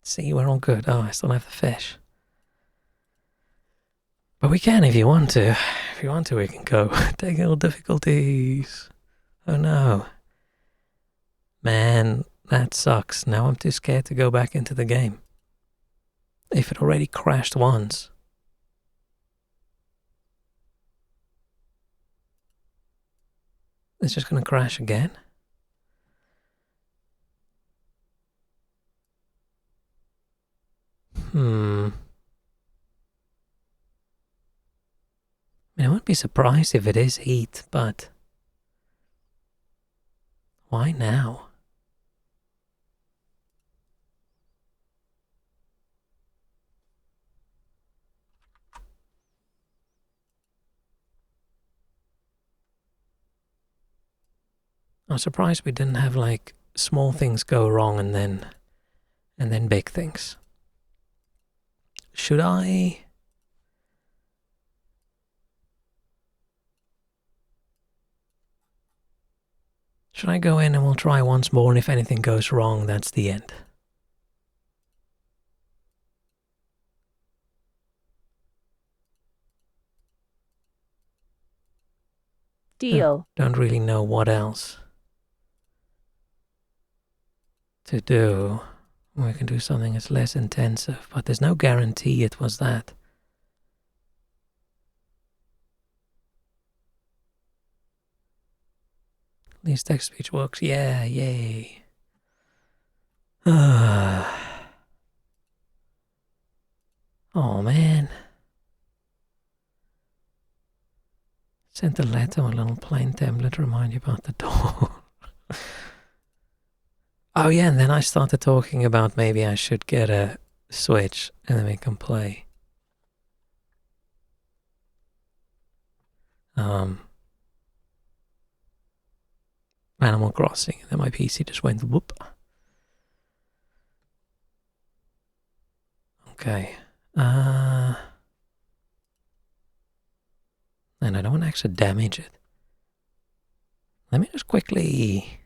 See, we're all good. Oh, I still have the fish. But we can if you want to. If you want to, we can go. Technical difficulties. Oh no. Man, that sucks. Now I'm too scared to go back into the game. If it already crashed once. It's just gonna crash again? I mean, I wouldn't be surprised if it is heat, but why now? I'm surprised we didn't have like small things go wrong and then big things. Should I go in and we'll try once more, and if anything goes wrong, that's the end? Deal. Don't really know what else to do. We can do something that's less intensive, but there's no guarantee it was that. At least text-speech works. Yeah, yay. Oh, man. Sent a letter, a little plain template to remind you about the door. Oh yeah, and then I started talking about maybe I should get a Switch and then we can play. Animal Crossing, and then my PC just went whoop. Okay. And I don't want to actually damage it. Let me just quickly...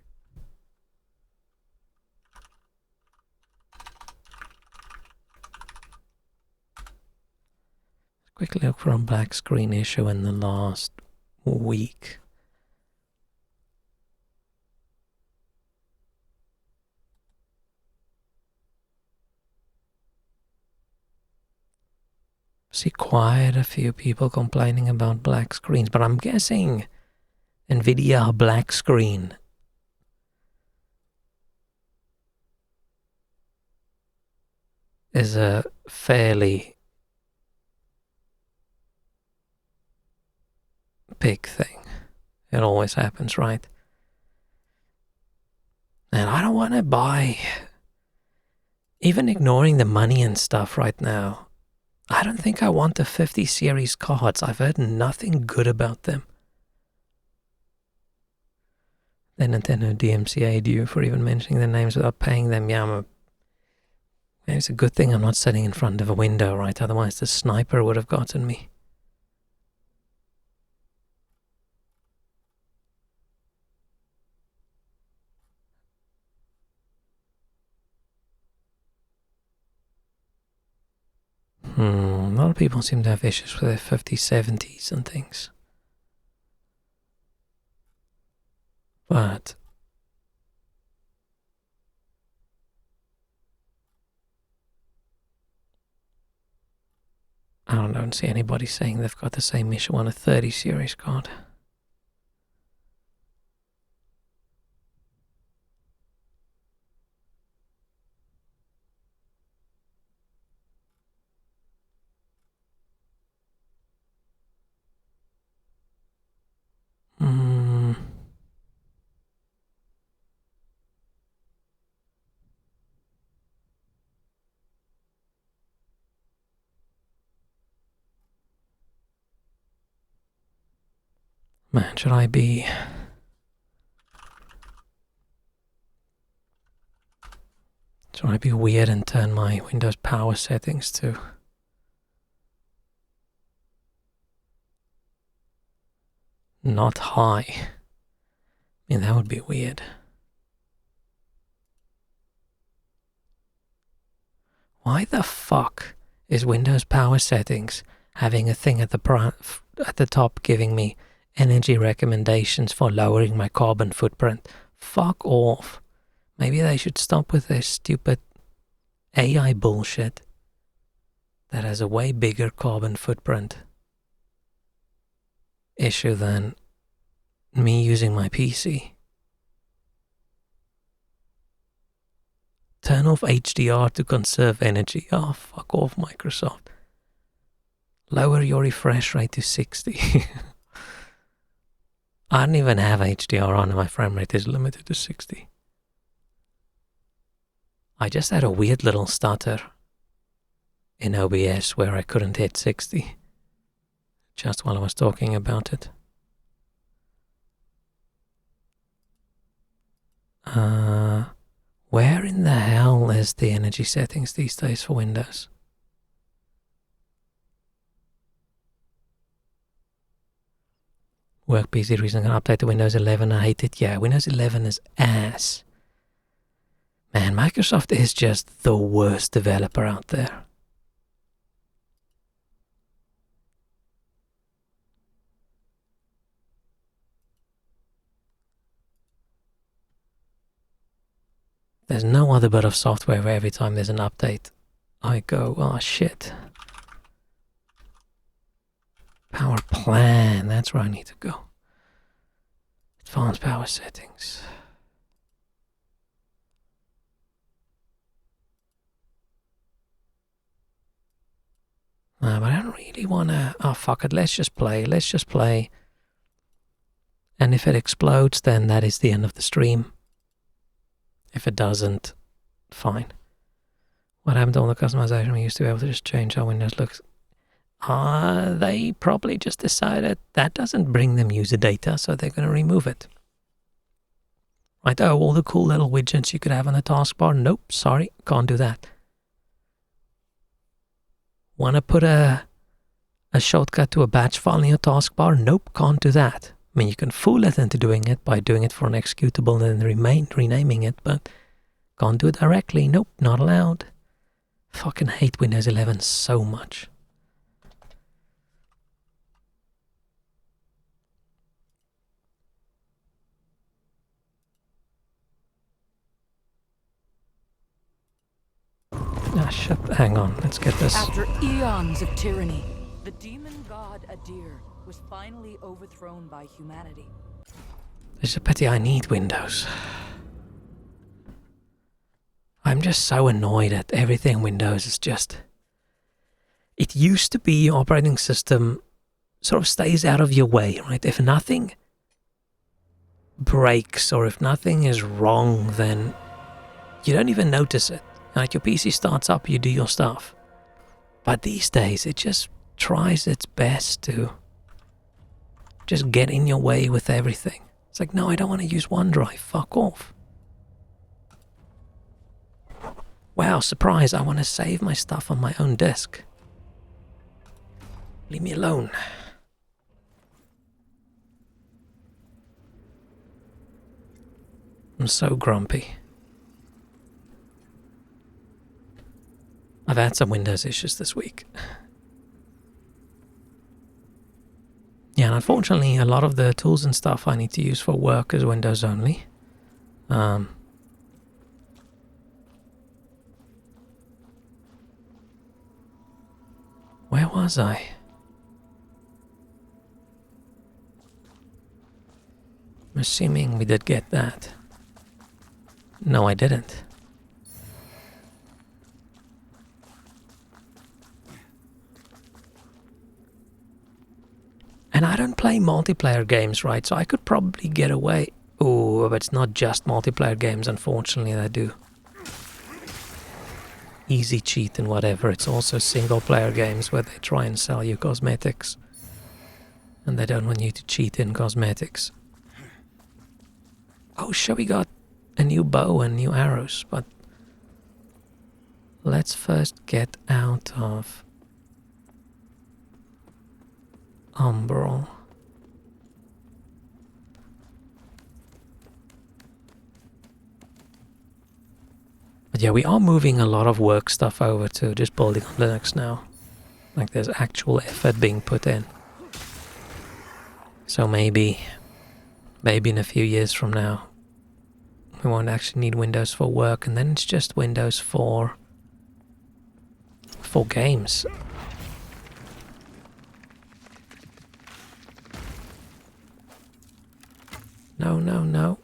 quickly look for a black screen issue in the last week. See quite a few people complaining about black screens, but I'm guessing Nvidia black screen is a fairly big thing. It always happens, right? And I don't want to buy, even ignoring the money and stuff right now, I don't think I want the 50 series cards. I've heard nothing good about them. The Nintendo DMCA you for even mentioning their names without paying them. Yeah, it's a good thing I'm not sitting in front of a window, right? Otherwise the sniper would have gotten me. A lot of people seem to have issues with their 5070s and things. But I don't see anybody saying they've got the same issue on a 30 series card. Man, should I be weird and turn my Windows power settings to not high? I mean, that would be weird. Why the fuck is Windows power settings having a thing at the top giving me energy recommendations for lowering my carbon footprint? Fuck off. Maybe they should stop with their stupid AI bullshit that has a way bigger carbon footprint issue than me using my PC. Turn off HDR to conserve energy. Oh, fuck off, Microsoft. Lower your refresh rate to 60. I don't even have HDR on and my frame rate is limited to 60. I just had a weird little stutter in OBS where I couldn't hit 60 just while I was talking about it. Where in the hell is the energy settings these days for Windows? Work PC recently gonna update to Windows 11. I hate it. Yeah, Windows 11 is ass. Man, Microsoft is just the worst developer out there. There's no other bit of software where every time there's an update, I go, oh shit. Power plan, that's where I need to go. Advanced power settings. But I don't really want to... Oh, fuck it. Let's just play. And if it explodes, then that is the end of the stream. If it doesn't, fine. What happened to all the customization? We used to be able to just change how Windows looks. They probably just decided that doesn't bring them user data, so they're going to remove it. Right, oh, all the cool little widgets you could have on the taskbar. Nope, sorry, can't do that. Want to put a shortcut to a batch file in your taskbar? Nope, can't do that. I mean, you can fool it into doing it by doing it for an executable and then renaming it, but can't do it directly. Nope, not allowed. Fucking hate Windows 11 so much. Ah, shit. Hang on. Let's get this. After eons of tyranny, the demon god Adir was finally overthrown by humanity. It's a pity I need Windows. I'm just so annoyed at everything Windows is just... It used to be your operating system sort of stays out of your way, right? If nothing breaks or if nothing is wrong, then you don't even notice it. Like your PC starts up, you do your stuff. But these days, it just tries its best to just get in your way with everything. It's like, no, I don't want to use OneDrive. Fuck off. Wow, surprise, I want to save my stuff on my own disk. Leave me alone. I'm so grumpy. I've had some Windows issues this week. Yeah, and unfortunately, a lot of the tools and stuff I need to use for work is Windows only. Where was I? I'm assuming we did get that. No, I didn't. And I don't play multiplayer games, right? So I could probably get away. Oh, but it's not just multiplayer games, unfortunately, that do. Easy cheat and whatever. It's also single player games where they try and sell you cosmetics. And they don't want you to cheat in cosmetics. Oh, sure, we got a new bow and new arrows, but let's first get out of Umbral. But yeah, we are moving a lot of work stuff over to just building on Linux now. Like there's actual effort being put in. So maybe in a few years from now, we won't actually need Windows for work, and then it's just Windows for games. No, no, no.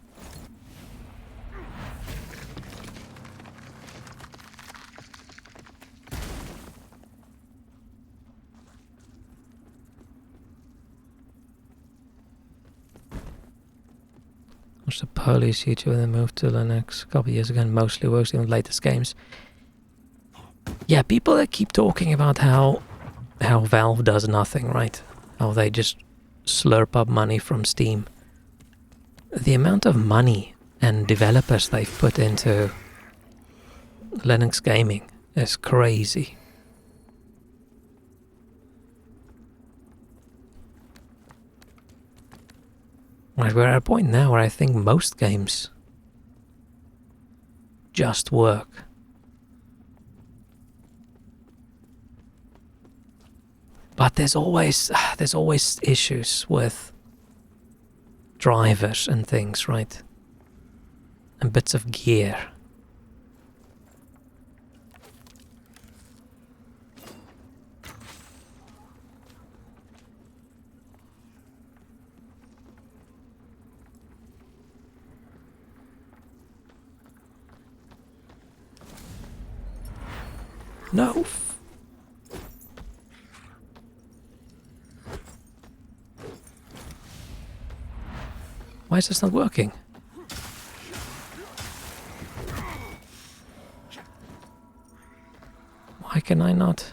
Watched the Polish YouTuber that moved to Linux a couple of years ago and mostly works on the latest games. Yeah, people that keep talking about how Valve does nothing, right? How they just slurp up money from Steam. The amount of money and developers they've put into Linux gaming is crazy. Right, we're at a point now where I think most games just work. But there's always issues with drivers and things, right? And bits of gear. No. Why is this not working? Why can I not?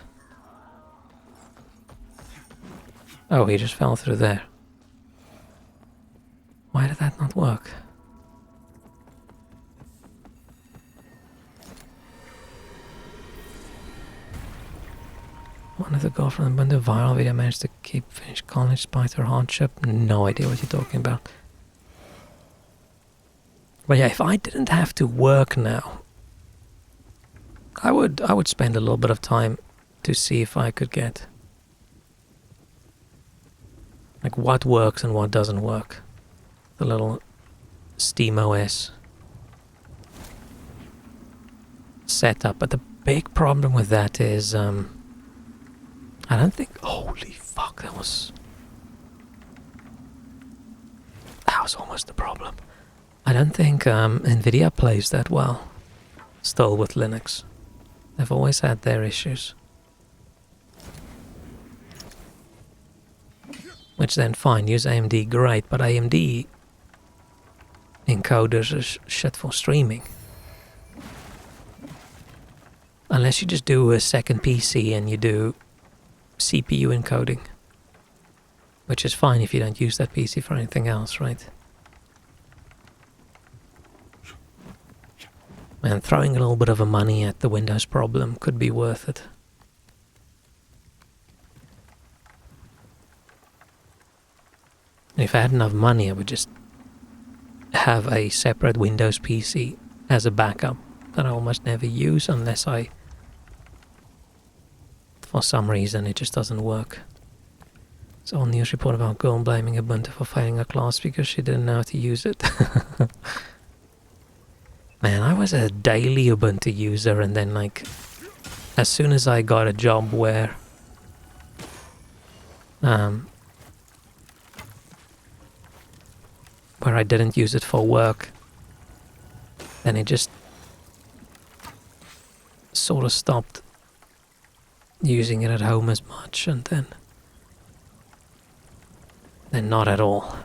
Oh, he just fell through there. Why did that not work? One of the girlfriend but the viral video managed to finish college despite her hardship. No idea what you're talking about. But yeah, if I didn't have to work now, I would spend a little bit of time to see if I could get like what works and what doesn't work. The little SteamOS setup. But the big problem with that is I don't think... Holy fuck, that was almost the problem. I don't think Nvidia plays that well still with Linux. They've always had their issues. Which then fine, use AMD, great, but AMD encoders are shit for streaming. Unless you just do a second PC and you do CPU encoding. Which is fine if you don't use that PC for anything else, right? And throwing a little bit of money at the Windows problem could be worth it. And if I had enough money, I would just have a separate Windows PC as a backup that I almost never use unless for some reason it just doesn't work. So on news report about girl blaming Ubuntu for failing a class because she didn't know how to use it. Man, I was a daily Ubuntu user, and then like as soon as I got a job where I didn't use it for work, then it just sort of stopped using it at home as much, and then not at all.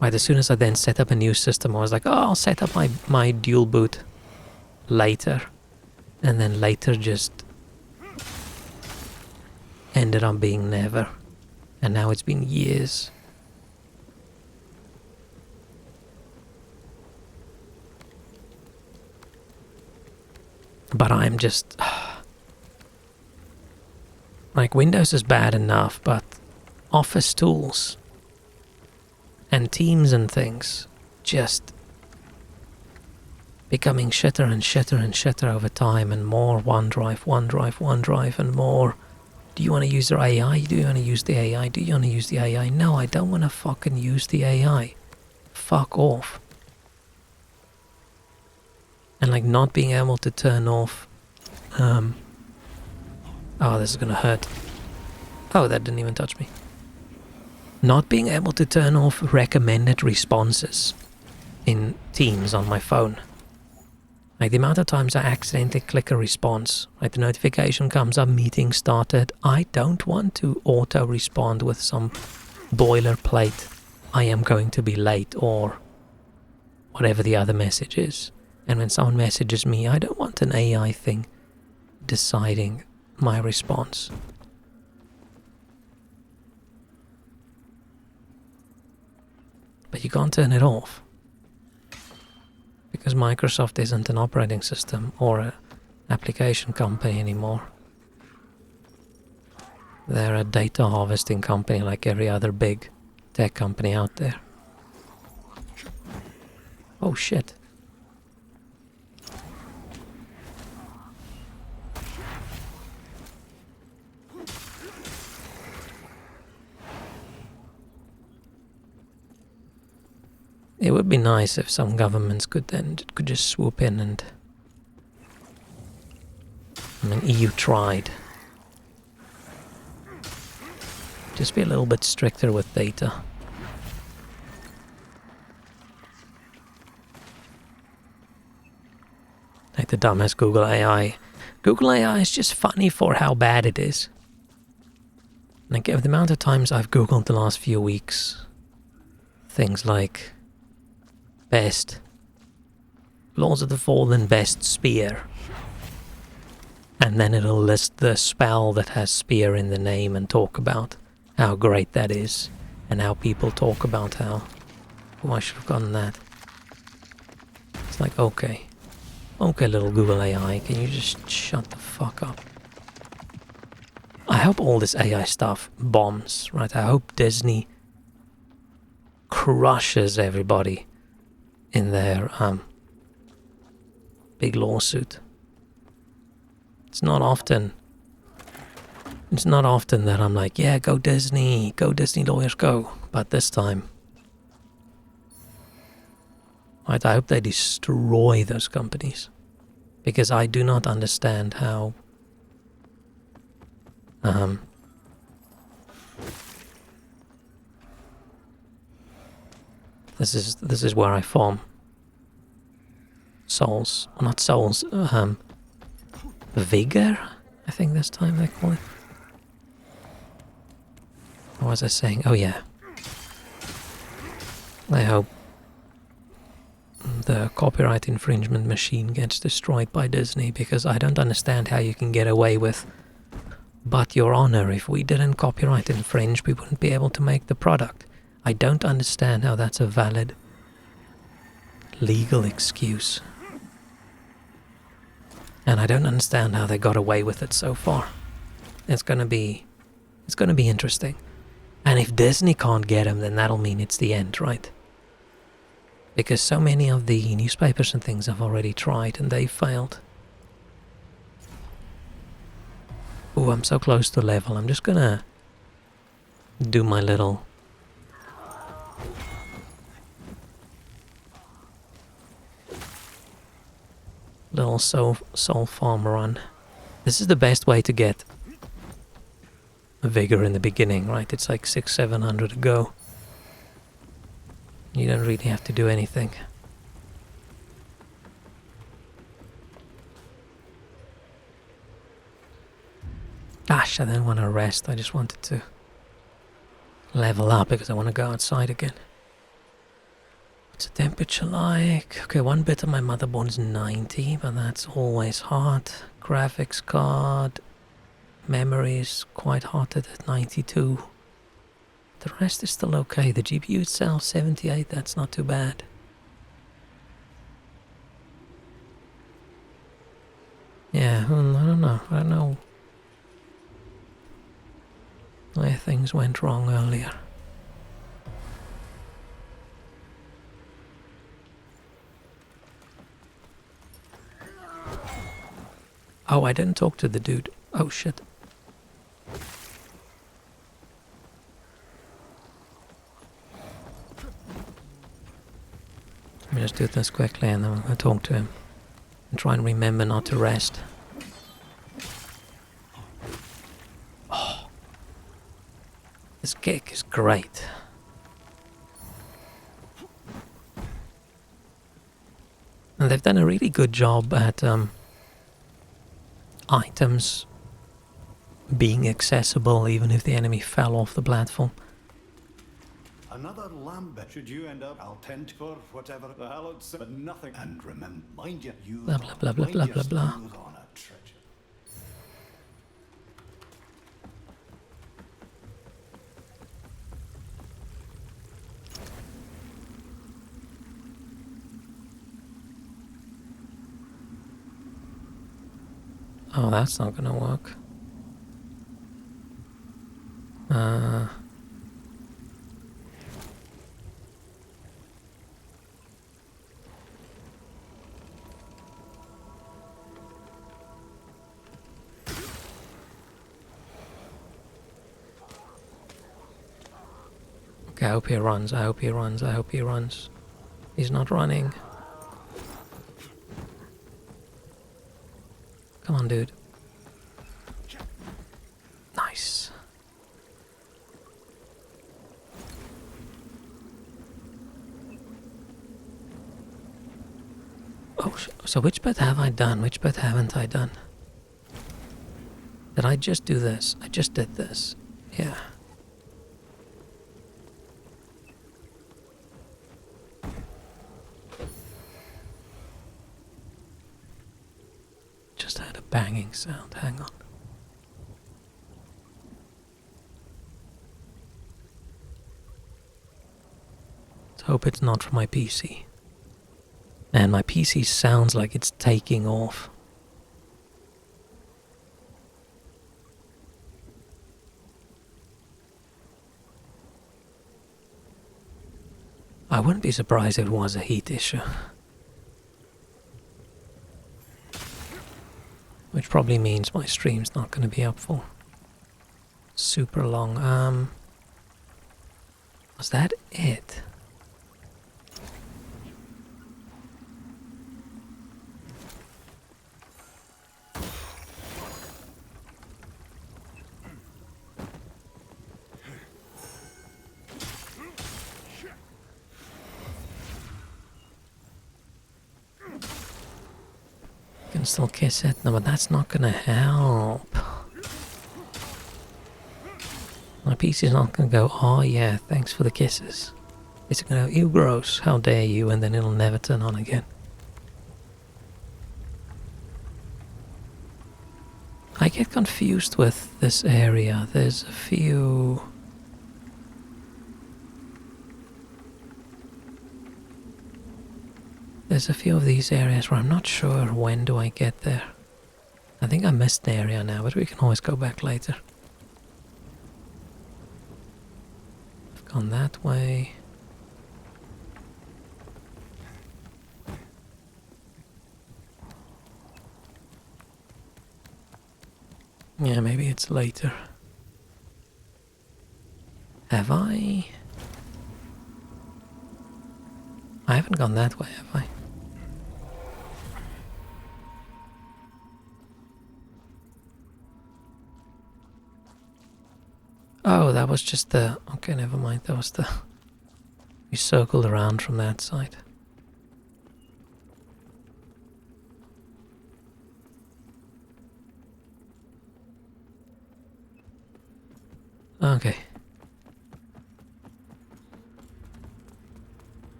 Right, as soon as I then set up a new system, I was like, oh, I'll set up my dual boot later. And then later just ended up being never. And now it's been years. But I'm just... like, Windows is bad enough, but Office tools and Teams and things just becoming shitter and shitter and shitter over time, and more OneDrive, and more. Do you want to use the AI? Do you want to use the AI? Do you want to use the AI? No, I don't want to fucking use the AI. Fuck off. And like not being able to turn off oh, this is gonna hurt. Oh, that didn't even touch me. Not being able to turn off recommended responses in Teams on my phone. Like the amount of times I accidentally click a response, like the notification comes up, meeting started. I don't want to auto-respond with some boilerplate, I am going to be late, or whatever the other message is. And when someone messages me, I don't want an AI thing deciding my response. But you can't turn it off. Because Microsoft isn't an operating system or an application company anymore. They're a data harvesting company like every other big tech company out there. Oh shit. It would be nice if some governments could just swoop in and... I mean, EU tried. Just be a little bit stricter with data. Like the dumbass Google AI Google AI is just funny for how bad it is. Like, the amount of times I've Googled the last few weeks, things like best Lords of the Fallen best spear, and then it'll list the spell that has spear in the name and talk about how great that is, and how people talk about how, oh, I should have gotten that. It's like, okay, little Google AI, can you just shut the fuck up? I hope all this AI stuff bombs, right? I hope Disney crushes everybody in their big lawsuit. It's not often that I'm like, yeah, go Disney lawyers, go. But this time, right, I hope they destroy those companies, because I do not understand how this is where I farm souls, well, not souls, vigor, I think this time they call it. What was I saying? Oh yeah, I hope the copyright infringement machine gets destroyed by Disney, because I don't understand how you can get away with, but your honor, if we didn't copyright infringe, we wouldn't be able to make the product. I don't understand how that's a valid legal excuse. And I don't understand how they got away with it so far. It's gonna be interesting. And if Disney can't get them, then that'll mean it's the end, right? Because so many of the newspapers and things have already tried and they failed. Ooh, I'm so close to level. I'm just gonna do my little soul farm run. This is the best way to get vigor in the beginning, right? It's like 600-700 to go. You don't really have to do anything. Gosh, I didn't want to rest. I just wanted to level up because I want to go outside again. What's the temperature like? Okay, one bit of my motherboard is 90, but that's always hot. Graphics card, memory is quite hot at 92. The rest is still okay. The GPU itself, 78, that's not too bad. Yeah, I don't know where things went wrong earlier. Oh, I didn't talk to the dude. Oh shit. Let me just do this quickly and then I'm going to talk to him. And try and remember not to rest. Oh. This kick is great. And they've done a really good job at items being accessible even if the enemy fell off the platform. Another lambet. Should you end up, I'll tend for whatever the hell it's, but nothing. And remember, mind you, Blah blah blah blah blah blah blah. On a treasure. Oh, that's not gonna work. Okay, I hope he runs, I hope he runs, I hope he runs. He's not running. Come on, dude. Nice. Oh, so which bit have I done? Which bit haven't I done? Did I just do this? I just did this. Yeah. Just had a banging sound. Hang on. Let's hope it's not from my PC. And my PC sounds like it's taking off. I wouldn't be surprised if it was a heat issue. Which probably means my stream's not going to be up for super long. Was that it? Can still kiss it, no, but that's not gonna help. My PC's not gonna go, oh yeah, thanks for the kisses. It's gonna go, you gross, how dare you, and then it'll never turn on again. I get confused with this area. There's a few... There's a few of these areas where I'm not sure when do I get there. I think I missed the area now, but we can always go back later. I've gone that way. Yeah, maybe it's later. Have I? I haven't gone that way, have I? Oh, that was just the... Okay, never mind. That was the... We circled around from that side. Okay.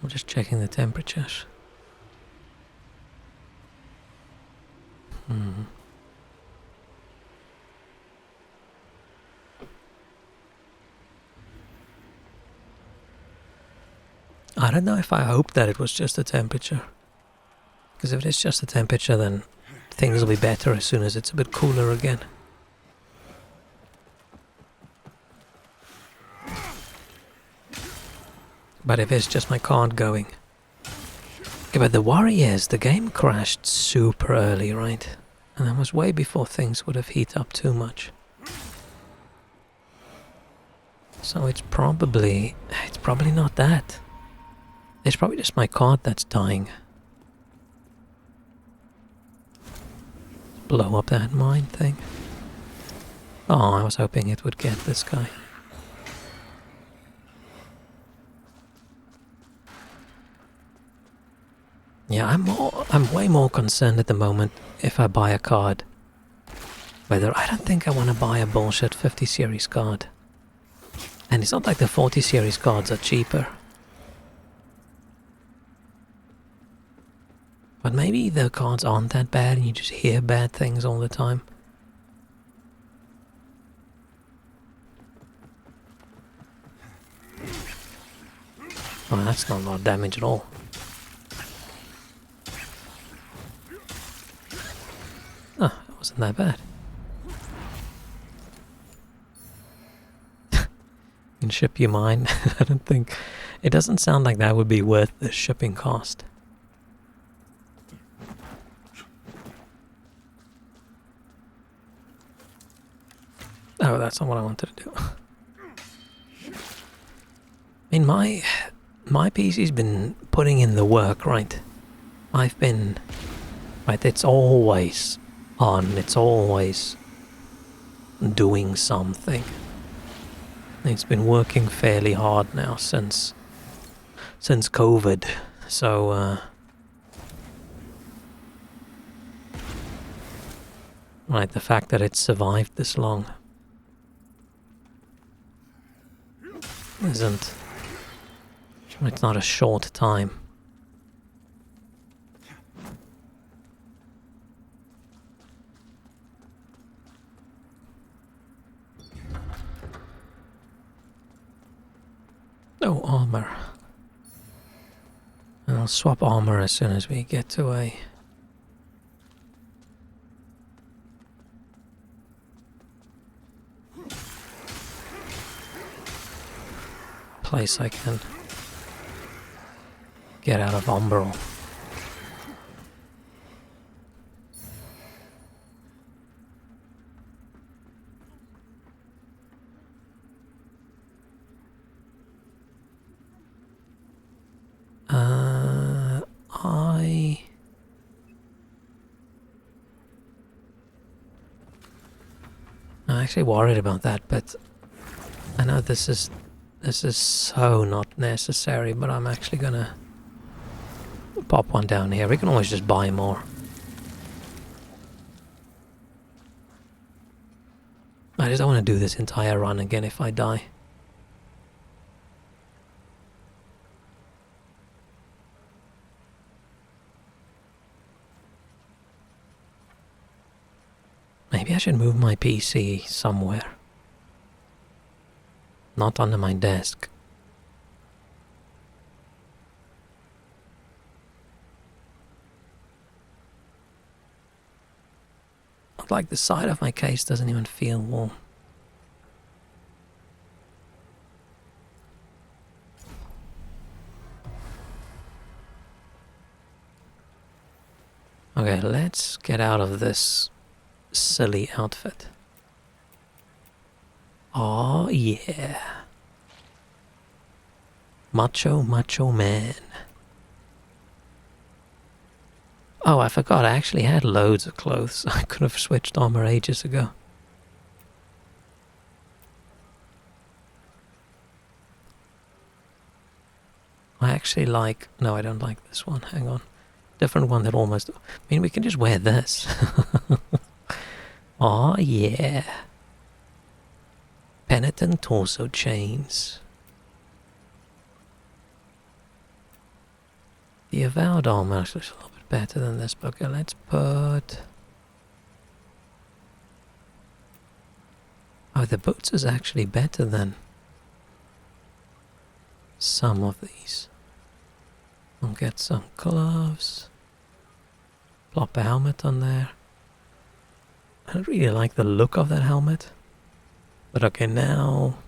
I'm just checking the temperatures. I don't know if I hope that it was just the temperature. Because if it's just the temperature, then things will be better as soon as it's a bit cooler again. But if it's just my card going... Okay, but the worry is, the game crashed super early, right? And that was way before things would have heated up too much. So it's probably not that. It's probably just my card that's dying. Blow up that mine thing. Oh, I was hoping it would get this guy. Yeah, I'm way more concerned at the moment if I buy a card. Whether I don't think I want to buy a bullshit 50 series card. And it's not like the 40 series cards are cheaper. But maybe the cards aren't that bad and you just hear bad things all the time. Oh, that's not a lot of damage at all. Oh, it wasn't that bad. You can ship your mine. I don't think... It doesn't sound like that would be worth the shipping cost. Oh, that's not what I wanted to do. I mean, my PC's been putting in the work, right? I've been... Right, it's always on, it's always doing something. It's been working fairly hard now since COVID, so Right, the fact that it survived this long isn't... It's not a short time. No armor. I'll swap armor as soon as we get to a place I can get out of Umbral. I'm actually worried about that, but I know this is so not necessary, but I'm actually gonna pop one down here. We can always just buy more. I just don't want to do this entire run again if I die. Maybe I should move my PC somewhere. Not under my desk. Like the side of my case doesn't even feel warm. Okay, let's get out of this silly outfit. Oh yeah. Macho man. Oh, I forgot, I actually had loads of clothes. I could have switched armor ages ago. I actually like... No, I don't like this one. Hang on. Different one that almost... I mean, we can just wear this. Oh, yeah. Penitent torso chains. The Avowed armor is a little bit better than this, but okay, let's put... Oh, the boots is actually better than some of these. I'll get some gloves. Plop a helmet on there. I don't really like the look of that helmet. But okay, now...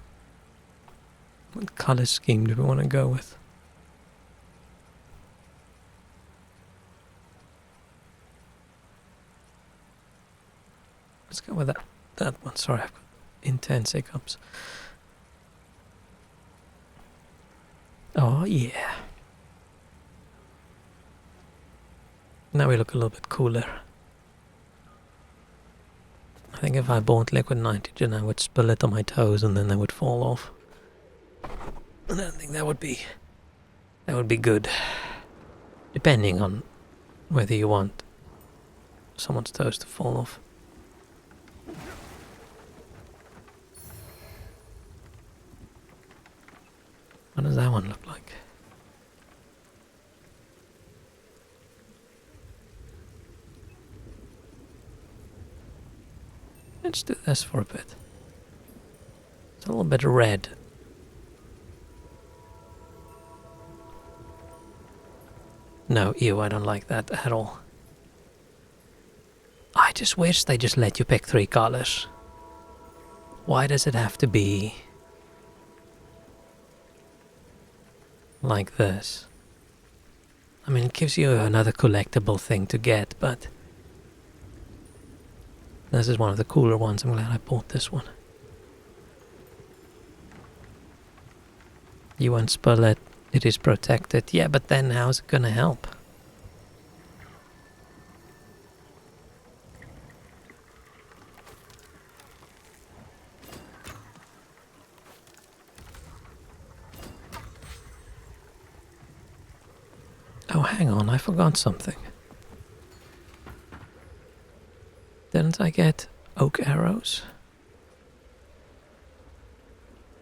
What color scheme do we want to go with? Let's go with that one. Sorry, I've got intense hiccups. Oh, yeah. Now we look a little bit cooler. I think if I bought liquid nitrogen, I would spill it on my toes and then they would fall off. And I don't think that would be good. Depending on whether you want someone's toes to fall off. What does that one look like? Let's do this for a bit. It's a little bit red. No, ew, I don't like that at all. I just wish they just let you pick 3 colors. Why does it have to be like this? I mean, it gives you another collectible thing to get, but this is one of the cooler ones. I'm glad I bought this one. You won't spill it. It is protected. Yeah, but then how's it gonna help? Oh, hang on, I forgot something. Didn't Can't I get oak arrows?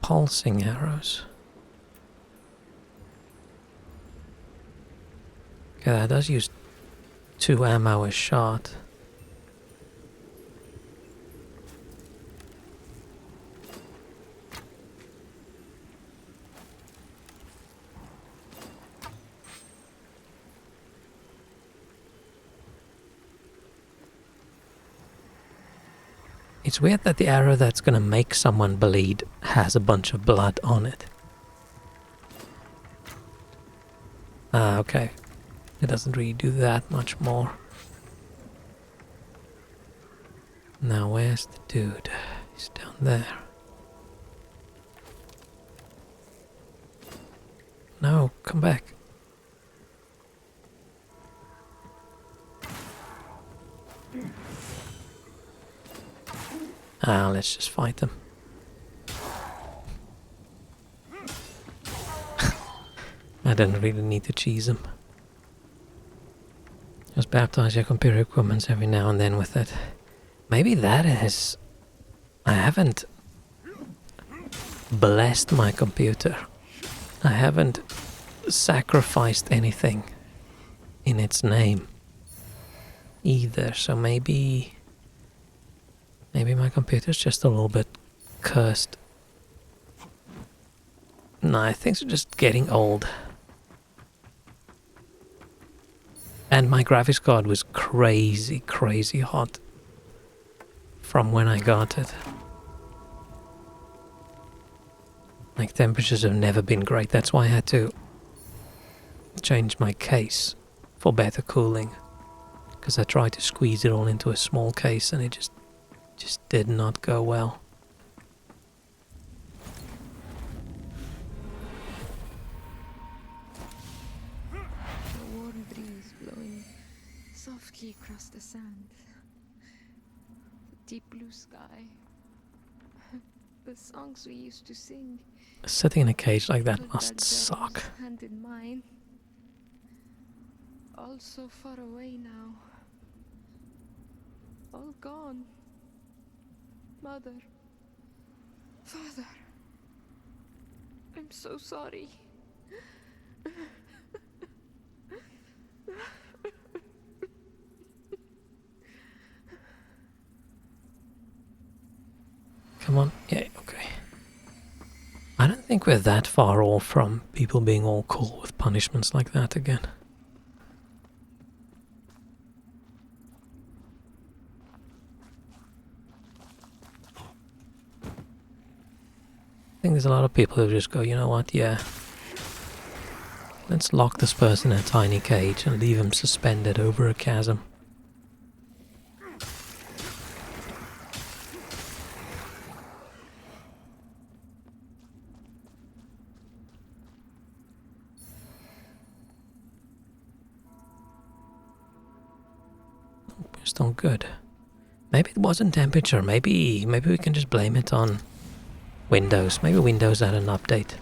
Pulsing arrows. Okay, that does use 2 ammo a shot. It's weird that the arrow that's gonna make someone bleed has a bunch of blood on it. Ah, okay. It doesn't really do that much more. Now where's the dude? He's down there. No, come back. Ah, let's just fight them. I didn't really need to cheese them. Just baptize your computer equipment every now and then with it. Maybe that is... I haven't blessed my computer. I haven't sacrificed anything in its name either, so maybe my computer's just a little bit cursed. No, things are just getting old. And my graphics card was crazy hot from when I got it. Like, temperatures have never been great. That's why I had to change my case for better cooling. Because I tried to squeeze it all into a small case and it just did not go well. A warm breeze blowing softly across the sand. The deep blue sky. The songs we used to sing. Sitting in a cage like that With must that suck. devil's hand in mine. All so far away now. All gone. Mother. Father. I'm so sorry. Come on. Yeah, okay. I don't think we're that far off from people being all cool with punishments like that again. I think there's a lot of people who just go, you know what, yeah. Let's lock this person in a tiny cage and leave him suspended over a chasm. We're still good. Maybe it wasn't temperature. Maybe we can just blame it on Windows. Maybe Windows had an update.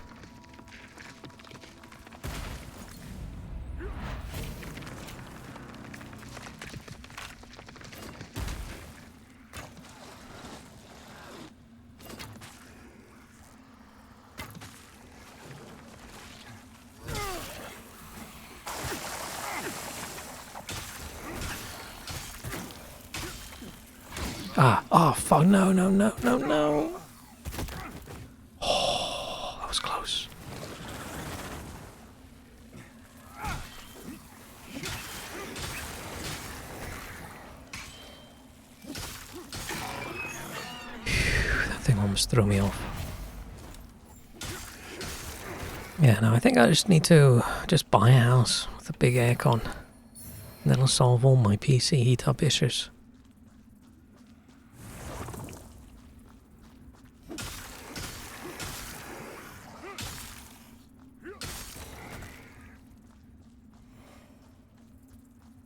Ah, oh fuck, no. Oh, that was close. That thing almost threw me off. Yeah, no, I think I just need to just buy a house with a big aircon. And that'll solve all my PC heat-up issues.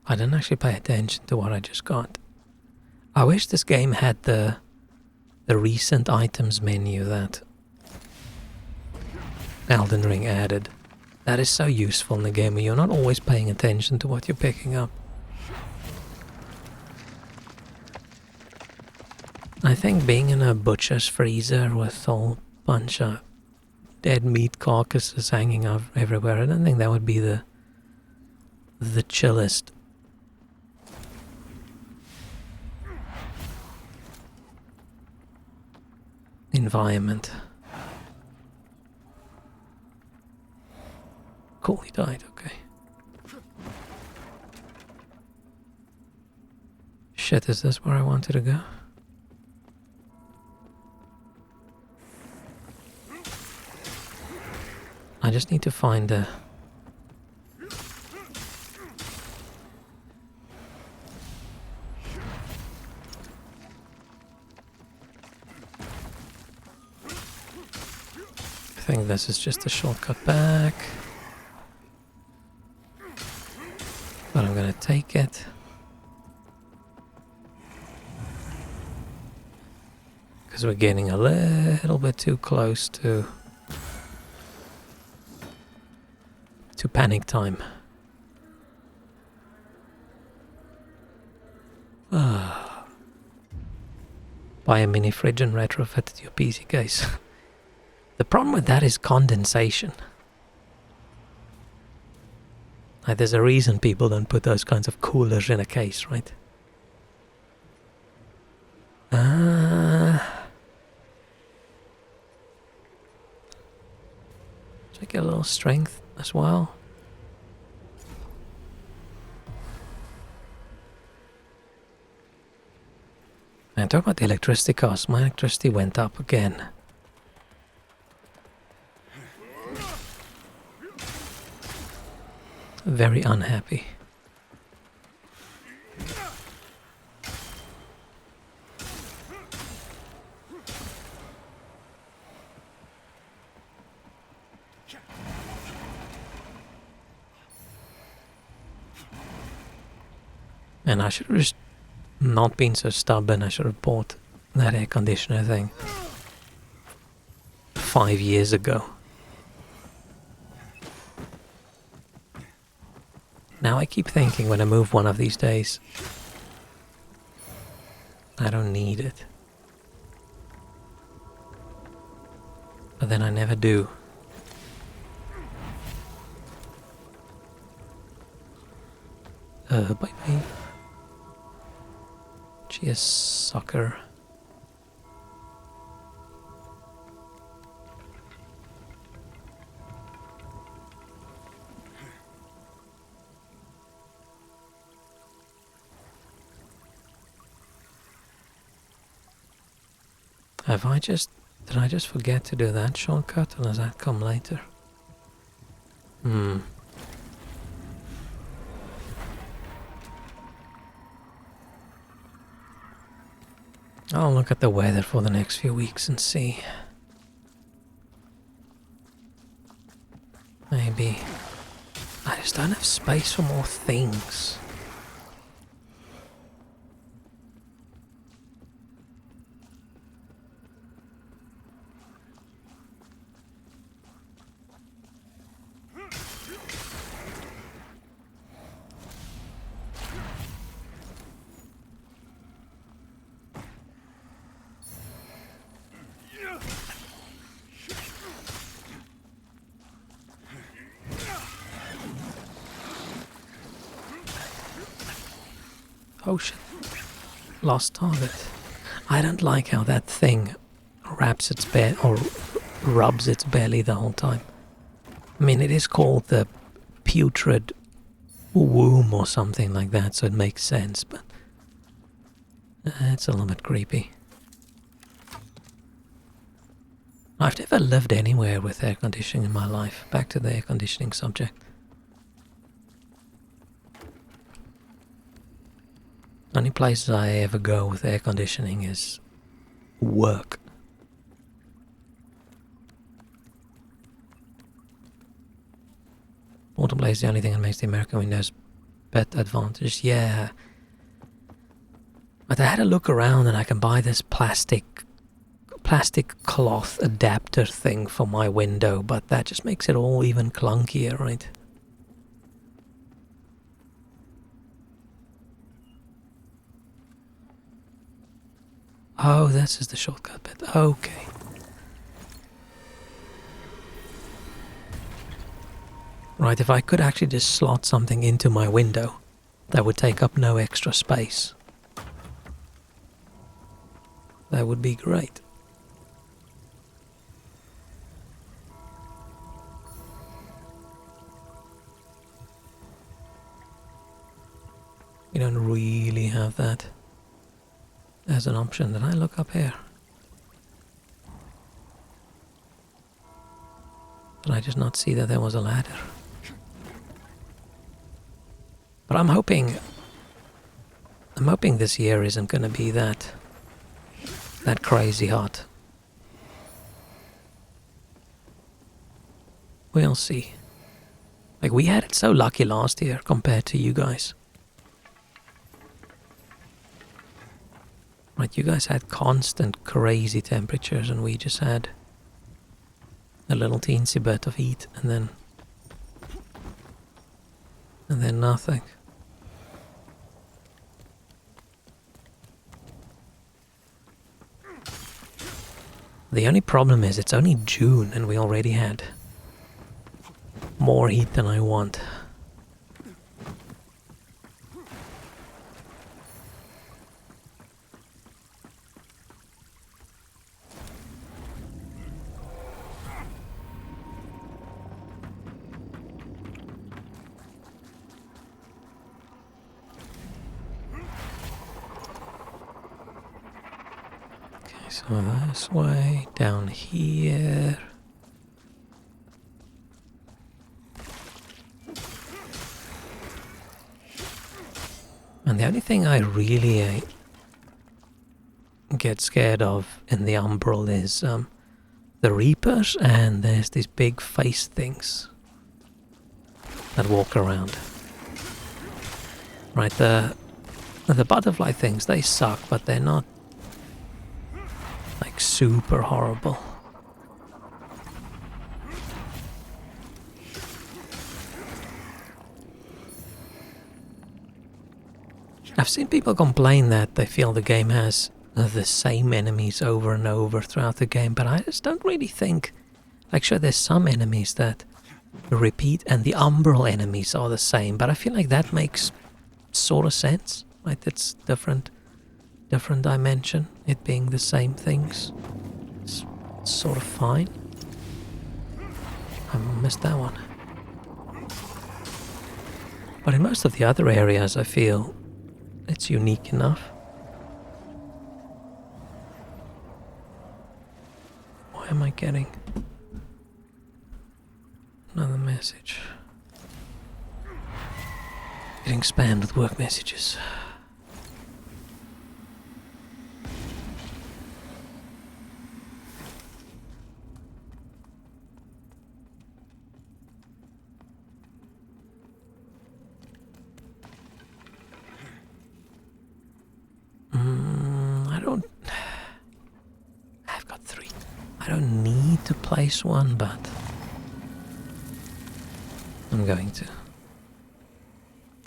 I didn't actually pay attention to what I just got. I wish this game had the recent items menu that Elden Ring added. That is so useful in the game when you're not always paying attention to what you're picking up. I think being in a butcher's freezer with a whole bunch of dead meat carcasses hanging out everywhere, I don't think that would be the chillest. Environment. Cool, he died, okay. Shit, is this where I wanted to go? I just need to find a... I think this is just a shortcut back. But I'm gonna take it. Because we're getting a little bit too close to panic time. Buy a mini fridge and retrofit it to your PC case. The problem with that is condensation. Like, there's a reason people don't put those kinds of coolers in a case, right? Should I get a little strength as well? And talk about the electricity cost. My electricity went up again. Very unhappy. And I should have just not been so stubborn. I should have bought that air conditioner thing 5 years ago. Now I keep thinking when I move one of these days, I don't need it. But then I never do. Bye-bye. Cheers, sucker. Did I just forget to do that shortcut, or does that come later? I'll look at the weather for the next few weeks and see. Maybe. I just don't have space for more things. Oh shit. Lost target. I don't like how that thing wraps its belly or rubs its belly the whole time. I mean, it is called the putrid womb or something like that, so it makes sense, but it's a little bit creepy. I've never lived anywhere with air conditioning in my life. Back to the air conditioning subject. Only places I ever go with air conditioning is work. Autumn is the only thing that makes the American Windows better advantage. Yeah. But I had a look around and I can buy this plastic cloth adapter thing for my window, but that just makes it all even clunkier, right? Oh, this is the shortcut bit. Okay. Right, if I could actually just slot something into my window, that would take up no extra space. That would be great. We don't really have that as an option. Did I look up here? Did I just not see that there was a ladder? But I'm hoping this year isn't going to be that crazy hot. We'll see. Like, we had it so lucky last year compared to you guys. Right, you guys had constant crazy temperatures and we just had a little teensy bit of heat and then nothing. The only problem is it's only June and we already had more heat than I want. So this way, down here. And the only thing I really get scared of in the Umbral is the Reapers, and there's these big face things that walk around. Right, the butterfly things, they suck, but they're not like super horrible. I've seen people complain that they feel the game has the same enemies over and over throughout the game, but I just don't really think... Like, sure, there's some enemies that repeat, and the Umbral enemies are the same, but I feel like that makes sort of sense. Right, it's different dimension, it being the same things. It's sort of fine. I missed that one. But in most of the other areas I feel it's unique enough. Why am I getting another message? Getting spammed with work messages. I've got 3. I don't need to place one, but I'm going to.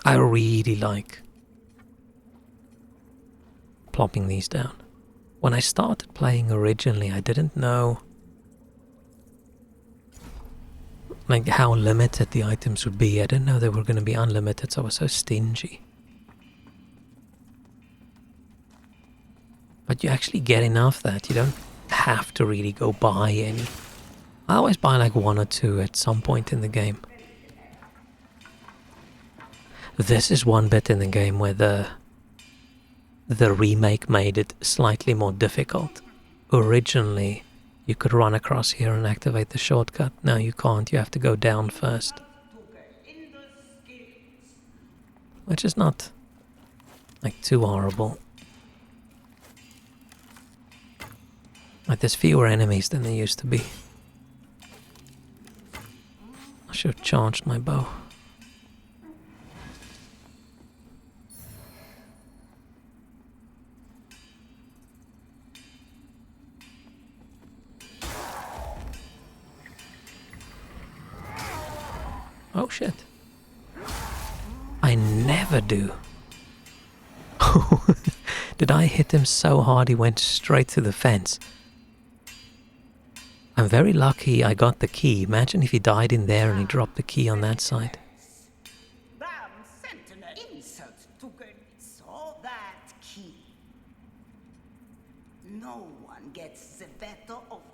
I really like plopping these down. When I started playing originally, I didn't know like how limited the items would be. I didn't know they were going to be unlimited, so I was so stingy. But you actually get enough that you don't have to really go buy any. I always buy like 1 or 2 at some point in the game. This is one bit in the game where the remake made it slightly more difficult. Originally, you could run across here and activate the shortcut. Now you can't, you have to go down first. Which is not like too horrible. Like, there's fewer enemies than there used to be. I should have charged my bow. Oh shit. I never do. Did I hit him so hard he went straight to the fence? I'm very lucky I got the key. Imagine if he died in there and he dropped the key on that side.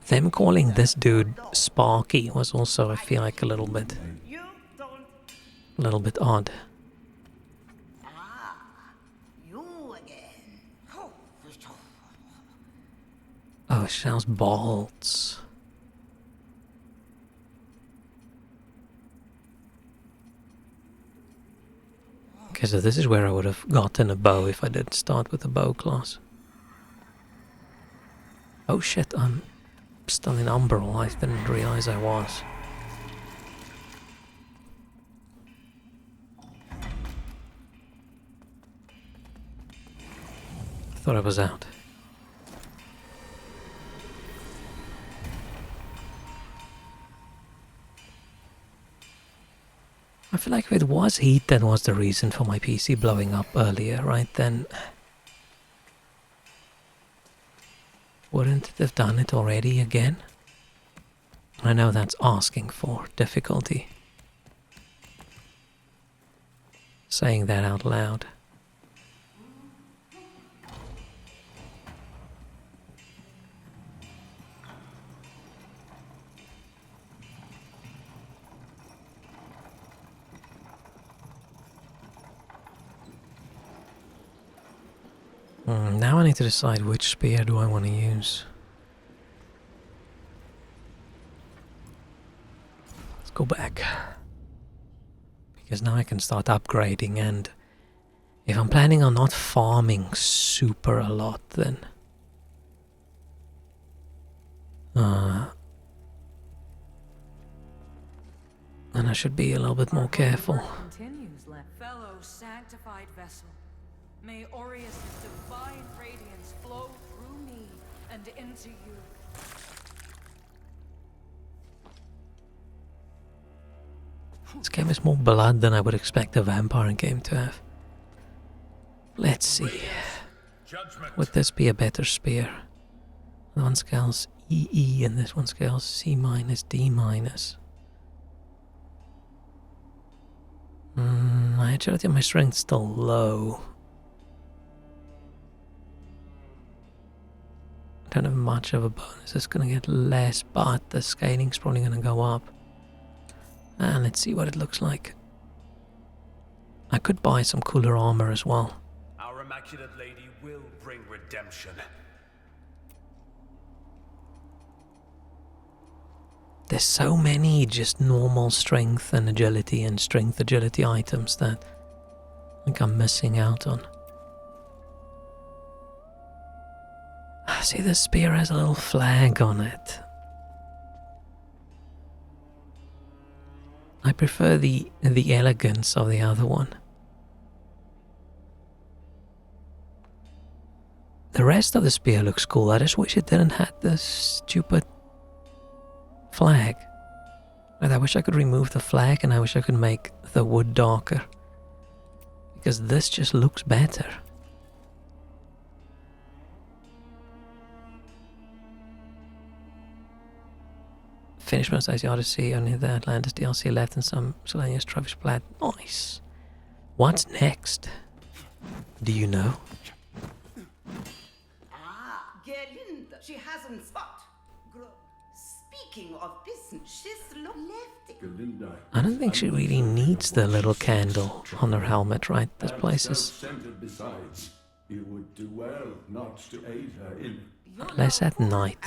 Them calling this dude Sparky was also, I feel like, a little bit odd. Oh, Shell's bolts. Okay, so this is where I would have gotten a bow if I did start with a bow class. Oh shit, I'm still in Umbral. I didn't realize I was. I thought I was out. I feel like if it was heat that was the reason for my PC blowing up earlier, right, then wouldn't it have done it already again? I know that's asking for difficulty. Saying that out loud. Now I need to decide which spear do I want to use. Let's go back. Because now I can start upgrading, and if I'm planning on not farming super a lot, then and I should be a little bit more careful. Fellow sanctified vessel, may Aureus' divine radiance flow through me and into you. This game is more blood than I would expect a vampire game to have. Let's see. Would this be a better spear? The one scales EE and this one scales C minus, D minus. My agility and my strength still low. I don't have much of a bonus. It's gonna get less, but the scaling's probably gonna go up. And let's see what it looks like. I could buy some cooler armor as well. Our Immaculate Lady will bring redemption. There's so many just normal strength and agility and strength agility items that I think I'm missing out on. See, the spear has a little flag on it. I prefer the elegance of the other one. The rest of the spear looks cool. I just wish it didn't have this stupid flag. And I wish I could remove the flag, and I wish I could make the wood darker. Because this just looks better. Finished Most Days Odyssey, only the Atlantis DLC left and some Selenius trophies plat. Nice. What's next? Do you know? Gerlinda, she hasn't spot. Speaking of business, she's left. I don't think she really needs the little candle on her helmet, right? This place is... Besides, you would do well not to aid her in... Unless at night.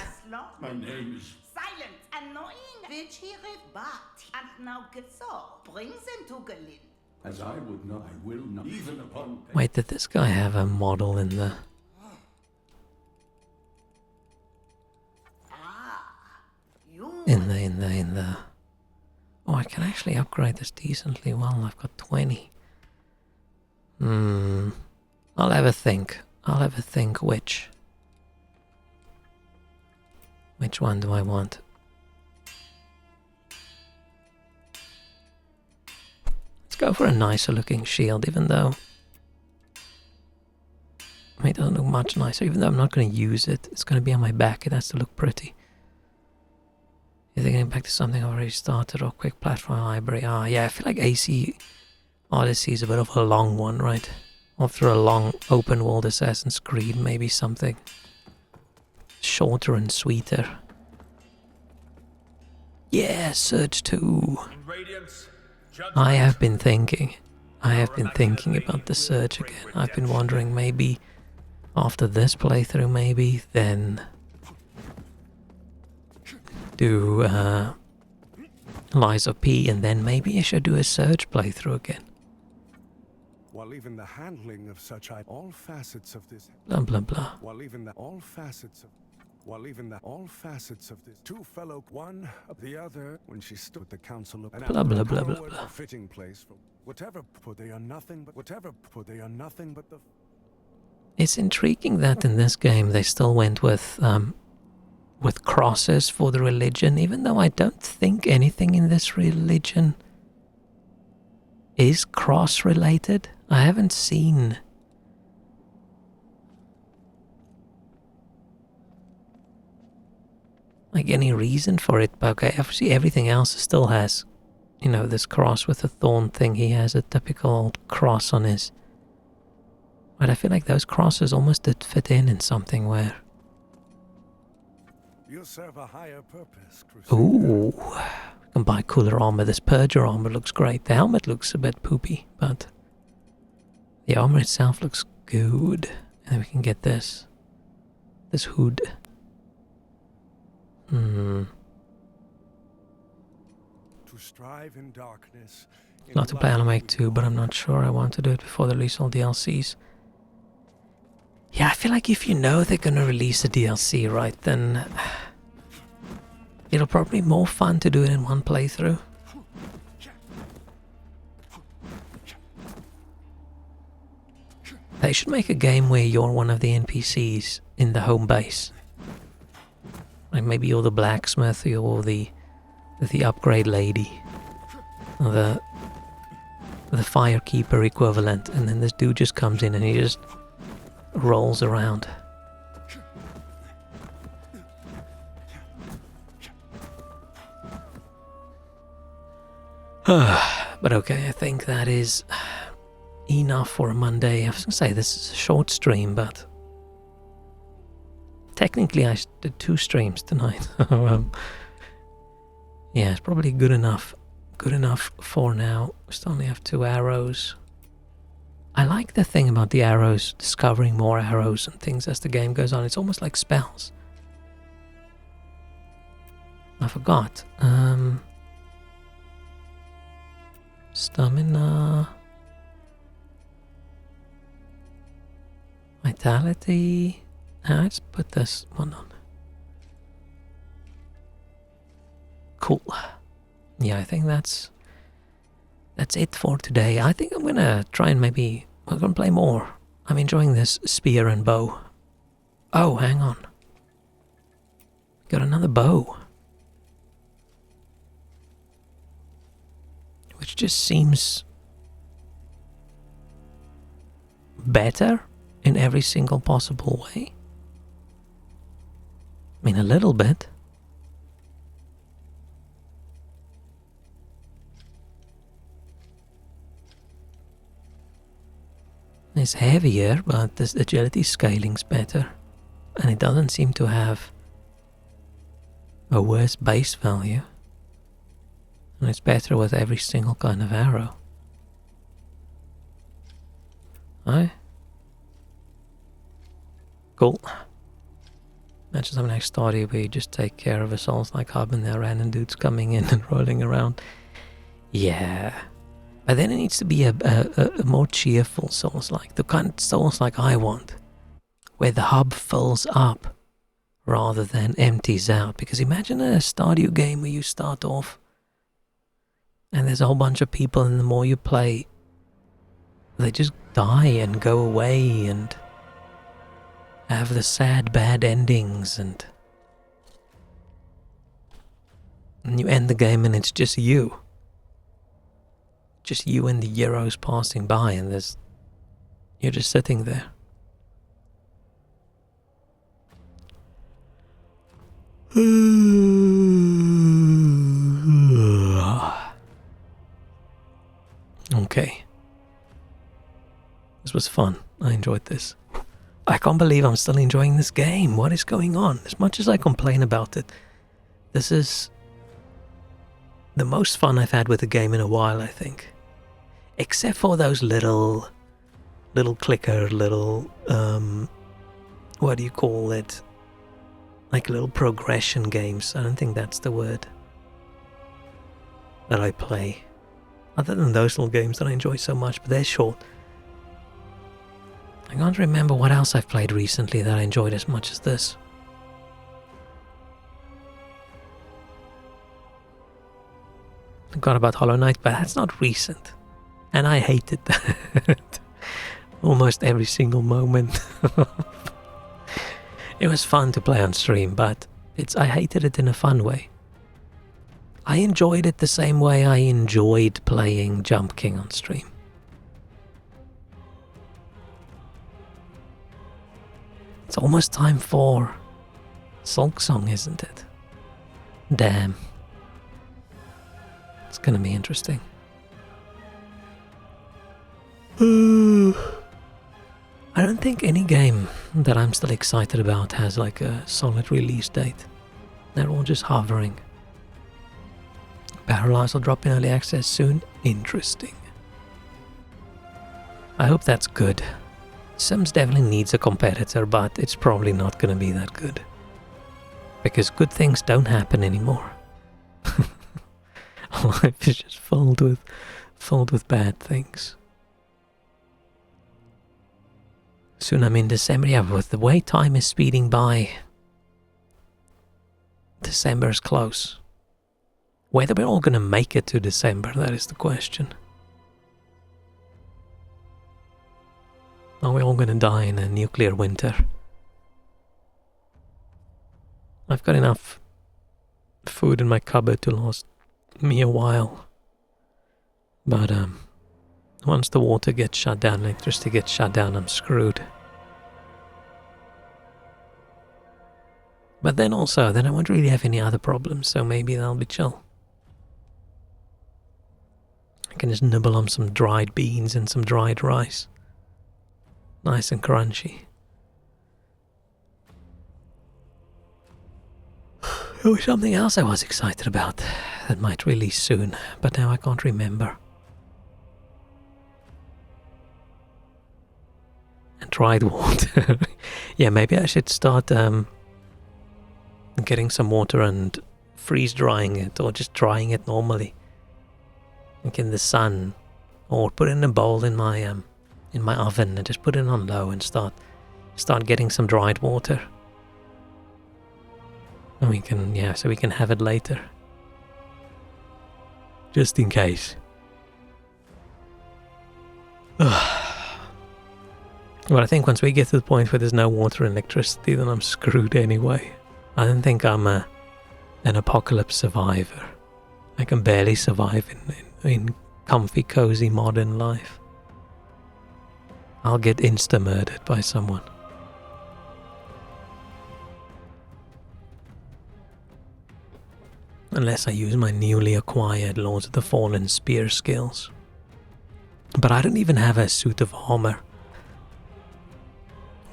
My name is... Silent, annoying, which he rebut, and now Gesor brings him to Gerlinda. As I would not, I will not, even upon... Wait, did this guy have a model in the... In the... Oh, I can actually upgrade this decently well. I've got 20. I'll have a think. I'll have a think which one do I want? Let's go for a nicer looking shield, even though mean, it doesn't look much nicer. Even though I'm not going to use it, it's going to be on my back. It has to look pretty. Is it getting back to something I already started or quick platform library? Yeah, I feel like AC Odyssey is a bit of a long one, right? After a long open world Assassin's Creed, maybe something shorter and sweeter. Yeah, Surge 2. I have been thinking about the Surge again. I've been wondering, maybe after this playthrough, maybe then do Lies of P, and then maybe I should do a Surge playthrough again. While even the handling of such all facets of this blah blah blah. While even all facets of this two fellow one of the other when she stood at the council of blah blah blah blah blah. Fitting place for whatever, for they are nothing but the. It's intriguing that in this game they still went with crosses for the religion, even though I don't think anything in this religion is cross related. I haven't seen like any reason for it, but okay, obviously everything else still has, you know, this cross with the thorn thing. He has a typical cross on his, but I feel like those crosses almost did fit in something where You serve a higher purpose, Crusader. ooh, we can buy cooler armor. This Purger armor looks great. The helmet looks a bit poopy, but the armor itself looks good. And then we can get this hood. To strive in darkness. Not to play Alan Wake 2, but I'm not sure I want to do it before they release all DLCs. Yeah, I feel like if you know they're gonna release a DLC, right, then it'll probably be more fun to do it in one playthrough. They should make a game where you're one of the NPCs in the home base. Like maybe you're the blacksmith, or the upgrade lady, or the firekeeper equivalent, and then this dude just comes in and he just rolls around. But okay, I think that is enough for a Monday. I was going to say this is a short stream, but technically I did 2 streams tonight. Yeah, it's probably good enough. Good enough for now. We still only have 2 arrows. I like the thing about the arrows, discovering more arrows and things as the game goes on. It's almost like spells. I forgot. Stamina. Vitality. Let's put this one on. Cool. Yeah, I think that's it for today. I think I'm gonna try and maybe we're gonna play more. I'm enjoying this spear and bow. Oh, hang on. Got another bow. Which just seems better in every single possible way. I mean, a little bit. It's heavier, but this agility scaling's better. And it doesn't seem to have a worse base value. And it's better with every single kind of arrow. Aye. Cool. Imagine some next story where you just take care of assaults like Hub and there are random dudes coming in and rolling around. Yeah. But then it needs to be a more cheerful Souls-like. The kind of Souls-like I want. Where the hub fills up rather than empties out. Because imagine a Stardew game where you start off and there's a whole bunch of people, and the more you play, they just die and go away and have the sad, bad endings, and you end the game and it's just you. Just you and the Euros passing by, and you're just sitting there. Okay. This was fun. I enjoyed this. I can't believe I'm still enjoying this game. What is going on? As much as I complain about it, this is the most fun I've had with a game in a while, I think. Except for those little clicker, what do you call it? Like little progression games. I don't think that's the word that I play. Other than those little games that I enjoy so much, but they're short. I can't remember what else I've played recently that I enjoyed as much as this. I forgot about Hollow Knight, but that's not recent. And I hated that. Almost every single moment. It was fun to play on stream, but I hated it in a fun way. I enjoyed it the same way I enjoyed playing Jump King on stream. It's almost time for Sulk Song, isn't it? Damn. It's gonna be interesting. I don't think any game that I'm still excited about has like a solid release date. They're all just hovering. Paralyze will drop in early access soon. Interesting. I hope that's good. Sims definitely needs a competitor, but it's probably not going to be that good. Because good things don't happen anymore. Life is just filled with bad things. Soon I'm in December. Yeah, with the way time is speeding by, December is close. Whether we're all going to make it to December, that is the question. Are we all going to die in a nuclear winter? I've got enough food in my cupboard to last me a while. But once the water gets shut down, electricity gets shut down, I'm screwed. But then also, I won't really have any other problems, so maybe that'll be chill. I can just nibble on some dried beans and some dried rice. Nice and crunchy. There was something else I was excited about that might release soon, but now I can't remember. And dried water. Yeah, maybe I should start getting some water and freeze drying it, or just drying it normally. Like in the sun, or put it in a bowl in my oven and just put it on low and start getting some dried water. And we can, so we can have it later. Just in case. But I think once we get to the point where there's no water and electricity, then I'm screwed anyway. I don't think I'm an apocalypse survivor. I can barely survive in comfy, cozy, modern life. I'll get insta-murdered by someone. Unless I use my newly acquired Lords of the Fallen spear skills. But I don't even have a suit of armor.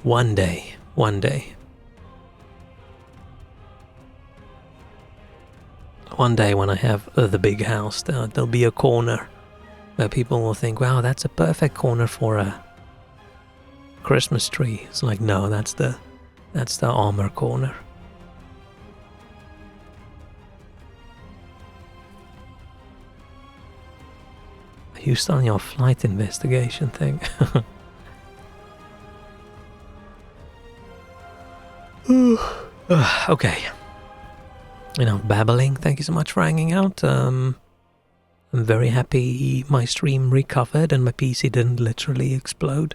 One day. One day when I have the big house, there'll be a corner where people will think, wow, that's a perfect corner for a Christmas tree. It's like, no, that's the armor corner. Are you still on your flight investigation thing? Okay. Enough babbling. Thank you so much for hanging out. I'm very happy my stream recovered and my PC didn't literally explode.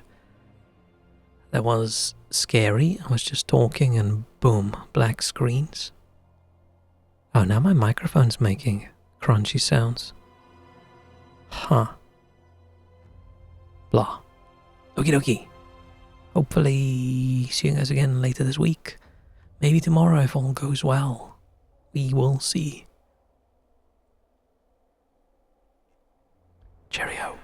That was scary. I was just talking and boom, black screens. Oh, now my microphone's making crunchy sounds. Huh. Blah. Okie dokie. Hopefully see you guys again later this week. Maybe tomorrow if all goes well. We will see. Cheerio.